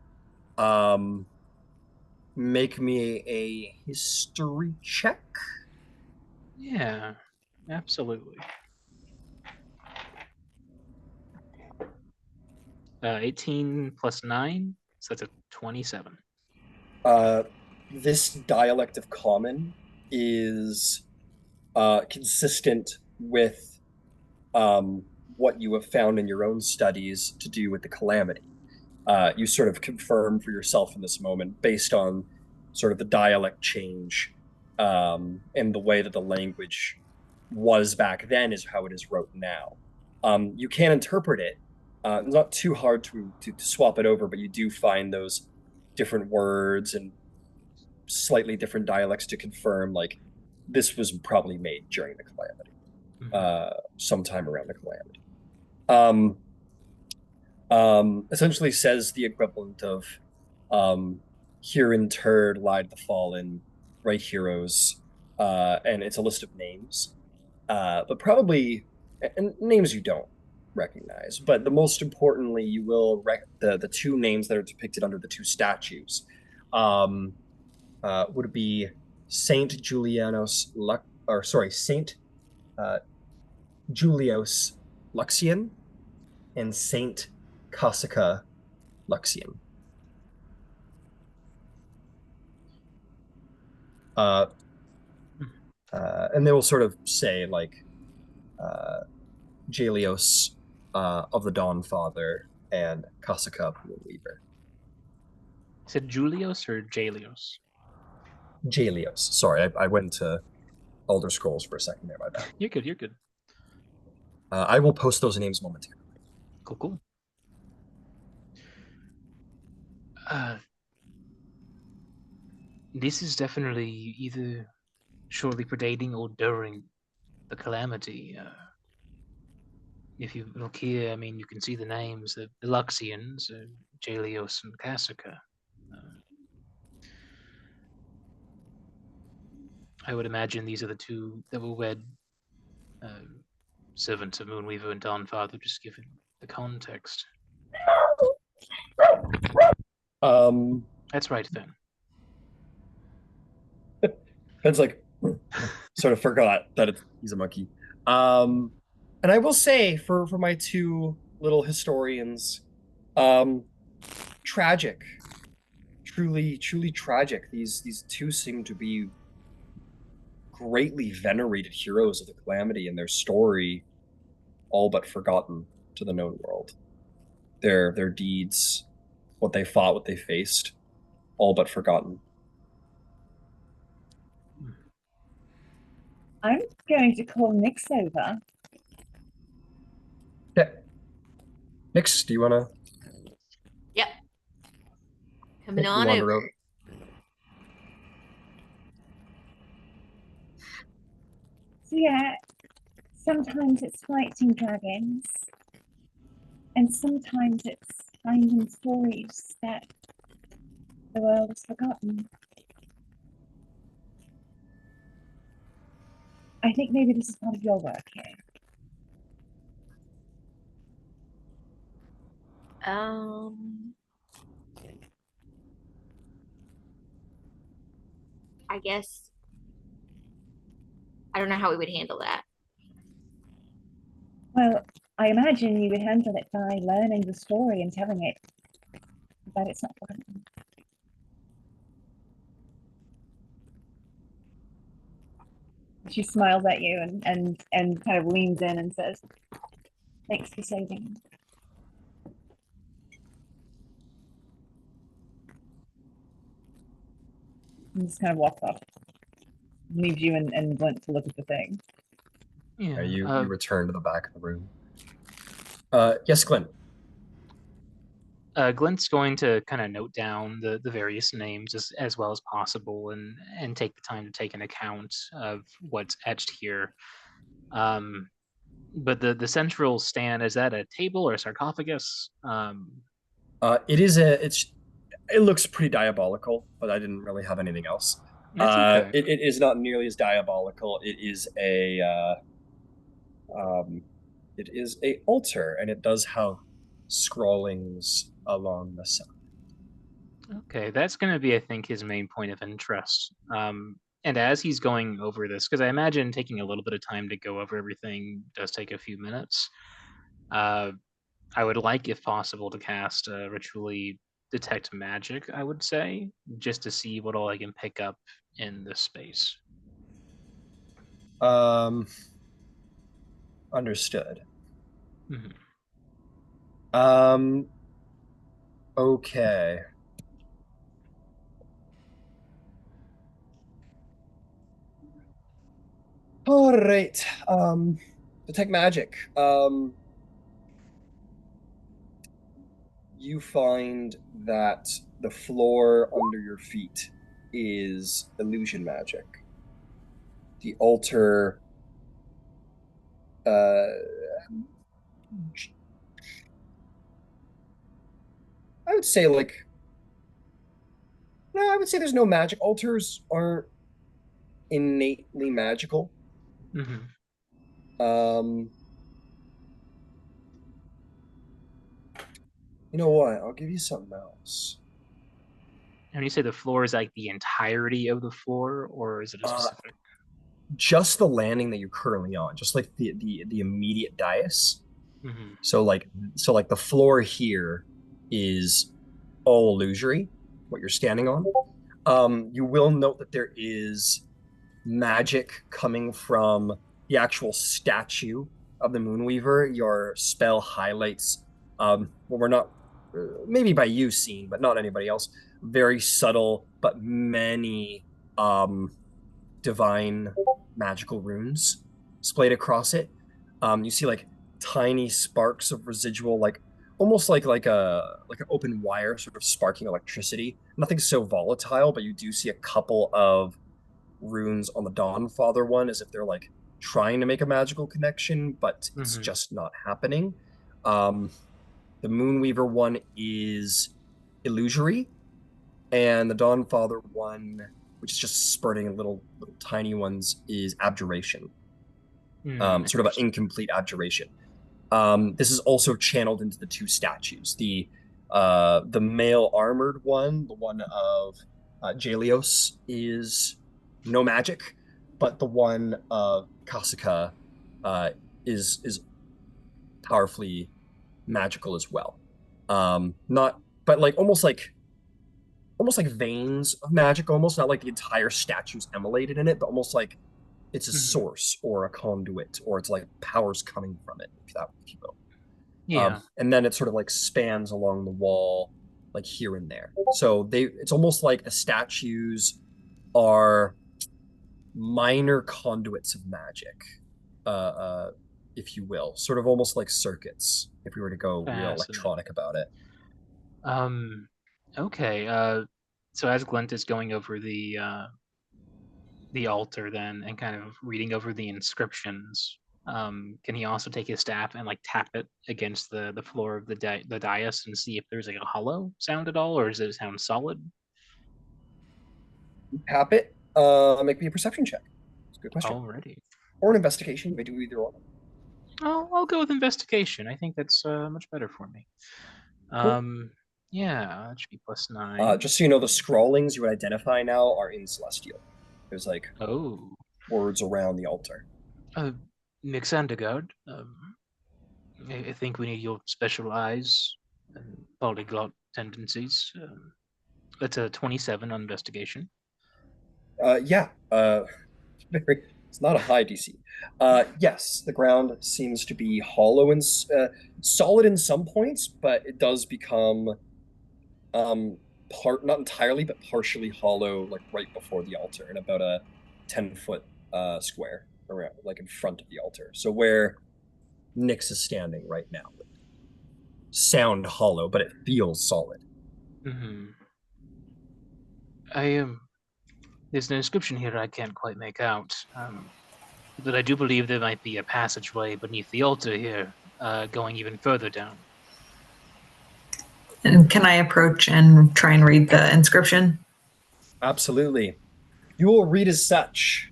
A: Make me a history check.
B: Yeah, absolutely. 18 plus 9, so that's a 27.
A: This dialect of common is consistent with what you have found in your own studies to do with the calamity. You sort of confirm for yourself in this moment based on sort of the dialect change and the way that the language was back then is how it is wrote now. You can interpret it. It's not too hard to swap it over, but you do find those different words and slightly different dialects to confirm like this was probably made during the calamity, sometime around the calamity. Essentially says the equivalent of here interred lied the fallen, right heroes, and it's a list of names, but probably and names you don't recognize, but the most importantly you will the two names that are depicted under the two statues would be Saint Julianos Saint Julios Luxian and Saint Cassica Luxian. And they will sort of say like Jalios of the Dawnfather and Kasaka Moonweaver.
B: Is it Julios or Jalios?
A: Jalios. Sorry, I went to Elder Scrolls for a second there, my bad.
B: You're good, you're good.
A: I will post those names momentarily.
B: Cool, cool. This is definitely either shortly predating or during the calamity. If you look here, I mean, you can see the names, the Luxians, Jalios and Kasaka. I would imagine these are the two that were wed servants of Moonweaver and Dawnfather, just given the context. That's right, then.
A: It's like sort of forgot that he's a monkey. And I will say for my two little historians, tragic, truly tragic. These two seem to be greatly venerated heroes of the calamity, and their story all but forgotten to the known world. Their deeds, what they fought, what they faced, all but forgotten.
E: I'm going to call Nyx over.
A: Yeah. Nyx, do you want to?
C: Yep. Coming on over.
E: So yeah, sometimes it's fighting dragons, and sometimes it's finding stories that the world has forgotten. I think maybe this is part of your work here.
C: I guess I don't know how we would handle that.
E: Well, I imagine you would handle it by learning the story and telling it, but it's not forgotten. She smiles at you and kind of leans in and says, "Thanks for saving." And just kind of walks off. Leaves you and Glint to look at the thing.
B: Yeah,
A: you return to the back of the room. Yes, Glint.
B: Glint's going to kind of note down the various names as well as possible and take the time to take an account of what's etched here. But the central stand, is that a table or a sarcophagus?
A: It looks pretty diabolical, but I didn't really have anything else.
B: That's okay.
A: It is not nearly as diabolical. It is a altar, and it does have scrawlings along the side.
B: Okay, that's going to be, I think, his main point of interest. And as he's going over this, because I imagine taking a little bit of time to go over everything does take a few minutes, I would like, if possible, to cast Ritually Detect Magic, I would say, just to see what all I can pick up in this space.
A: Understood.
B: Mm-hmm.
A: Okay. All right. Detect magic. You find that the floor under your feet is illusion magic. The altar I would say I would say there's no magic. Altars aren't innately magical.
B: Mm-hmm.
A: You know what? I'll give you something else.
B: And you say the floor is like the entirety of the floor, or is it a specific?
A: Just the landing that you're currently on, just like the immediate dais.
B: Mm-hmm.
A: So like the floor here is all illusory, what you're standing on. You will note that there is magic coming from the actual statue of the Moonweaver, your spell highlights what we're not maybe by you seeing, but not anybody else. Very subtle, but many divine magical runes splayed across it. You see like tiny sparks of residual, like almost like an open wire, sort of sparking electricity. Nothing so volatile, but you do see a couple of runes on the Dawnfather one, as if they're like trying to make a magical connection, but it's just not happening. The Moonweaver one is illusory, and the Dawnfather one, which is just spurting little tiny ones, is abjuration. Sort of an incomplete abjuration. This is also channeled into the two statues. The male armored one, the one of Jalios, is no magic, but the one of Kasaka is powerfully magical as well. Not, but like almost like veins of magic, almost not like the entire statue's emulated in it, but almost like it's a source or a conduit, or it's like powers coming from it, if you will.
B: Yeah.
A: And then it sort of like spans along the wall, like here and there. So it's almost like the statues are minor conduits of magic, if you will, sort of almost like circuits, if we were to go real electronic about it.
B: Okay. So as Glint is going over the altar then and kind of reading over the inscriptions, can he also take his staff and like tap it against the floor of the dais and see if there's like a hollow sound at all, or does it sound solid?
A: Tap it. Make me a perception check. It's a good question.
B: Already.
A: Or an investigation. You may do either one.
B: I'll go with investigation. I think that's much better for me.
A: Cool.
B: Yeah, that should be +9.
A: Just so you know, the scrawlings you would identify now are in Celestial. There's like words around the altar.
B: Mixandegard, I think we need your special eyes and polyglot tendencies. That's a 27 on investigation.
A: Yeah. It's not a high DC. Yes, the ground seems to be hollow and solid in some points, but it does become not entirely, but partially hollow, like right before the altar, in about a 10-foot square around, like in front of the altar. So where Nyx is standing right now, sound hollow, but it feels solid.
B: There's an inscription here I can't quite make out, but I do believe there might be a passageway beneath the altar here, going even further down.
G: And can I approach and try and read the inscription?
A: Absolutely. You will read as such: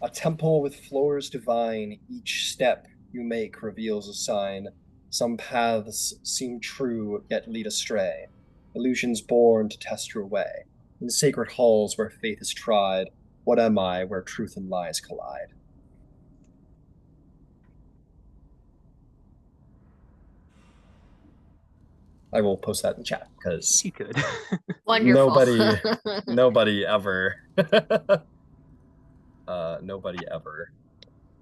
A: a temple with floors divine, each step you make reveals a sign. Some paths seem true, yet lead astray. Illusions born to test your way. In sacred halls where faith is tried, what am I where truth and lies collide? I will post that in chat because
B: you could.
A: nobody ever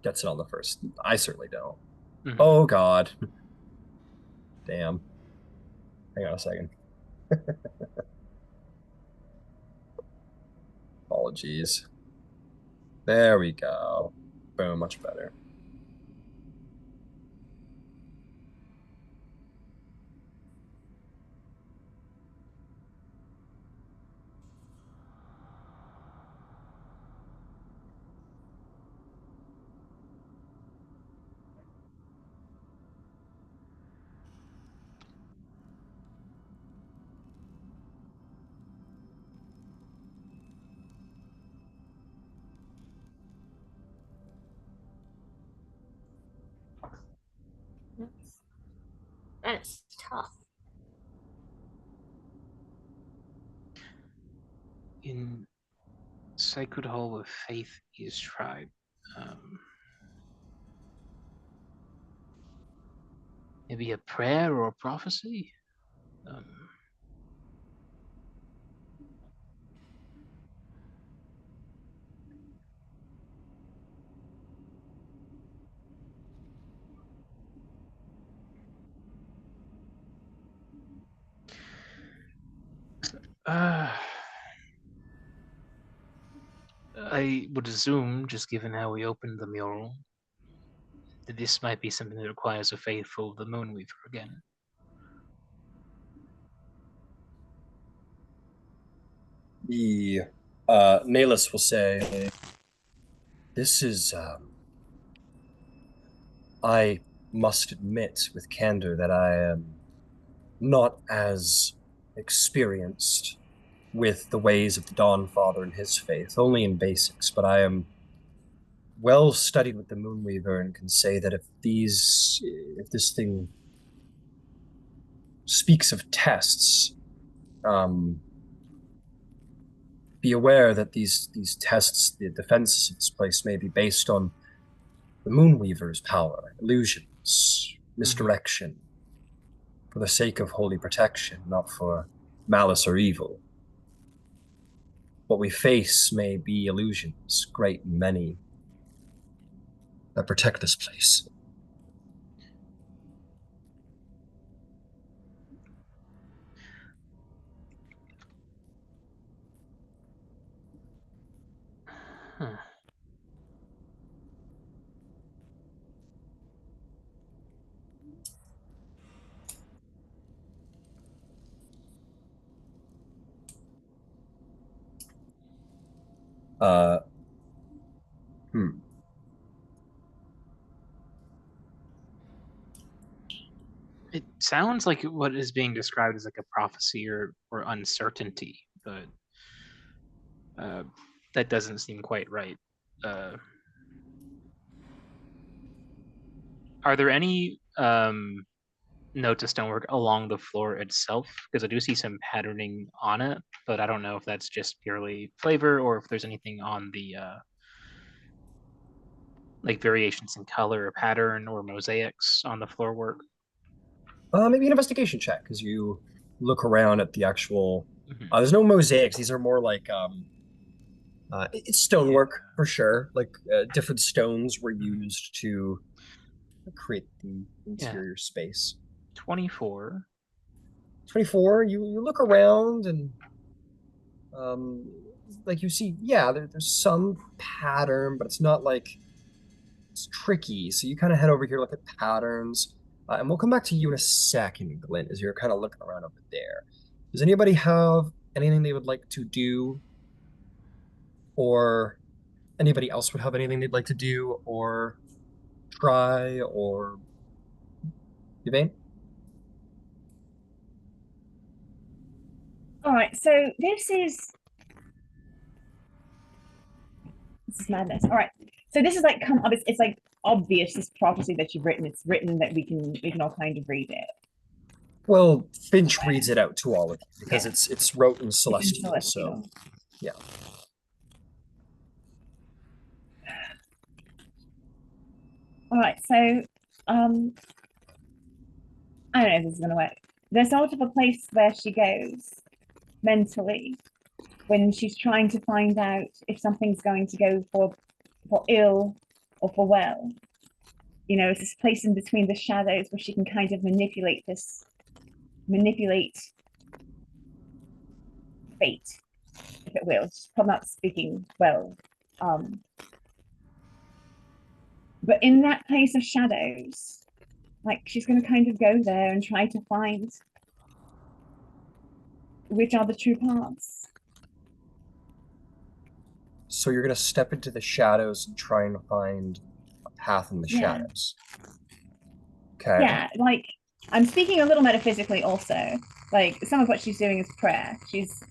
A: gets it on the first. I certainly don't. Oh God. Damn. Hang on a second. Apologies. There we go. Boom, much better.
C: That's tough.
B: In Sacred Hall where faith is tried. Maybe a prayer or a prophecy? I would assume, just given how we opened the mural, that this might be something that requires a faithful of the Moonweaver again.
A: The Nalus will say, this is, I must admit with candor that I am not as experienced with the ways of the Dawnfather and his faith, only in basics, but I am well studied with the Moonweaver and can say that if this thing speaks of tests, be aware that these tests, the defenses of this place may be based on the Moonweaver's power, illusions, misdirection, for the sake of holy protection, not for malice or evil. What we face may be illusions, great and many, that protect this place.
B: Huh.
A: Hmm.
B: It sounds like what is being described as like a prophecy or uncertainty, but that doesn't seem quite right. Are there any notes of stonework along the floor itself? Because I do see some patterning on it, but I don't know if that's just purely flavor or if there's anything on the like variations in color or pattern or mosaics on the floor work.
A: Maybe an investigation check, because you look around at the actual. There's no mosaics. These are more like it's stonework for sure. Like different stones were used to create the interior space.
B: 24.
A: 24. You look around and like you see, yeah, there's some pattern, but it's not like it's tricky. So you kind of head over here, look at patterns. And we'll come back to you in a second, Glint, as you're kind of looking around over there. Does anybody have anything they would like to do? Or anybody else would have anything they'd like to do or try, or Yvaine?
E: All right, so this is madness. All right, so this is like it's like obvious, this prophecy that you've written. It's written that we can all kind of read it.
A: Well, Finch reads it out to all of you because it's wrote in Celestial, so yeah.
E: All right, so I don't know if this is gonna work. There's sort of a place where she goes mentally when she's trying to find out if something's going to go for ill or for well. You know, it's this place in between the shadows where she can kind of manipulate fate, if it will. She's probably not speaking well. But in that place of shadows, like she's going to kind of go there and try to find which are the true paths.
A: So you're going to step into the shadows and try and find a path in the shadows. Okay.
E: Yeah, like I'm speaking a little metaphysically also. Like some of what she's doing is prayer. She's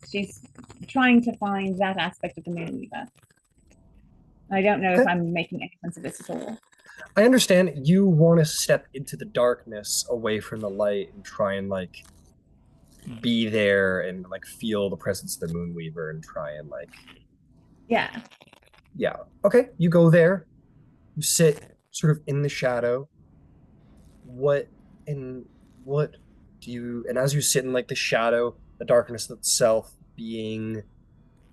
E: trying to find that aspect of the Moonweaver. I don't know if I'm making any sense of this at all.
A: I understand you want to step into the darkness away from the light and try and like be there and like feel the presence of the Moonweaver and try and like
E: yeah.
A: Okay, you go there, you sit sort of in the shadow. And as you sit in like the shadow, the darkness itself being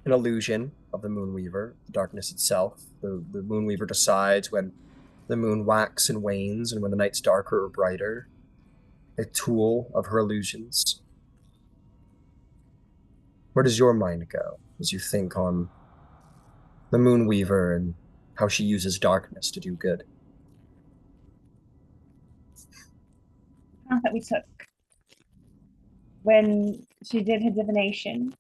A: an illusion of the Moonweaver, the darkness itself, the Moonweaver decides when the moon waxes and wanes and when the night's darker or brighter, a tool of her illusions. Where does your mind go as you think on the Moonweaver and how she uses darkness to do good?
E: The path that we took when she did her divination,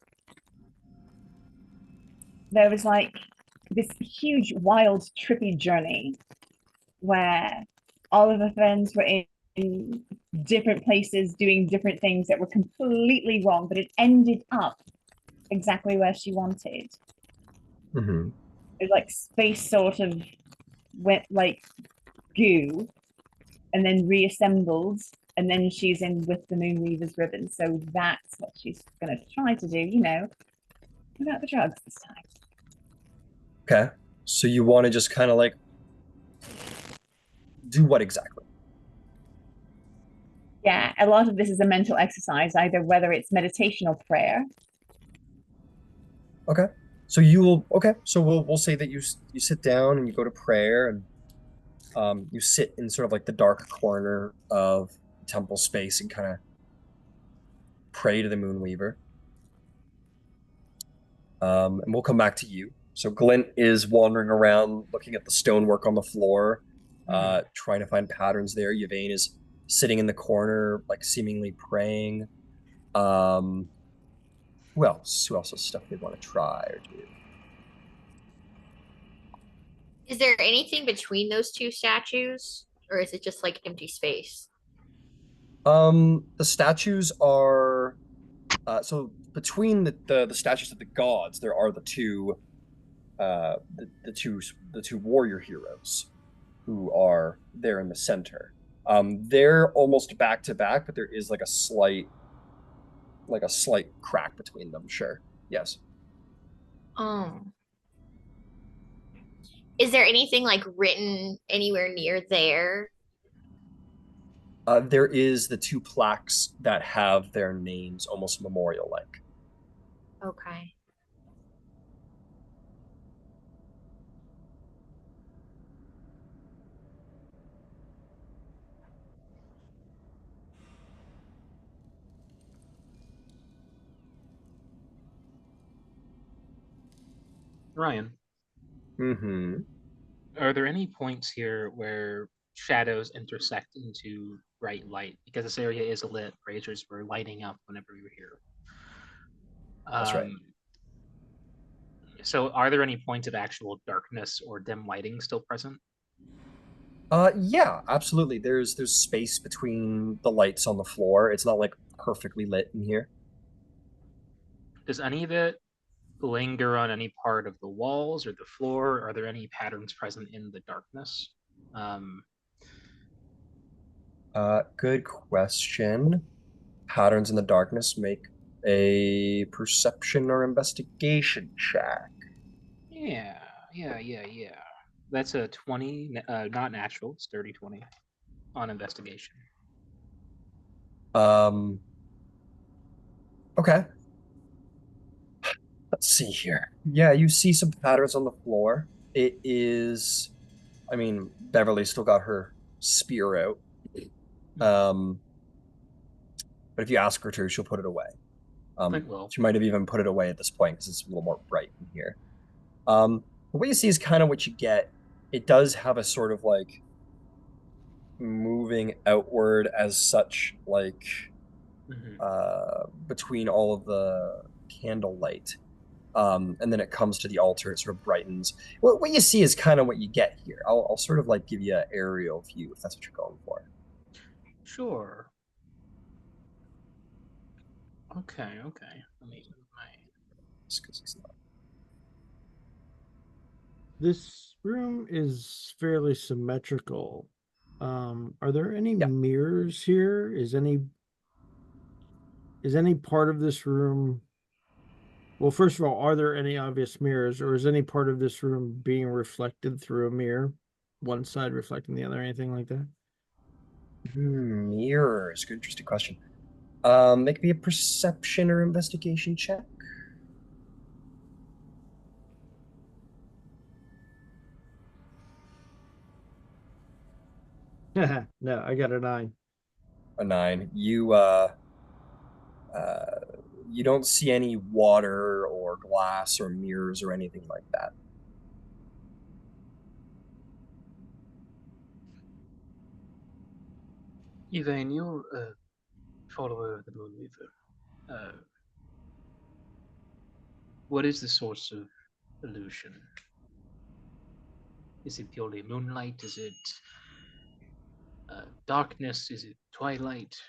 E: there was like this huge, wild, trippy journey where all of her friends were in different places doing different things that were completely wrong, but it ended up exactly where she wanted.
A: Mm-hmm.
E: It was like space sort of went like goo and then reassembled, and then she's in with the Moonweaver's ribbon. So that's what she's going to try to do, you know, without the drugs this time.
A: Okay. So you want to just kind of like do what exactly?
E: Yeah, a lot of this is a mental exercise, either whether it's meditation or prayer.
A: Okay. So you will. Okay. So we'll say that you sit down and you go to prayer and you sit in sort of like the dark corner of temple space and kind of pray to the Moonweaver. And we'll come back to you. So Glint is wandering around looking at the stonework on the floor, trying to find patterns there. Yvaine is sitting in the corner, like seemingly praying. Who else? Who else has stuff they want to try or do?
C: Is there anything between those two statues, or is it just like empty space?
A: The statues are so between the statues of the gods, there are the two the two warrior heroes who are there in the center. They're almost back to back, but there is like a slight crack between them. Sure. Yes.
C: Um, is there anything like written anywhere near there?
A: There is the two plaques that have their names almost memorial-like.
C: Okay.
B: Ryan,
A: Mm-hmm.
B: are there any points here where shadows intersect into bright light? Because this area is lit, braziers were lighting up whenever you were here.
A: That's right.
B: So are there any points of actual darkness or dim lighting still present?
A: Yeah, absolutely. There's space between the lights on the floor. It's not like perfectly lit in here.
B: Does any of it linger on any part of the walls or the floor? Are there any patterns present in the darkness?
A: Good question. Patterns in the darkness. Make a perception or investigation check.
B: Yeah. That's a 20, not natural. It's dirty 20 on investigation.
A: Okay. Let's see here. Yeah, you see some patterns on the floor. It is, I mean, Beverly still got her spear out. But if you ask her to, she'll put it away. She might have even put it away at this point because it's a little more bright in here. What you see is kind of what you get. It does have a sort of like moving outward as such, like between all of the candlelight. And then it comes to the altar, it sort of brightens. What you see is kind of what you get here. I'll sort of like give you an aerial view if that's what you're going for.
B: Sure. Okay. Let me
A: Because it's not.
D: This room is fairly symmetrical. Are there any mirrors here? Is any part of this room? Well, first of all, are there any obvious mirrors, or is any part of this room being reflected through a mirror? One side reflecting the other, anything like that?
A: Mirrors. Good, interesting question. Make me a perception or investigation check.
D: No, I got a 9.
A: A 9. You don't see any water or glass or mirrors or anything like that.
B: Yvaine, you're a follower of the Moonweaver. What is the source of illusion? Is it purely moonlight? Is it darkness? Is it twilight?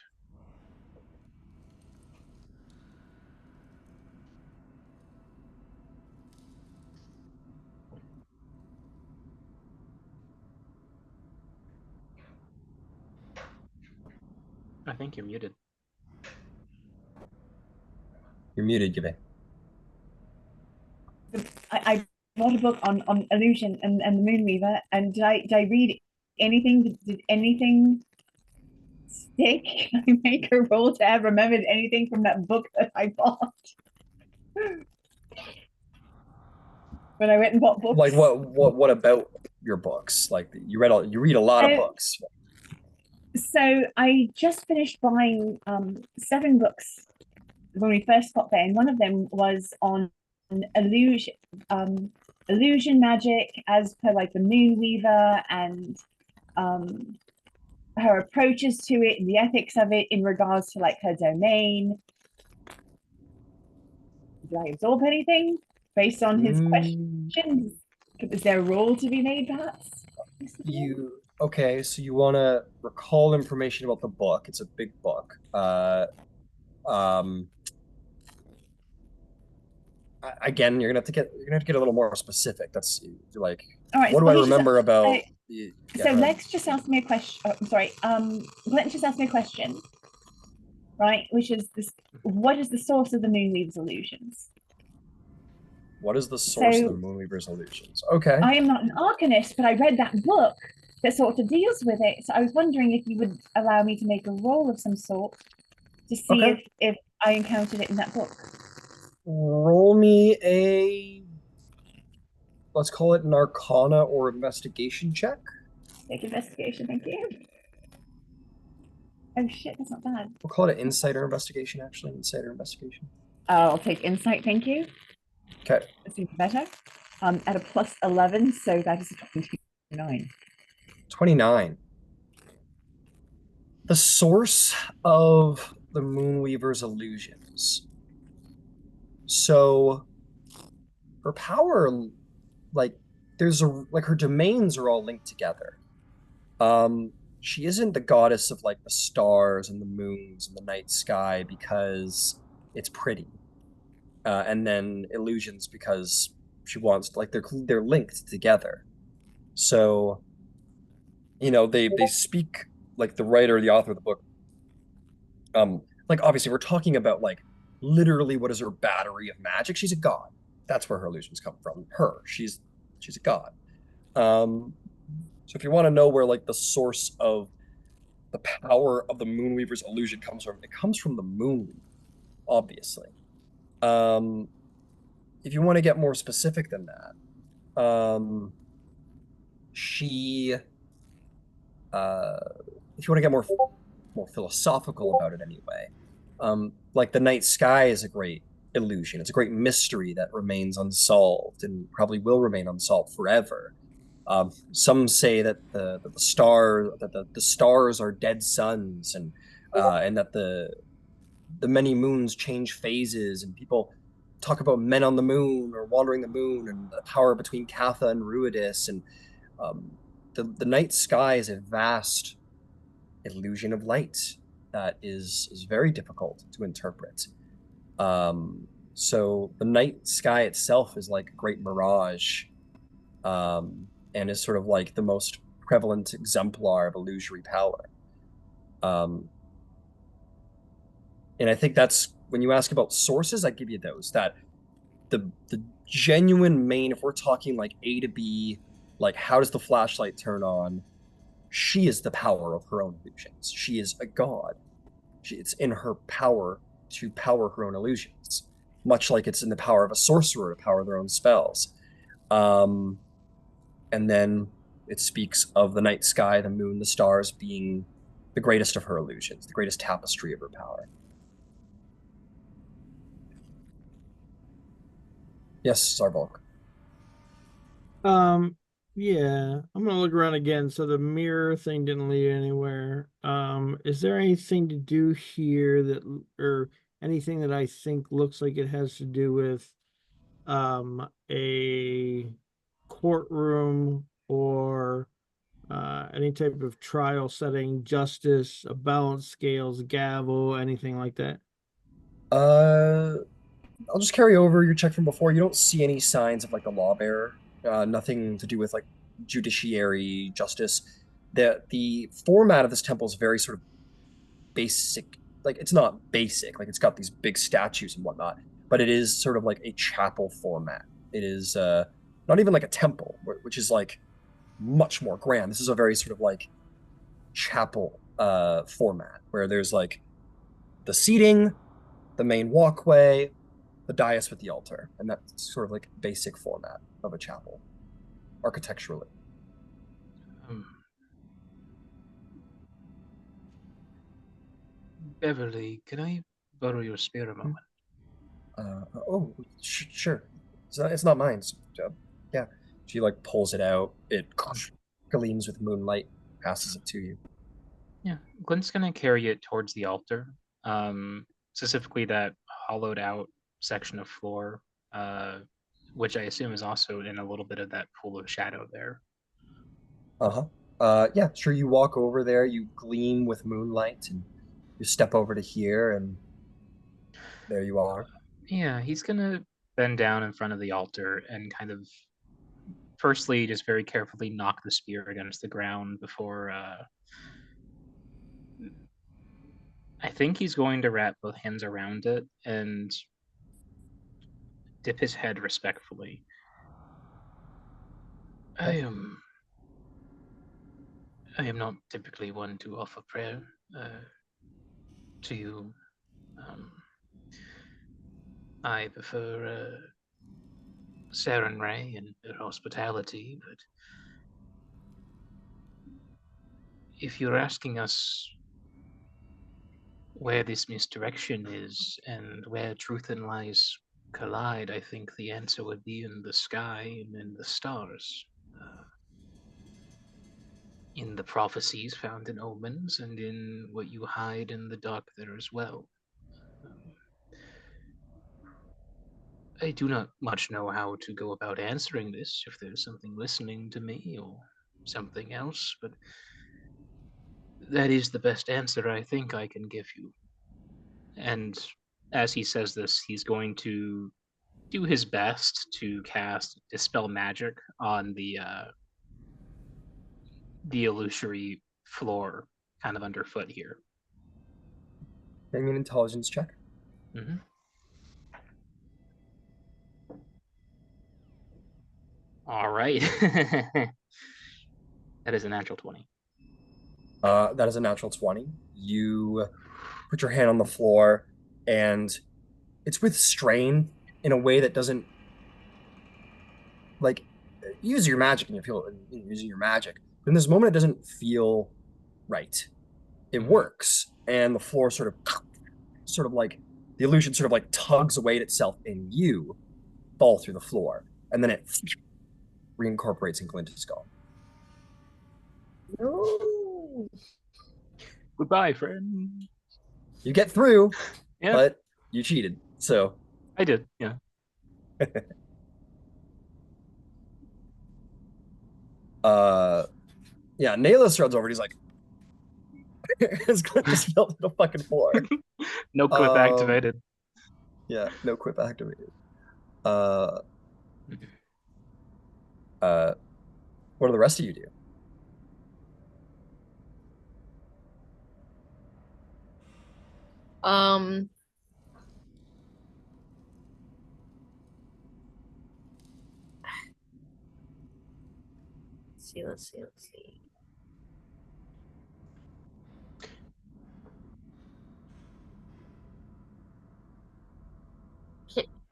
B: I think you're muted.
A: You're muted, Yvaine.
E: I bought a book on illusion and the Moonweaver, and did I read anything? Did anything stick? Can I make a roll to have remembered anything from that book that I bought? When I went and bought books.
A: Like what about your books? Like you read a lot of books.
E: So I just finished buying 7 books when we first got there, and one of them was on illusion magic as per like the Moonweaver and her approaches to it and the ethics of it in regards to like her domain. Did I absorb anything based on his questions? Is there a rule to be made, perhaps?
A: Okay, so you want to recall information about the book. It's a big book. Again, you're gonna have to get a little more specific. That's like,
E: all right,
A: what do I remember about?
E: So Lex just asked me a question. I'm sorry. Glint just asked me a question, right? Which is this: what is the source of the Moonweaver's illusions?
A: What is the source of the Moonweaver's illusions? Okay.
E: I am not an arcanist, but I read that book that sort of deals with it. So I was wondering if you would allow me to make a roll of some sort to see if I encountered it in that book.
A: Roll me let's call it an arcana or investigation check.
E: Take investigation, thank you. Oh shit, that's not bad.
A: We'll call it an insight or investigation, actually. Insight or investigation.
E: I'll take insight, thank you.
A: Okay.
E: That's even better. At a plus 11, so that is a 29.
A: 29. The source of the Moonweaver's illusions. So her power, like her domains are all linked together. She isn't the goddess of like the stars and the moons and the night sky because it's pretty. And then illusions because she wants, like, they're linked together. So, they speak, like, the writer, the author of the book, like, obviously we're talking about like literally what is her battery of magic. She's a god. That's where her illusions come from. She's a god. So if you want to know where like the source of the power of the Moonweaver's illusion comes from, it comes from the moon, obviously. If you want to get more specific than that, if you want to get more philosophical about it anyway, like the night sky is a great illusion. It's a great mystery that remains unsolved and probably will remain unsolved forever. Some say that the stars are dead suns, and that the many moons change phases, and people talk about men on the moon or wandering the moon and the power between Katha and Ruidus, and the night sky is a vast illusion of light that is very difficult to interpret. So the night sky itself is like a great mirage, and is sort of like the most prevalent exemplar of illusory power. And I think that's, when you ask about sources, I give you those. That the genuine main, if we're talking like A to B, like how does the flashlight turn on? She is the power of her own illusions. She is a god. It's in her power to power her own illusions, much like it's in the power of a sorcerer to power their own spells. And then it speaks of the night sky, the moon, the stars being the greatest of her illusions, the greatest tapestry of her power. Yes, Zarvolg.
D: Yeah, I'm gonna look around again. So the mirror thing didn't lead anywhere. Is there anything to do here or anything that I think looks like it has to do with a courtroom or any type of trial setting, justice, a balance scales, gavel, anything like that?
A: I'll just carry over your check from before. You don't see any signs of like the law bearer. Nothing to do with like judiciary, justice. The format of this temple is very sort of basic. Like it's not basic. Like it's got these big statues and whatnot, but it is sort of like a chapel format. It is not even like a temple, which is like much more grand. This is a very sort of like chapel format where there's like the seating, the main walkway, the dais with the altar, and that's sort of like basic format of a chapel architecturally.
B: Beverly, can I borrow your spear a moment?
A: Oh, sure. It's not mine. So, yeah, she like pulls it out. It gleams with moonlight. Passes it to you.
B: Yeah, Glint's gonna carry it towards the altar, specifically that hollowed out section of floor, which I assume is also in a little bit of that pool of shadow there.
A: Yeah, sure. You walk over there. You gleam with moonlight, and you step over to here, and there you are.
B: Yeah, he's gonna bend down in front of the altar and kind of, firstly, just very carefully knock the spear against the ground before. I think he's going to wrap both hands around it and dip his head respectfully. I am not typically one to offer prayer to you. I prefer Saren Ray and her hospitality, but if you're asking us where this misdirection is and where truth and lies collide, I think the answer would be in the sky and in the stars. In the prophecies found in omens and in what you hide in the dark there as well. I do not much know how to go about answering this, if there's something listening to me or something else, but that is the best answer I think I can give you. And as he says this, he's going to do his best to cast Dispel Magic on the illusory floor kind of underfoot here.
A: Make me an intelligence check.
B: Mm-hmm. All right. That is a natural 20.
A: That is a natural 20. You put your hand on the floor, and it's with strain in a way that doesn't like use your magic and you feel using your magic. But in this moment, it doesn't feel right. It works, and the floor sort of like the illusion sort of like tugs away at itself, and you fall through the floor, and then it reincorporates and Glint is gone.
B: No. Goodbye, friend.
A: You get through,
B: yeah.
A: But you cheated, so.
B: I did, yeah.
A: Yeah, Nayless runs over, he's like, his Glint just fell to the fucking floor.
B: No quip activated.
A: Yeah, no quip activated. What do the rest of you do?
C: Let's see.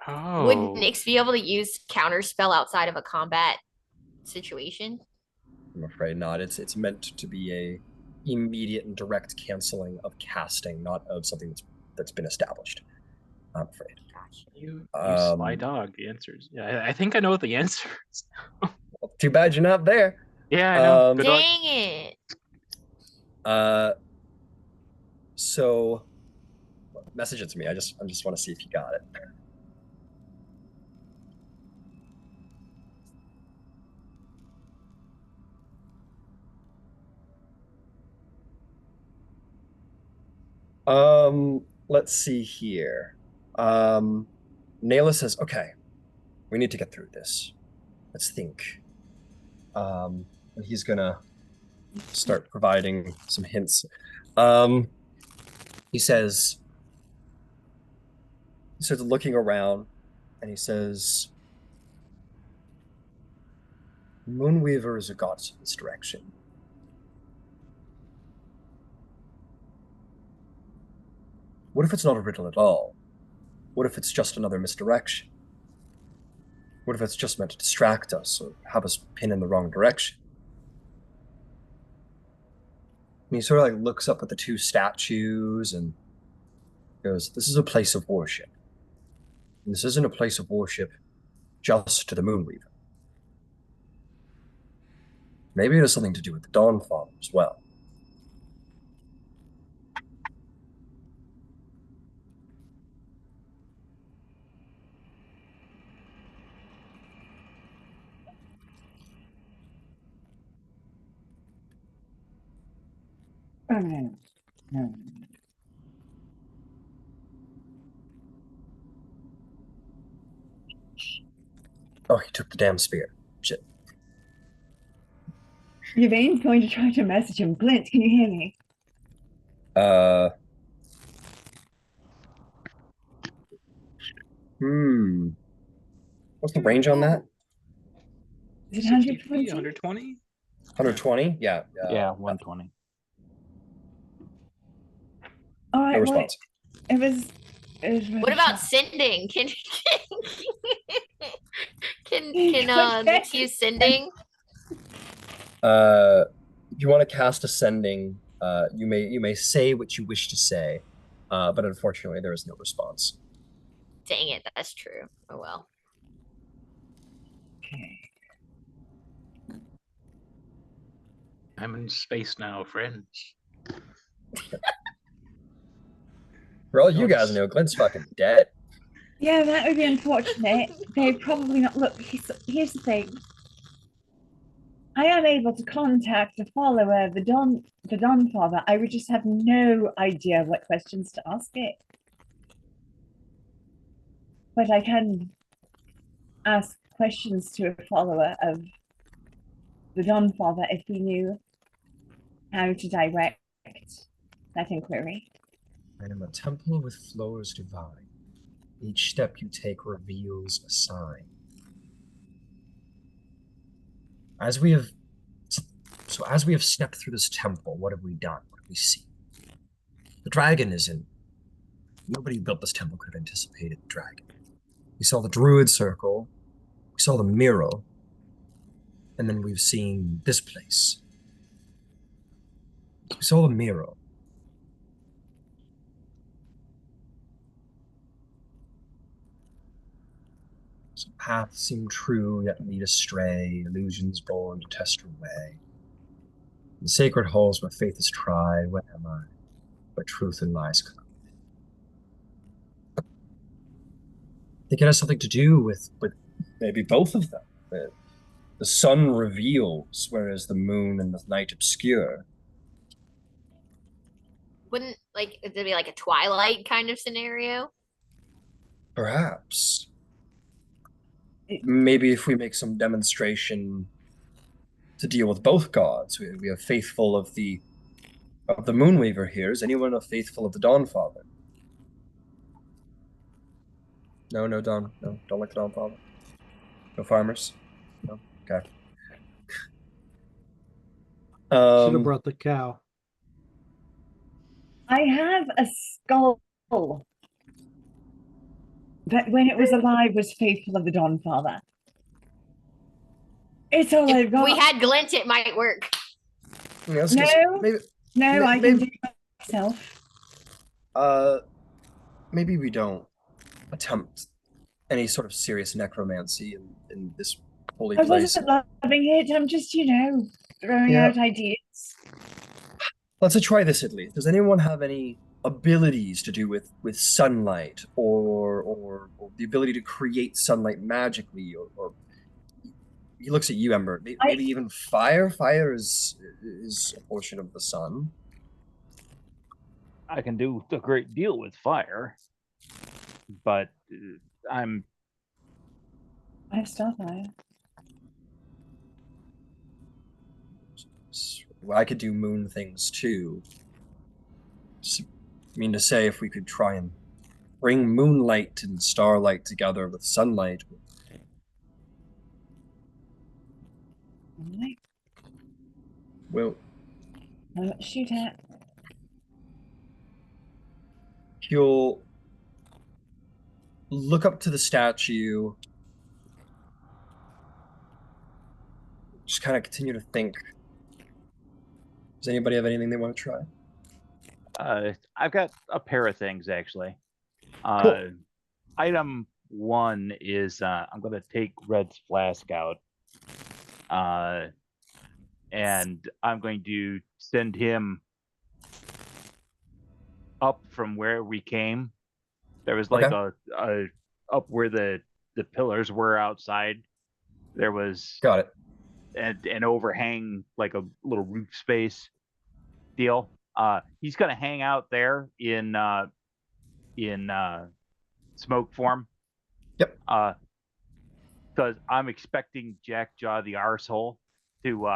C: Would Nyx be able to use counterspell outside of a combat situation?
A: I'm afraid not. It's meant to be a immediate and direct canceling of casting, not of something that's been established. I'm afraid.
B: You sly dog. The answers. Yeah, I think I know what the answer is.
A: Too bad you're not there.
B: Yeah, I know. Good luck.
C: Dang it.
A: So message it to me. I just want to see if you got it. Let's see here. Nayla says, okay, we need to get through this. Let's think. And he's gonna start providing some hints. He starts looking around, and he says, Moonweaver is a goddess of misdirection. What if it's not a riddle at all? What if it's just another misdirection? What if it's just meant to distract us or have us pin in the wrong direction? And he sort of like looks up at the two statues and goes, this is a place of worship. And this isn't a place of worship just to the Moonweaver. Maybe it has something to do with the Dawnfather as well. Oh, he took the damn spear. Shit.
E: Yvaine's going to try to message him. Glint, can you hear me?
A: What's the range on that?
E: Is it 120?
B: 120?
A: 120? Yeah.
F: Yeah, 120.
E: All right.
A: No response.
E: It was
C: What about sending? Can Nix use sending?
A: If you want to cast ascending, you may say what you wish to say, but unfortunately there is no response.
C: Dang it, that's true. Oh well.
E: Okay.
B: I'm in space now, friends.
A: For all you guys know, Glint's fucking dead.
E: Yeah, that would be unfortunate. They're probably not. Look, here's the thing. I am able to contact a follower of the Dawnfather. I would just have no idea what questions to ask it. But I can ask questions to a follower of the Dawnfather if we knew how to direct that inquiry.
A: I am a temple with floors divine. Each step you take reveals a sign. As we have stepped through this temple, what have we done? What have we seen? The dragon is in. Nobody who built this temple could have anticipated the dragon. We saw the druid circle, we saw the mirror, and then we've seen this place. We saw the mirror. Some paths seem true, yet lead astray, illusions born to test your way. In sacred halls where faith is tried, where am I? Where truth and lies collide. I think it has something to do with maybe both of them. The sun reveals, whereas the moon and the night obscure.
C: Wouldn't it be like a twilight kind of scenario?
A: Perhaps. Maybe if we make some demonstration to deal with both gods, we are faithful of the Moonweaver here. Is anyone a faithful of the Dawnfather? No, don't like the Dawnfather. No farmers. No, okay.
D: Should have brought the cow.
E: I have a skull that when it was alive was faithful of the Dawnfather. It's all I've
C: If
E: got.
C: we had Glint, it might work.
A: Yeah,
E: No, I can do it myself.
A: Maybe we don't. attempt any sort of serious necromancy in this holy
E: I
A: place.
E: wasn't loving it. I'm just, throwing
A: Yeah.
E: out ideas.
A: Let's try this at least. Does anyone have any abilities to do with sunlight or the ability to create sunlight magically or he looks at you, Ember. Maybe even fire. Fire is a portion of the sun.
F: I can do a great deal with fire, but
E: I have starfire.
A: Well, I could do moon things too. Just mean to say, if we could try and bring moonlight and starlight together with sunlight.
E: Moonlight?
A: Well,
E: Shoot at.
A: He'll look up to the statue. Just kind of continue to think. Does anybody have anything they want to try?
F: I've got a pair of things actually.
A: Cool.
F: Item 1 is I'm going to take Red's flask out, and I'm going to send him up from where we came. There was like a up where the pillars were outside. There was
A: Got it.
F: An overhang, like a little roof space deal. He's gonna hang out there in smoke form.
A: Yep.
F: Because I'm expecting Jackjaw the arsehole to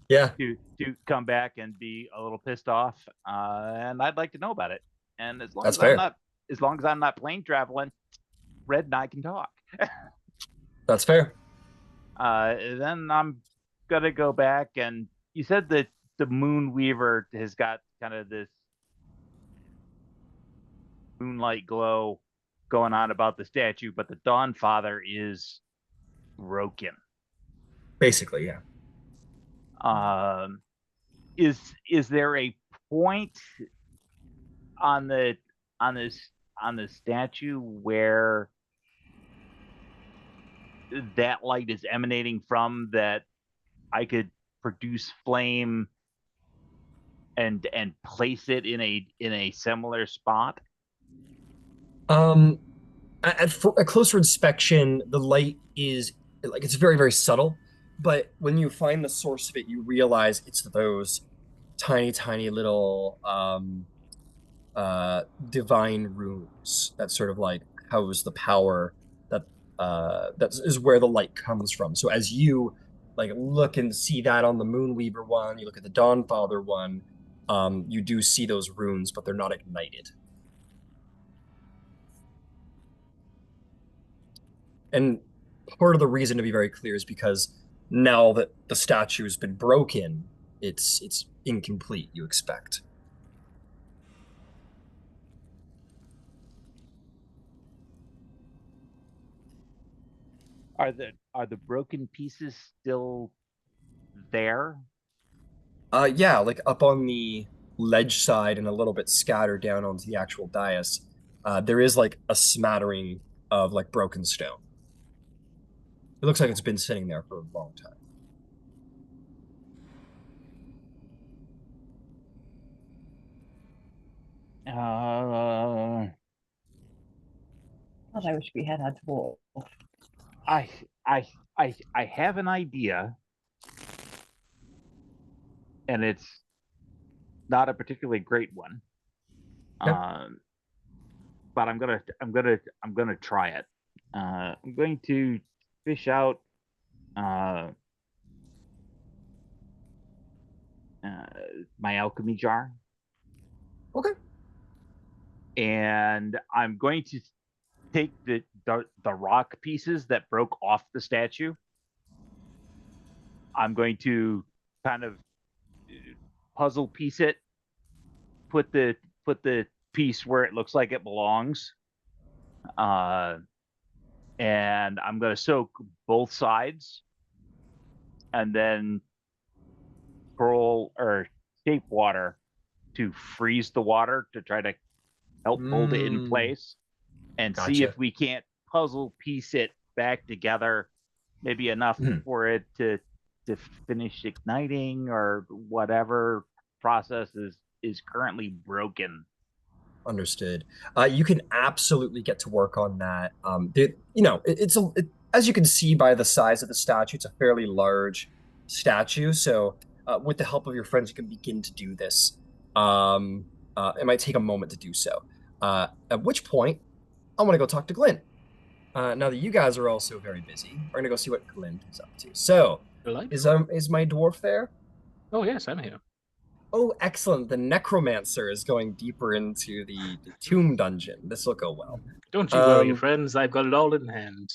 F: to come back and be a little pissed off, and I'd like to know about it. And as long as I'm not plane traveling, Red and I can talk.
A: That's fair.
F: Then I'm gonna go back, and you said that the Moonweaver has got kind of this moonlight glow going on about the statue, but the Dawnfather is broken.
A: Basically, yeah.
F: Is there a point on the statue where that light is emanating from that I could produce flame and place it in a similar spot?
A: At closer inspection, the light is like it's very, very subtle, but when you find the source of it, you realize it's those tiny little divine runes that sort of like house the power that is where the light comes from. So as you like look and see that on the Moonweaver one, you look at the Dawnfather one, you do see those runes, but they're not ignited. And part of the reason, to be very clear, is because now that the statue has been broken, it's incomplete, you expect.
F: Are the broken pieces still there?
A: Yeah, like up on the ledge side and a little bit scattered down onto the actual dais, there is like a smattering of like broken stone. It looks like it's been sitting there for a long time.
E: God, I wish we had dwarf.
F: I have an idea, and it's not a particularly great one.
A: Yep.
F: But I'm gonna try it. I'm going to fish out my alchemy jar.
A: Okay.
F: And I'm going to take the rock pieces that broke off the statue. I'm going to kind of puzzle piece it, put the piece where it looks like it belongs, and I'm going to soak both sides, and then curl or shape water to freeze the water to try to help hold it in place. and see
A: Gotcha.
F: if we can't puzzle piece it back together, maybe enough for it to finish igniting or whatever process is currently broken.
A: Understood. You can absolutely get to work on that. As you can see by the size of the statue, it's a fairly large statue. So, with the help of your friends, you can begin to do this. It might take a moment to do so. At which point, I want to go talk to Glint. Now that you guys are also very busy, we're gonna go see what Glint is up to. So, is my dwarf there?
B: Oh yes, I'm here.
A: Oh, excellent. The necromancer is going deeper into the tomb dungeon. This will go well.
B: Don't you worry, friends. I've got it all in hand.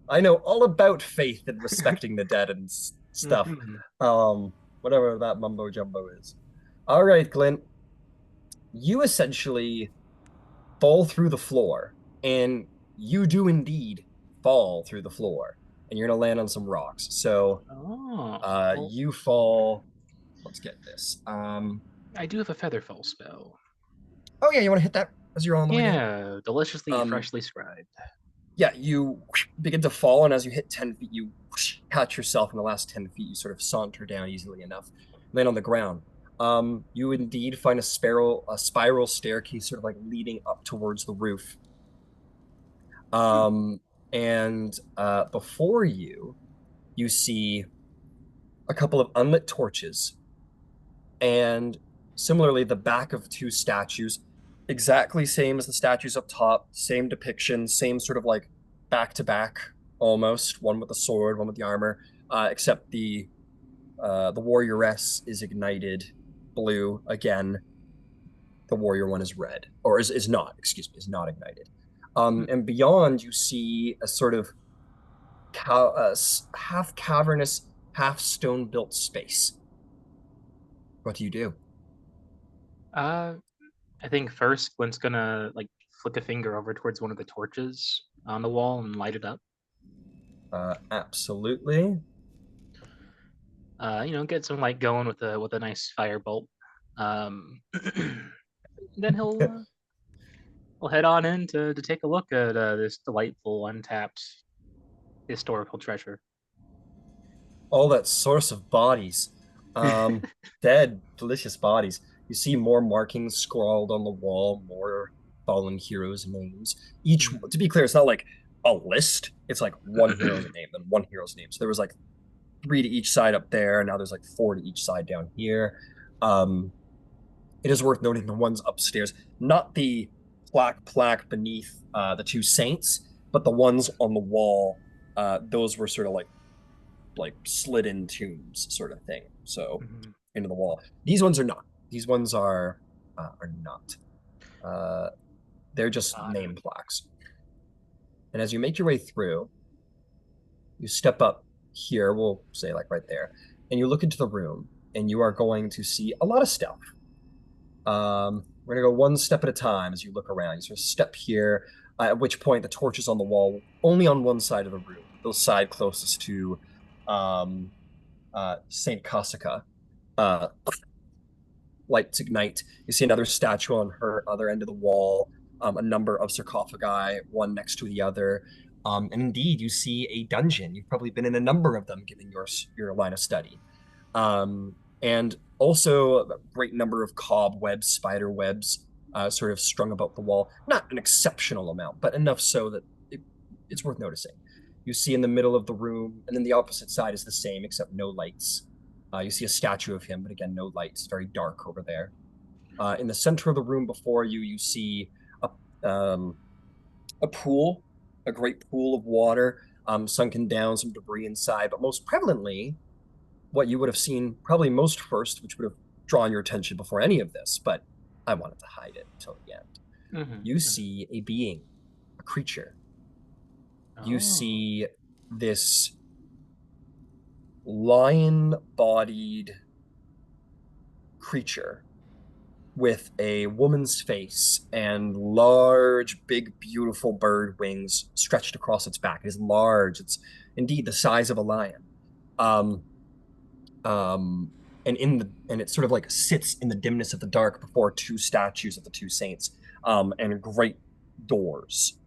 A: I know all about faith and respecting the dead and stuff. Whatever that mumbo jumbo is. All right, Glint. You essentially fall through the floor, and you do indeed fall through the floor, and you're gonna land on some rocks. So, you fall. Let's get this.
B: I do have a featherfall spell.
A: Oh yeah, you want to hit that as you're on the way down?
B: Yeah, deliciously freshly scribed.
A: Yeah, you begin to fall, and as you hit 10 feet, you catch yourself in the last 10 feet. You sort of saunter down easily enough, land on the ground. You indeed find a spiral staircase sort of like leading up towards the roof. And before you see a couple of unlit torches, and similarly the back of two statues, exactly same as the statues up top, same depiction, same sort of like back to back almost, one with the sword, one with the armor, except the warrioress is ignited blue again. The warrior one is red, or is not ignited. And beyond, you see a sort of half cavernous, half stone built space. What do you do?
B: I think first Glint's gonna like flick a finger over towards one of the torches on the wall and light it up.
A: Absolutely.
B: Get some light going with a nice firebolt. Then he'll head on in to take a look at this delightful, untapped historical treasure.
A: All that source of bodies. Dead, delicious bodies. You see more markings scrawled on the wall, more fallen heroes' names. Each, to be clear, it's not like a list. It's like one hero's name, then one hero's name. So there was like 3 to each side up there, and now there's like 4 to each side down here. It is worth noting the ones upstairs, not the plaque beneath the 2 saints, but the ones on the wall. Those were sort of like slid in tombs sort of thing, so into the wall. These ones are not. These ones are not. They're just name plaques. And as you make your way through, you step up here, we'll say like right there, and you look into the room, and you are going to see a lot of stuff. We're gonna go one step at a time as you look around. You sort of step here, at which point the torch is on the wall, only on one side of the room, the side closest to Saint Cassica. Lights ignite. You see another statue on her other end of the wall, a number of sarcophagi, one next to the other. And indeed, you see a dungeon. You've probably been in a number of them, given your line of study. And also a great number of cobwebs, spider webs, sort of strung about the wall. Not an exceptional amount, but enough so that it's worth noticing. You see in the middle of the room, and then the opposite side is the same, except no lights. You see a statue of him, but again, no lights. Very dark over there. In the center of the room before you, you see a pool, a great pool of water, sunken down, some debris inside, but most prevalently, what you would have seen probably most first, which would have drawn your attention before any of this, but I wanted to hide it until the end. You see a being, a creature. You see this lion-bodied creature with a woman's face and large, big, beautiful bird wings stretched across its back. It is large. It's indeed the size of a lion. And it sort of like sits in the dimness of the dark before 2 statues of the 2 saints, and great doors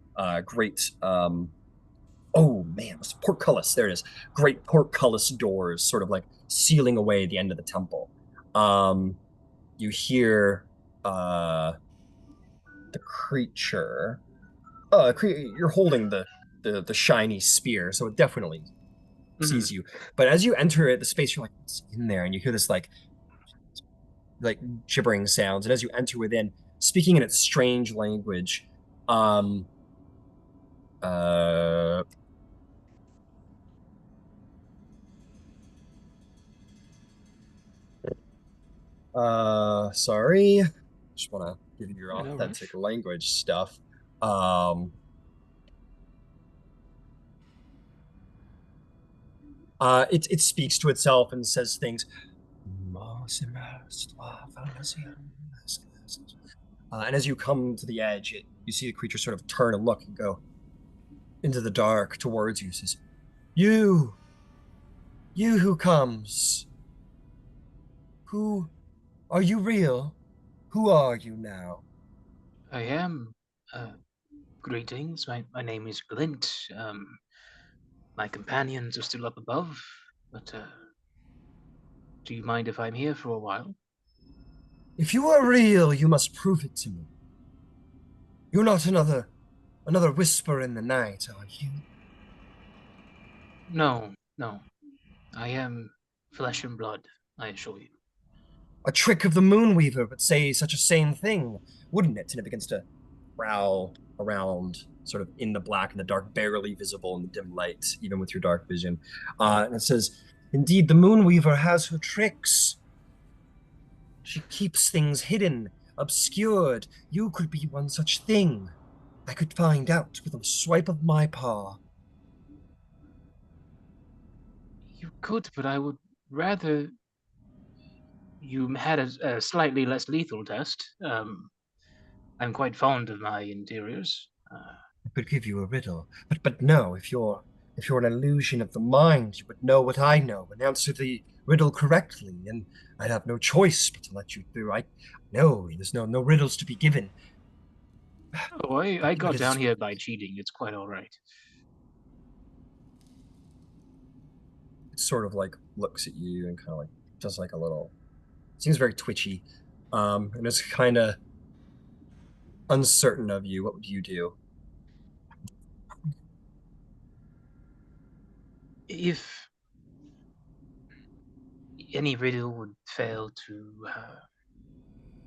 A: great oh man, it's portcullis. There it is. Great portcullis doors, sort of like sealing away the end of the temple. You hear the creature. You're holding the shiny spear, so it definitely sees you. But as you enter the space, you're like, what's in there? And you hear this like gibbering sounds. And as you enter within, speaking in its strange language, sorry. Just want to give you your authentic language stuff. It speaks to itself and says things. And as you come to the edge, you see the creature sort of turn and look and go into the dark towards you. It says, you who comes. Who are you real? Who are you now?
B: I am. Greetings. My name is Glint. My companions are still up above, but do you mind if I'm here for a while?
A: If you are real, you must prove it to me. You're not another whisper in the night, are you?
B: No. I am flesh and blood, I assure you.
A: A trick of the Moonweaver would say such a same thing, wouldn't it? And it begins to prowl around, sort of in the black and the dark, barely visible in the dim light, even with your dark vision. And it says, indeed, the Moonweaver has her tricks. She keeps things hidden, obscured. You could be one such thing. I could find out with a swipe of my paw.
B: You could, but I would rather you had a slightly less lethal test. I'm quite fond of my interiors.
A: I could give you a riddle, but no, if you're an illusion of the mind, you would know what I know and answer the riddle correctly, and I'd have no choice but to let you through. No, there's no riddles to be given.
B: Oh, I got down here by cheating. It's quite all right.
A: It sort of like looks at you and kind of like does like a little. Seems very twitchy, and it's kind of uncertain of you. What would you do?
B: If any riddle would fail to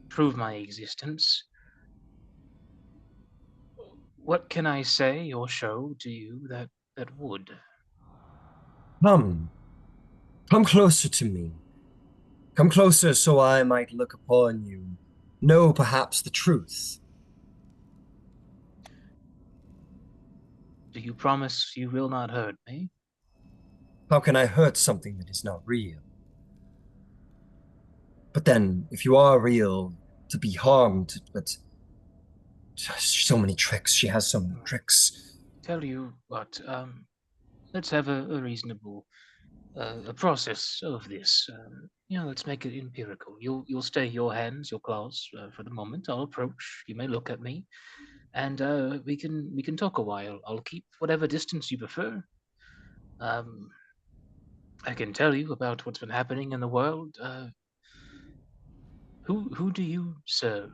B: prove my existence, what can I say or show to you that would?
A: Come closer to me. Come closer so I might look upon you, know perhaps the truth.
B: Do you promise you will not hurt me?
A: How can I hurt something that is not real? But then, if you are real, to be harmed, but so many tricks. She has so many tricks.
B: Tell you what, let's have a reasonable a process of this. Let's make it empirical. You'll stay your hands, your claws for the moment. I'll approach. You may look at me, and we can talk a while. I'll keep whatever distance you prefer. I can tell you about what's been happening in the world. Who do you serve?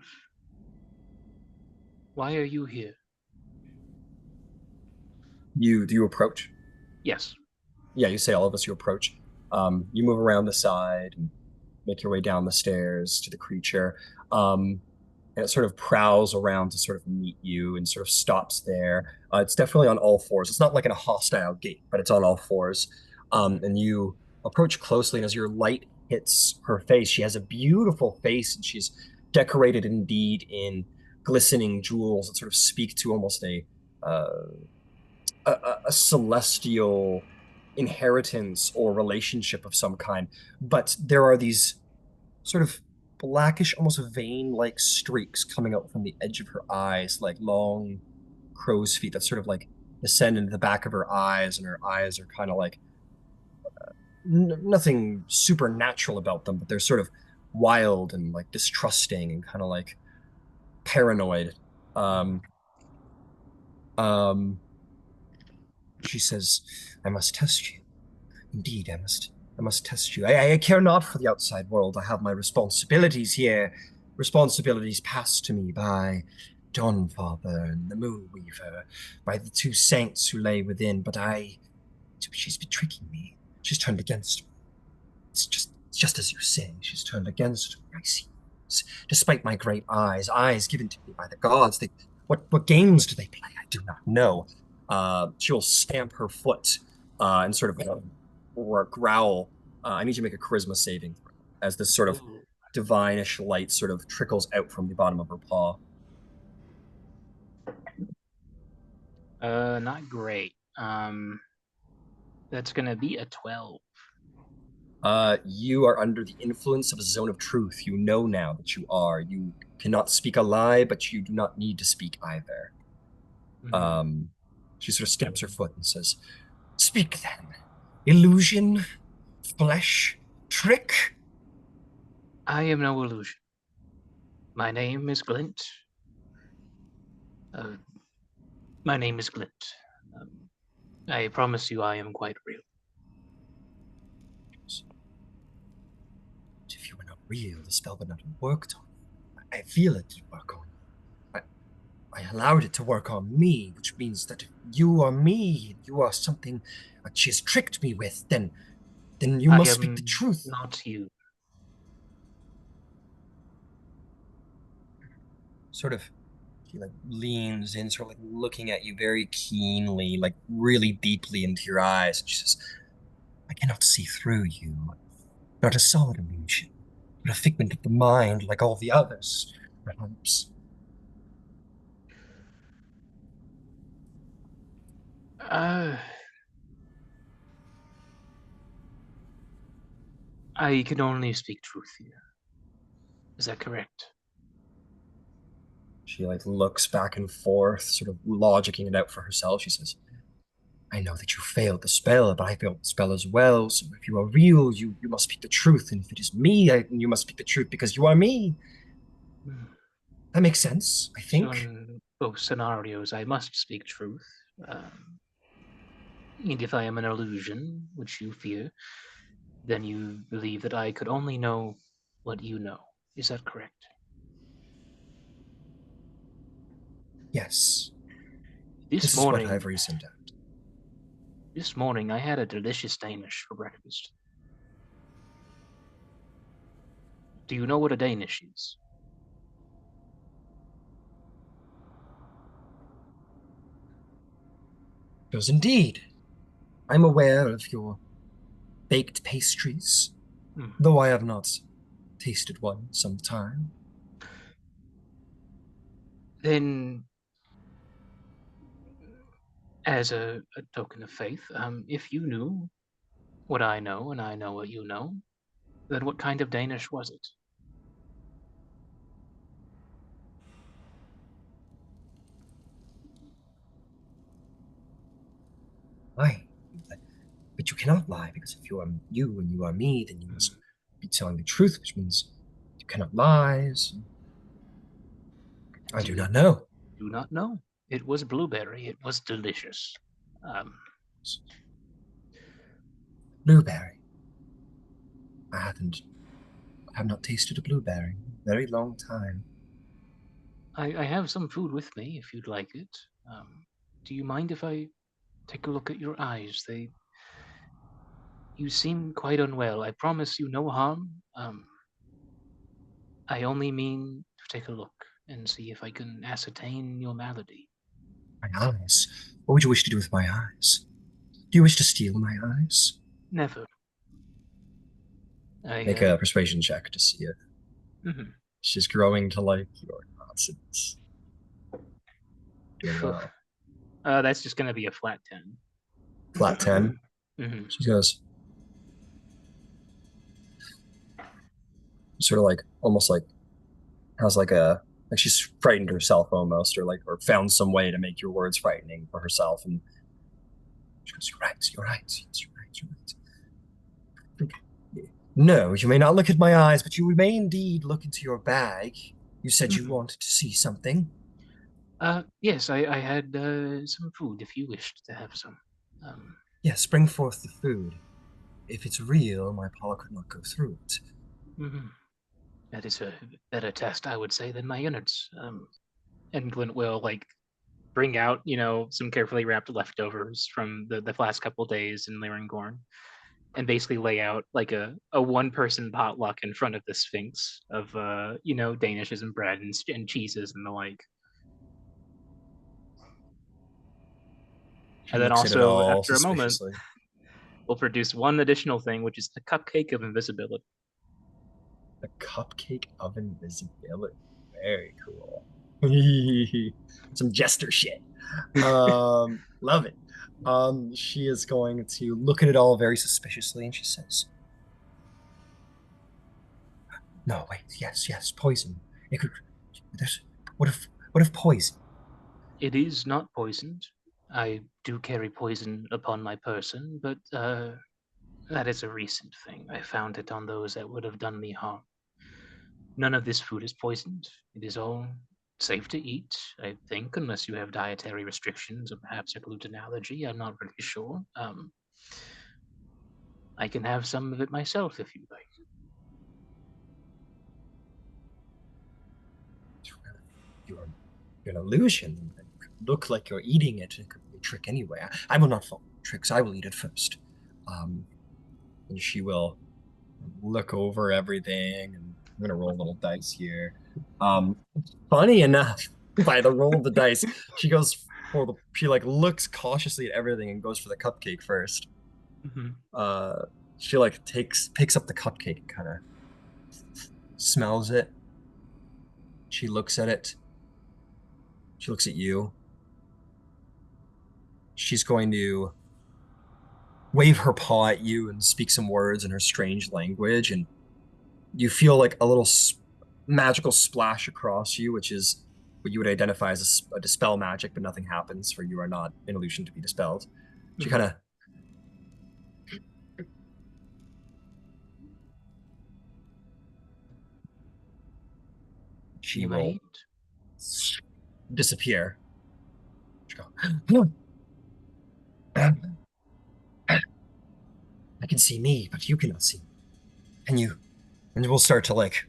B: Why are you here?
A: Do you approach?
B: Yes.
A: Yeah, you say all of us. You approach. You move around the side and make your way down the stairs to the creature. And it sort of prowls around to sort of meet you and sort of stops there. It's definitely on all fours. It's not like in a hostile gait, but it's on all fours. And you approach closely, and as your light hits her face, she has a beautiful face, and she's decorated indeed in glistening jewels that sort of speak to almost a celestial inheritance or relationship of some kind. But there are these sort of blackish, almost vein-like streaks coming out from the edge of her eyes, like long crow's feet that sort of like descend into the back of her eyes, and her eyes are kind of like nothing supernatural about them, but they're sort of wild and like distrusting and kind of like paranoid. She says, I must test you. Indeed, I must test you. I care not for the outside world. I have my responsibilities here. Responsibilities passed to me by Dawnfather and the Moonweaver, by the two saints who lay within, but she's been tricking me. She's turned against me. It's just as you say, she's turned against me. I see. Despite my great eyes given to me by the gods, what games do they play? I do not know. She'll stamp her foot and sort of or growl. I need you to make a charisma saving throw as this sort of divinish light sort of trickles out from the bottom of her paw.
B: Not great. That's gonna be a 12.
A: You are under the influence of a zone of truth. You know now that you are. You cannot speak a lie, but you do not need to speak either. She sort of stamps her foot and says, Speak then. Illusion, flesh, trick.
B: I am no illusion. My name is Glint. My name is Glint. I promise you I am quite real.
A: If you were not real, the spell would not have worked on you. I feel it work on you. I allowed it to work on me, which means that if you are me, you are something that she has tricked me with, then you must speak the truth.
B: Not you.
A: Sort of, he like leans in, sort of like looking at you very keenly, like really deeply into your eyes. And she says, I cannot see through you. Not a solid illusion, but a figment of the mind like all the others, perhaps.
B: I can only speak truth here. Is that correct?
A: She like looks back and forth, sort of logicking it out for herself. She says, I know that you failed the spell, but I failed the spell as well. So if you are real, you must speak the truth. And if it is me, you must speak the truth because you are me. That makes sense, I think.
B: So in both scenarios, I must speak truth. And if I am an illusion, which you fear, then you believe that I could only know what you know. Is that correct?
A: Yes.
B: This morning,
A: is what I've reasoned out.
B: This morning, I had a delicious Danish for breakfast. Do you know what a Danish is?
A: Does indeed. I'm aware of your baked pastries, though I have not tasted one in some time.
B: Then, as a token of faith, if you knew what I know and I know what you know, then what kind of Danish was it?
A: Why? But you cannot lie, because if you are you and you are me, then you must be telling the truth, which means you cannot lie. So I do not know.
B: Do not know. It was blueberry. It was delicious.
A: Blueberry. I have not tasted a blueberry in a very long time.
B: I have some food with me if you'd like it. Do you mind if I take a look at your eyes? You seem quite unwell. I promise you no harm. I only mean to take a look and see if I can ascertain your malady.
A: My eyes? What would you wish to do with my eyes? Do you wish to steal my eyes?
B: Never.
A: Make a persuasion check to see if she's growing to like your nonsense. Doing well.
B: That's just going to be a flat 10.
A: Flat 10? She goes, sort of like, almost like, has like she's frightened herself almost, or found some way to make your words frightening for herself. And she goes, you're right. No, you may not look at my eyes, but you may indeed look into your bag. You said you wanted to see something.
B: Yes, I had some food if you wished to have some.
A: Yes, bring forth the food. If it's real, my paw could not go through it.
B: Mhm. That is a better test, I would say, than my innards. And Glint will like bring out, some carefully wrapped leftovers from the last couple days in Larengorn, and basically lay out like a one-person potluck in front of the Sphinx of Danishes and bread and cheeses and the like.
A: She
B: And then
A: looks at it
B: also,
A: all
B: after a moment,
A: suspiciously.
B: we'll produce one additional thing, which is the cupcake of invisibility.
A: The cupcake of invisibility. Very cool. Some jester shit. Love it. She is going to look at it all very suspiciously, and she says, "No, wait, yes, poison. It could. There's. What if poison?
B: It is not poisoned. I do carry poison upon my person, but that is a recent thing. I found it on those that would have done me harm. None of this food is poisoned. It is all safe to eat, I think, unless you have dietary restrictions or perhaps a gluten allergy. I'm not really sure. I can have some of it myself if you'd like.
A: You're an illusion. It could look like you're eating it. It could be a trick anyway. I will not follow tricks. I will eat it first." And she will look over everything, and I'm gonna roll a little dice here. Funny enough, by the roll of the dice, she goes for she like looks cautiously at everything and goes for the cupcake first.
B: Mm-hmm.
A: She like picks up the cupcake and kind of smells it. She looks at it. She looks at you. She's going to wave her paw at you and speak some words in her strange language, and you feel like a little magical splash across you, which is what you would identify as a dispel magic, but nothing happens, for you are not an illusion to be dispelled. She kind of she will disappear. She go, I can see me, but you cannot see me. And we'll start to like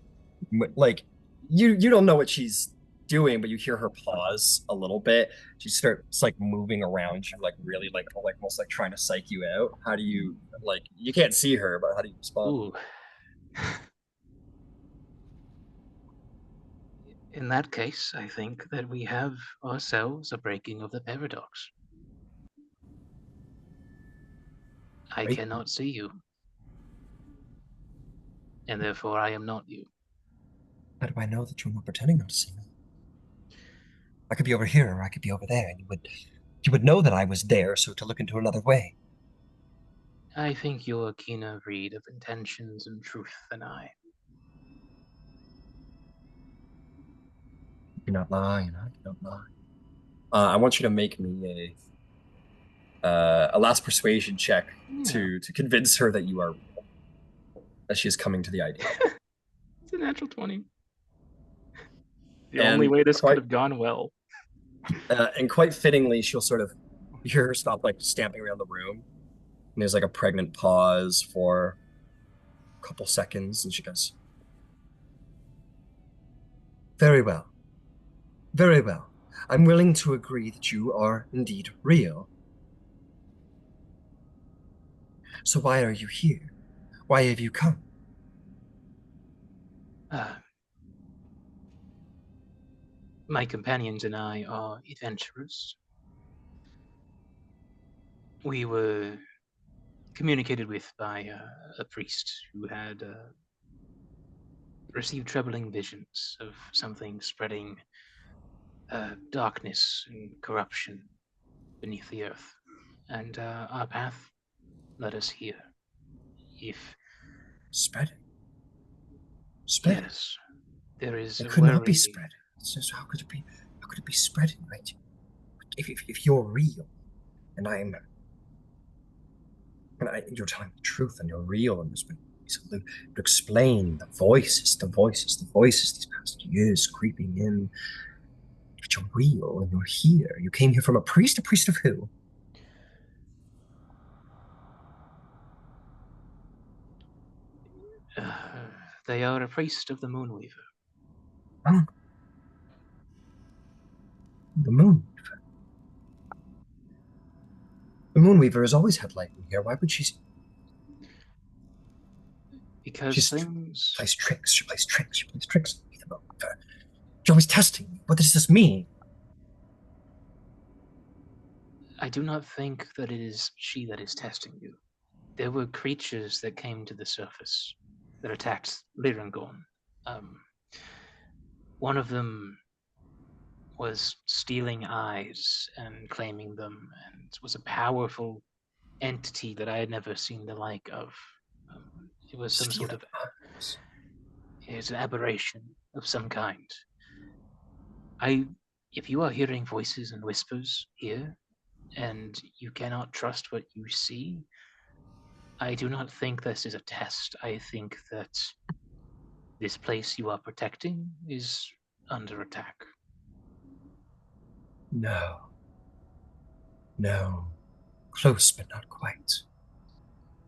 A: you don't know what she's doing, but you hear her pause a little bit. She starts like moving around you, like really like almost like trying to psych you out. How do you you can't see her, but how do you respond?
B: Ooh. In that case, I think that we have ourselves a breaking of the paradox. I cannot see you, and therefore I am not you.
A: How do I know that you're not pretending not to see me? I could be over here, or I could be over there, and you would know that I was there, so to look into another way.
B: I think you're a keener read of intentions and truth than I.
A: You're not lying. I cannot lie. I want you to make me a last persuasion check to convince her that you are real, that she is coming to the idea.
B: It's a natural 20. The only way this could have gone well.
A: And quite fittingly, she'll sort of hear her stop like stamping around the room. And there's like a pregnant pause for a couple seconds, and she goes, "Very well. Very well. I'm willing to agree that you are indeed real. So why are you here? Why have you come?"
B: My companions and I are adventurers. We were communicated with by a priest who had received troubling visions of something spreading darkness and corruption beneath the earth. And our path led us here. If
A: spreading,
B: yes, there is.
A: It could not be spreading. So how could it be? How could it be spreading, right? If you're real, and you're telling the truth, and you're real, and there's been to explain the voices these past years creeping in. But you're real and you're here. You came here from a priest of who?
B: They are a priest of the Moonweaver.
A: Oh. The Moonweaver. The Moonweaver has always had light in here. Why would she?
B: Because
A: She's
B: things.
A: Plays tricks. She plays tricks. She plays tricks. You're always testing me. What does this mean?
B: I do not think that it is she that is testing you. There were creatures that came to the surface that attacked Lirangorn. One of them was stealing eyes and claiming them, and was a powerful entity that I had never seen the like of. It was some sort of it's an aberration of some kind. If you are hearing voices and whispers here, and you cannot trust what you see, I do not think this is a test. I think that this place you are protecting is under attack.
A: No. No. Close, but not quite.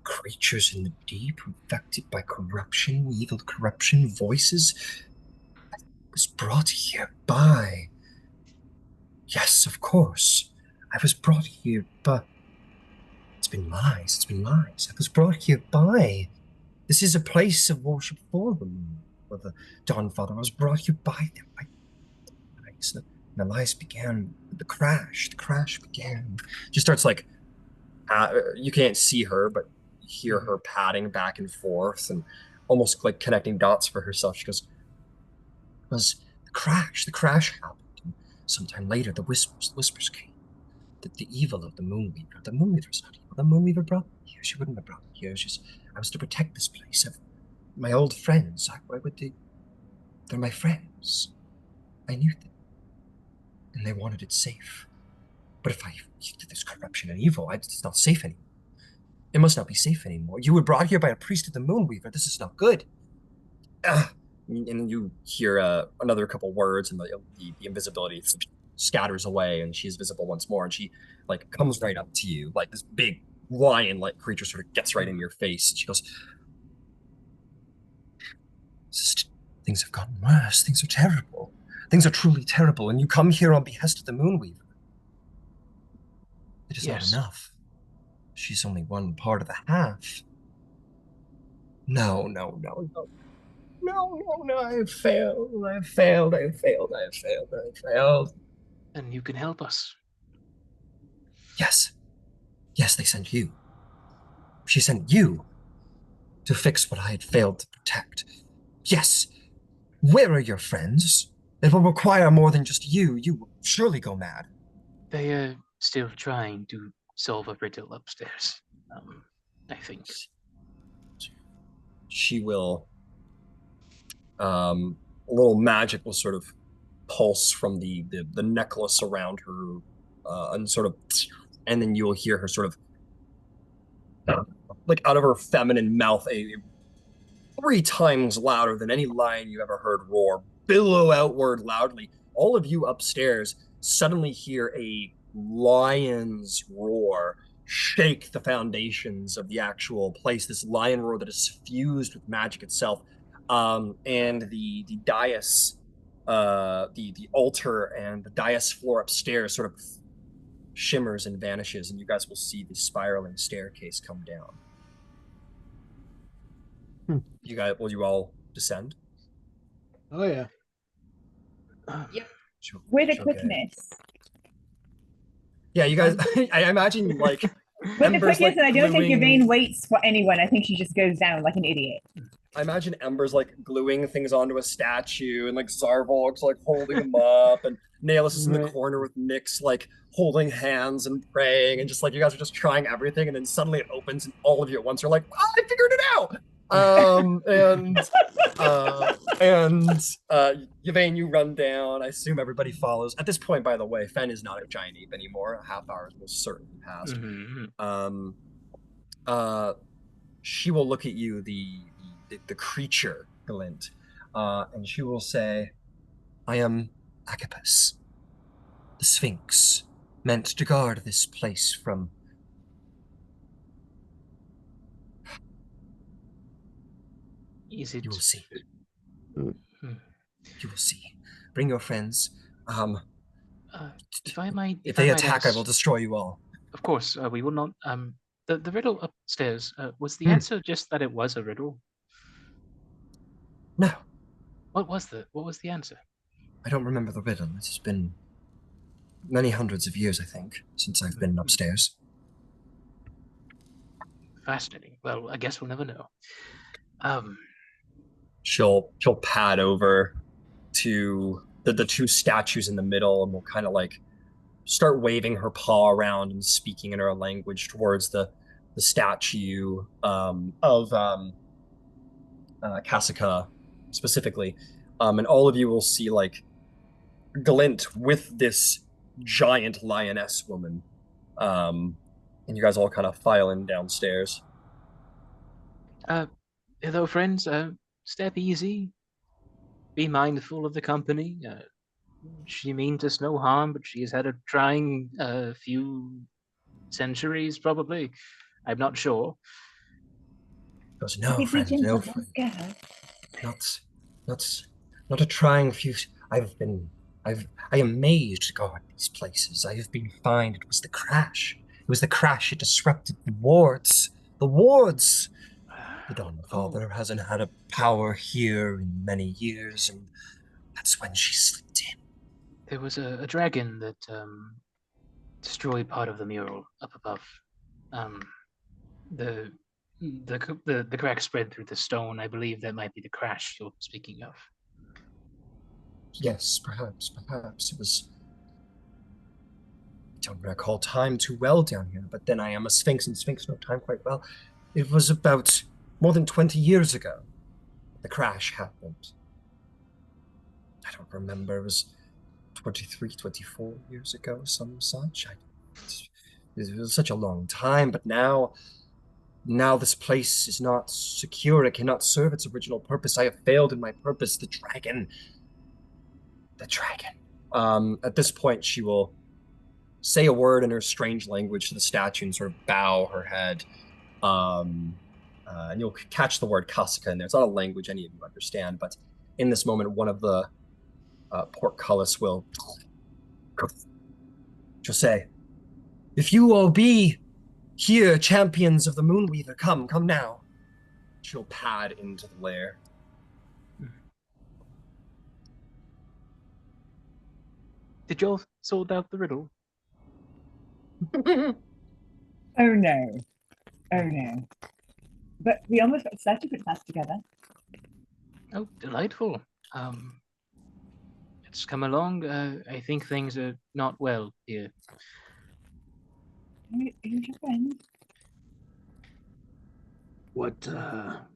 A: Creatures in the deep, infected by corruption, evil corruption, voices. I was brought here by. Yes, of course. I was brought here by. It's been lies. I was brought here by. This is a place of worship for the moon, for the Dawnfather. I was brought here by them. The lies began with the crash. The crash began. She starts like, you can't see her, but you hear her padding back and forth and almost like connecting dots for herself. She goes, it was the crash. The crash happened. And sometime later, the whispers came. The evil of the Moonweaver. The Moonweaver's not evil. The Moonweaver brought me here. She wouldn't have brought me here. I was to protect this place. My old friends. Why would they? They're my friends. I knew them. And they wanted it safe. But if there's corruption and evil, it's not safe anymore. It must not be safe anymore. You were brought here by a priest of the Moonweaver. This is not good. And you hear another couple words, and the invisibility scatters away, and she's visible once more, and she like comes right up to you, like this big lion-like creature sort of gets right in your face. She goes, things have gotten worse. Things are terrible. Things are truly terrible, and you come here on behest of the Moonweaver. It is not enough. She's only one part of the half. No, I have failed.
B: And you can help us.
A: Yes, they sent you. She sent you to fix what I had failed to protect. Yes, where are your friends? It will require more than just you. You will surely go mad.
B: They are still trying to solve a riddle upstairs, I think.
A: She will, a little magic will sort of pulse from the necklace around her, and then you will hear her sort of, like out of her feminine mouth, a 3 times louder than any lion you ever heard roar, billow outward loudly. All of you upstairs suddenly hear a lion's roar shake the foundations of the actual place, this lion roar that is fused with magic itself. And the dais, the altar and the dais floor upstairs sort of shimmers and vanishes, and you guys will see the spiraling staircase come down. Will you all descend?
D: Oh yeah.
C: Yep.
E: With a quickness.
A: Yeah, you guys. I imagine like.
E: With the quickness, and I don't think Yvaine waits for anyone. I think she just goes down like an idiot.
A: I imagine Ember's like gluing things onto a statue, and like Zarvolg's like holding them up, and Naelis is in the corner with Nyx like holding hands and praying, and just like you guys are just trying everything, and then suddenly it opens, and all of you at once are like, "Oh, I figured it out!" Yvaine, you run down. I assume everybody follows. At this point, by the way, Fen is not a giant ape anymore. A half hour will certainly pass. She will look at you, the creature, Glint, and she will say, "I am Akipus. the Sphinx meant to guard this place from...
B: Is it?
A: You will see.
B: Hmm.
A: You will see. Bring your friends.
B: If I might,
A: If
B: I
A: they
B: might
A: attack, I
B: ask,
A: will destroy you all.
B: Of course, we will not. The riddle upstairs. Was the answer just that it was a riddle?
A: No,
B: What was the answer?
A: I don't remember the riddle. It has been many hundreds of years, I think, since I've been upstairs.
B: Fascinating. Well, I guess we'll never know.
A: She'll pad over to the two statues in the middle and will kind of like start waving her paw around and speaking in her language towards the statue of Kasika specifically. And all of you will see like Glint with this giant lioness woman. And you guys all kind of file in downstairs.
B: Hello, friends. Step easy. Be mindful of the company. She means us no harm, but she has had a trying few centuries, probably. I'm not sure.
A: Goes, no, friend, no, friend. Not a trying few. I am made to guard these places. I have been fine. It was the crash. It was the crash. It disrupted the wards. The wards. The Dawnfather hasn't had a power here in many years, and that's when she slipped in.
B: There was a dragon that destroyed part of the mural up above. The crack spread through the stone. I believe that might be the crash you're speaking of.
A: Yes, perhaps it was. I don't recall time too well down here, but then I am a Sphinx, and Sphinx know time quite well. It was about more than 20 years ago the crash happened. I don't remember. It was 23, 24 years ago, some such. It was such a long time, but now this place is not secure. It cannot serve its original purpose. I have failed in my purpose. The dragon. At this point, she will say a word in her strange language to the statue and sort of bow her head. And you'll catch the word Kasika in there. It's not a language any of you understand, but in this moment, one of the portcullis will say, if you all be here, champions of the Moonweaver, come now. She'll pad into the lair.
B: Did y'all sort out the riddle?
E: Oh no. But we almost got certificate class together.
B: Oh, delightful. It's come along. I think things are not well here.
E: Who's your friend?
D: What's that?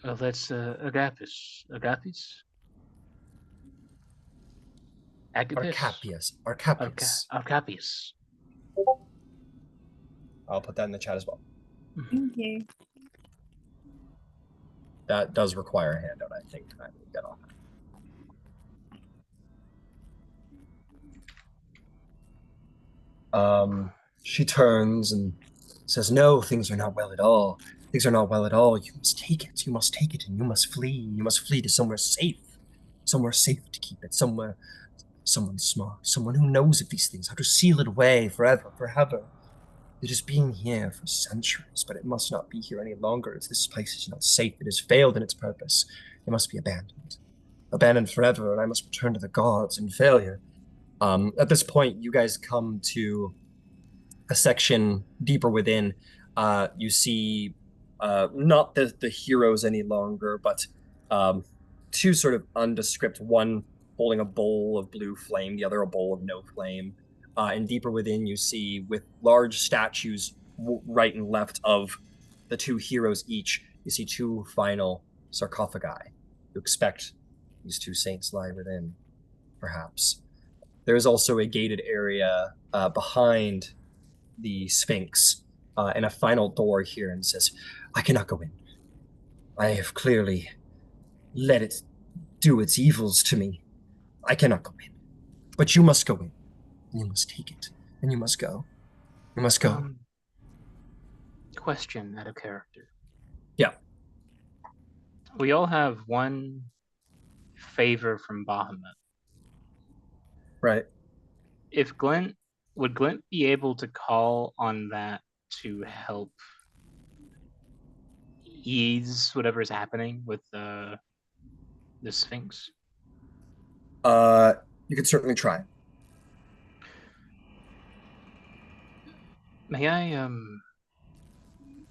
B: Well, that's Agapis. Agapis? Agapis? Arcapius.
A: I'll put that in the chat as well.
E: Thank you.
A: That does require a handout, I think, to get on. She turns and says, no, things are not well at all. Things are not well at all. You must take it. You must take it, and you must flee. You must flee to somewhere safe. Somewhere safe to keep it. Someone smart. Someone who knows of these things. How to seal it away forever. It has been here for centuries, but it must not be here any longer, as this place is not safe. It has failed in its purpose. It must be abandoned. Abandoned forever, and I must return to the gods in failure. At this point, you guys come to a section deeper within. You see not the heroes any longer, but two sort of undescript, one holding a bowl of blue flame, the other a bowl of no flame. And deeper within, you see, with large statues right and left of the two heroes each, you see two final sarcophagi. You expect these two saints lie within, perhaps. There is also a gated area behind the Sphinx, and a final door here, and says, I cannot go in. I have clearly let it do its evils to me. I cannot go in. But you must go in. And you must take it. And you must go. You must go.
B: Question out of character.
A: Yeah.
B: We all have one favor from Bahamut.
A: Right.
B: If would Glint be able to call on that to help ease whatever's happening with the Sphinx?
A: You could certainly try.
B: May I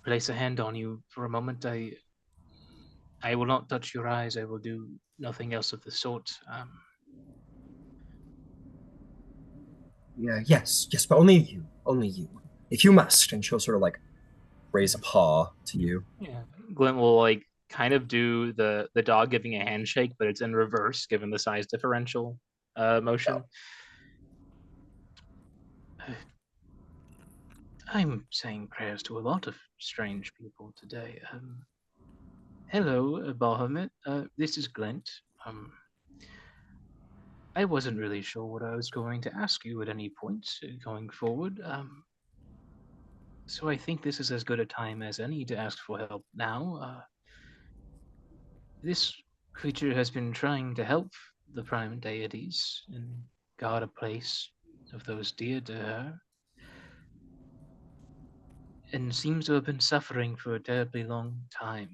B: place a hand on you for a moment? I will not touch your eyes. I will do nothing else of the sort.
A: Yeah, yes, but only you. If you must, and she'll sort of like raise a paw to you.
B: Yeah, Glint will like kind of do the dog giving a handshake, but it's in reverse given the size differential motion. Yeah. I'm saying prayers to a lot of strange people today. Hello, Bahamut. This is Glint. I wasn't really sure what I was going to ask you at any point going forward. So I think this is as good a time as any to ask for help now. This creature has been trying to help the prime deities and guard a place of those dear to her, and seems to have been suffering for a terribly long time.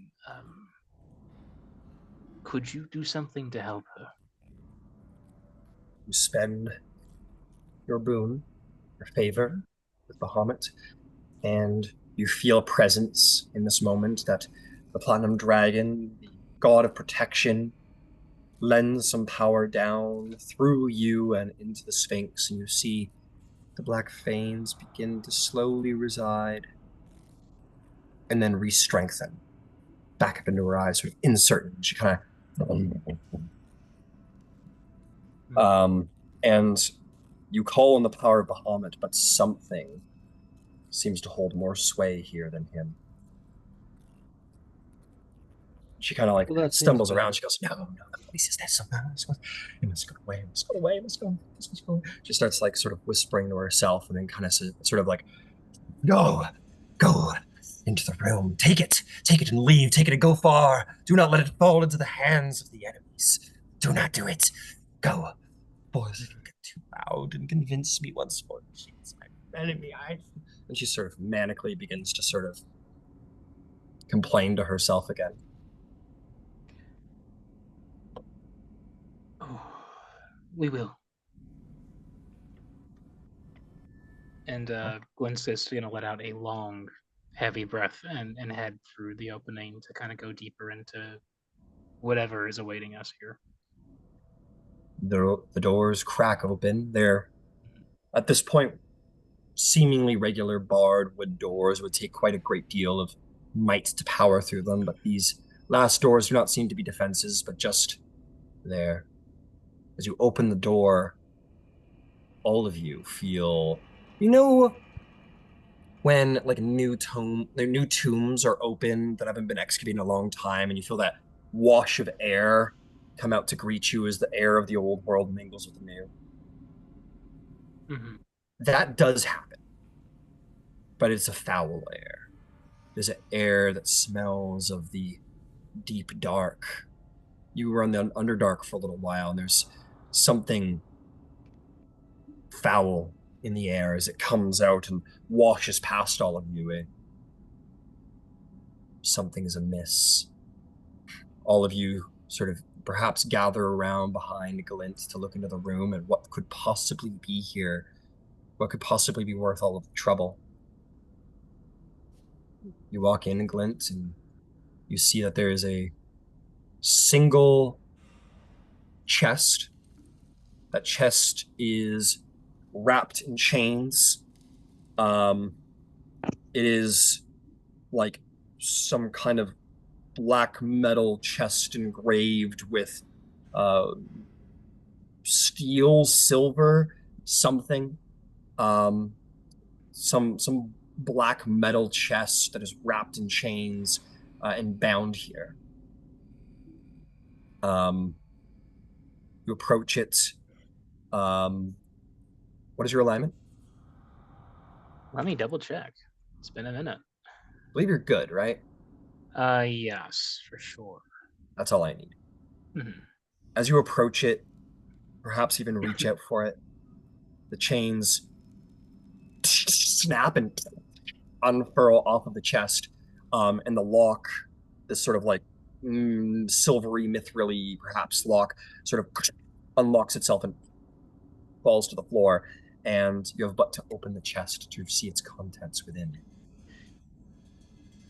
B: Could you do something to help her?
A: You spend your boon, your favor with Bahamut, and you feel a presence in this moment that the Platinum Dragon, the god of protection, lends some power down through you and into the Sphinx, and you see the black veins begin to slowly reside and then re-strengthen back up into her eyes, sort of uncertain. She kind of and you call on the power of Bahamut, but something seems to hold more sway here than him. She kind of like stumbles around. She goes, no, the place is this. You must go away. You must go away. You must go. She starts like sort of whispering to herself, and then kind of sort of like, go into the room. Take it and leave. Take it and go far. Do not let it fall into the hands of the enemies. Do not do it. Go. Boys, if you get too loud and convince me once more that she's my enemy, and she sort of manically begins to sort of complain to herself again.
B: Oh, we will. And Glint's just going to let out a long, heavy breath and head through the opening to kind of go deeper into whatever is awaiting us here.
A: The doors crack open. They're, at this point, seemingly regular barred wood doors. Would take quite a great deal of might to power through them, but these last doors do not seem to be defenses, but just there. As you open the door, all of you feel, when like new tombs are open that haven't been excavated in a long time, and you feel that wash of air come out to greet you as the air of the old world mingles with the new.
B: Mm-hmm.
A: That does happen, but it's a foul air. There's an air that smells of the deep dark. You were on the Underdark for a little while, and there's something foul in the air as it comes out and washes past all of you. Something is amiss. All of you sort of perhaps gather around behind Glint to look into the room and what could possibly be here, what could possibly be worth all of the trouble. You walk in, Glint, and you see that there is a single chest. That chest is wrapped in chains. It is like some kind of black metal chest engraved with steel, silver, something. Some black metal chest that is wrapped in chains and bound here. You approach it. What is your alignment?
B: Let me double check. It's been a minute.
A: I believe you're good, right?
B: Yes, for sure.
A: That's all I need.
B: Mhm.
A: As you approach it, perhaps even reach out for it, the chains snap and unfurl off of the chest, and the lock, this sort of like silvery, mithrily perhaps lock, sort of unlocks itself and falls to the floor, and you have but to open the chest to see its contents within.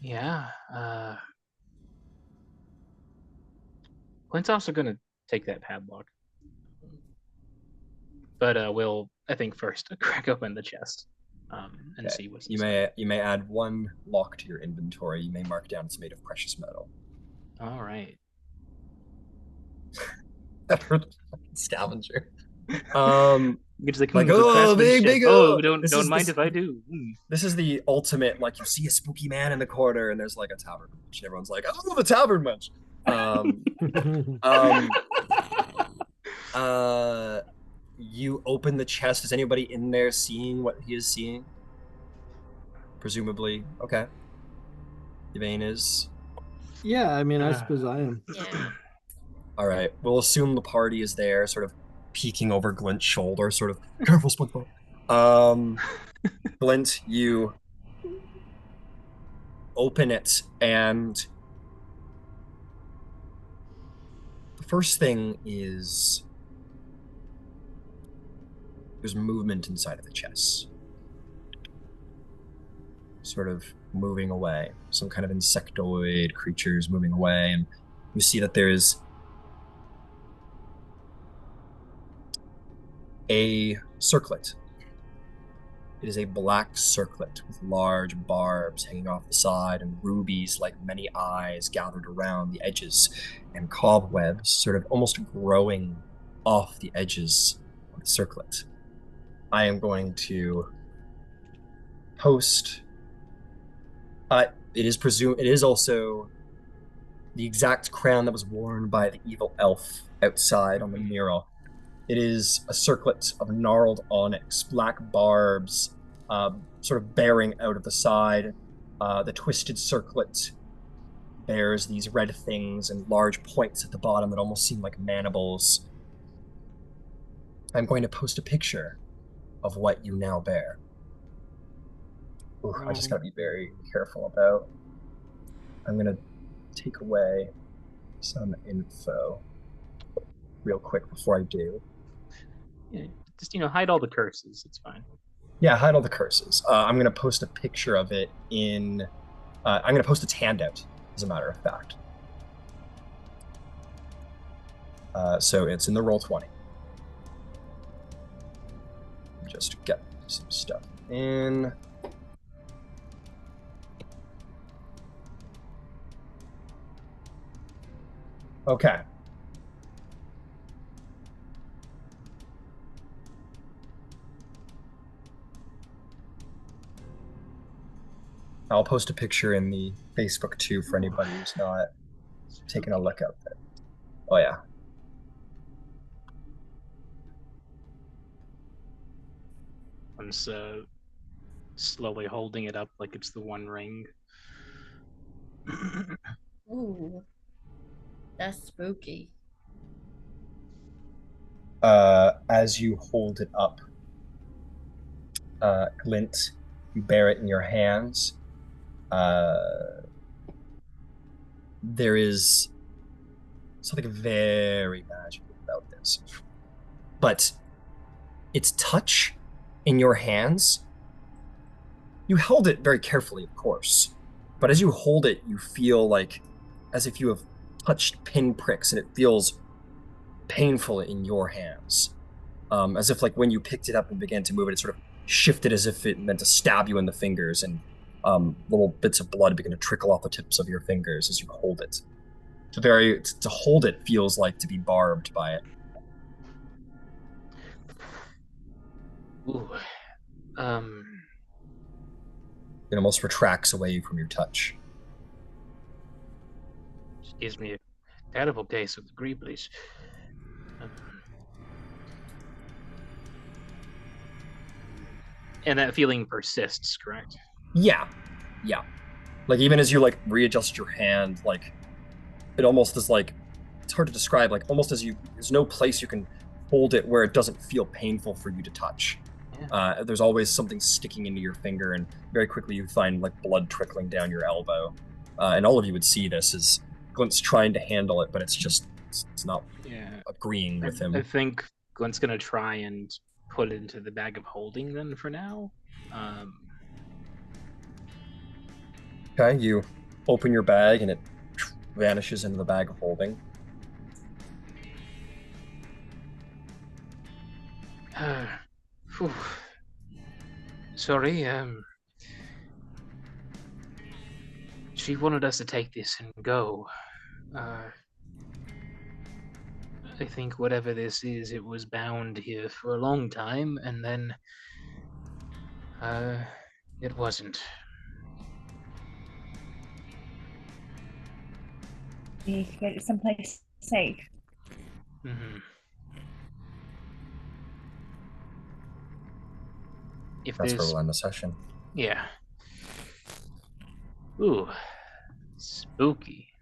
B: Yeah. Glint's also gonna take that padlock, but we'll, I think, first crack open the chest and
A: Okay.
B: see what's
A: You may add one lock to your inventory. You may mark down it's made of precious metal.
B: All right.
A: Scavenger.
B: It's the
A: Like,
B: kings of
A: oh,
B: craftsmanship.
A: big,
B: Oh,
A: this
B: don't
A: is-
B: mind
A: this-
B: if I do.
A: This is the ultimate, like, you see a spooky man in the corner and there's like a tavern wench, and everyone's like, oh, the tavern wench. You open the chest. Is anybody in there seeing what he is seeing? Presumably. Okay. Yvaine is.
D: Yeah, I mean, I suppose I am.
C: Yeah.
A: All right. We'll assume the party is there, sort of peeking over Glint's shoulder, sort of, careful, SpongeBob. Glint, you open it, and the first thing is there's movement inside of the chest. Sort of moving away. Some kind of insectoid creatures moving away, and you see that there is a circlet. It is a black circlet with large barbs hanging off the side and rubies like many eyes gathered around the edges, and cobwebs sort of almost growing off the edges of the circlet. I am going to post. It is also the exact crown that was worn by the evil elf outside on the mural. It is a circlet of gnarled onyx, black barbs, sort of bearing out of the side. The twisted circlet bears these red things and large points at the bottom that almost seem like mandibles. I'm going to post a picture of what you now bear. Ooh, I just gotta be very careful about. I'm gonna take away some info real quick before I do.
B: Yeah, just hide all the curses. It's fine.
A: Yeah, hide all the curses. I'm gonna post a picture of it in. I'm gonna post its handout, as a matter of fact. So it's in the Roll20. Just get some stuff in. Okay. I'll post a picture in the Facebook too for anybody who's not taking a look at it. Oh yeah.
B: I'm so slowly holding it up like it's the One Ring.
C: Ooh. That's spooky.
A: As you hold it up, Glint, you bear it in your hands. There is something very magical about this. But its touch in your hands, you held it very carefully, of course. But as you hold it, you feel like as if you have touched pinpricks, and it feels painful in your hands. As if like when you picked it up and began to move it, it sort of shifted as if it meant to stab you in the fingers, and little bits of blood begin to trickle off the tips of your fingers as you hold it. To hold it feels like to be barbed by it.
B: Ooh.
A: It almost retracts away from your touch.
B: Gives me a terrible case of the Greeblies. And that feeling persists, correct?
A: Yeah. Like even as you like readjust your hand, like it almost is like it's hard to describe. Like almost as there's no place you can hold it where it doesn't feel painful for you to touch.
B: Yeah.
A: There's always something sticking into your finger, and very quickly you find like blood trickling down your elbow. And all of you would see this as Glint's trying to handle it, but it's not agreeing with him.
B: I think Glint's gonna try and put it into the bag of holding then for now.
A: Okay, you open your bag and it vanishes into the bag of holding.
B: Sorry, she wanted us to take this and go. I think whatever this is, it was bound here for a long time, and then it wasn't.
E: You need to get it someplace safe.
B: Mm-hmm. If
A: That's where
B: there's
A: we'll end the session.
B: Yeah. Ooh, spooky.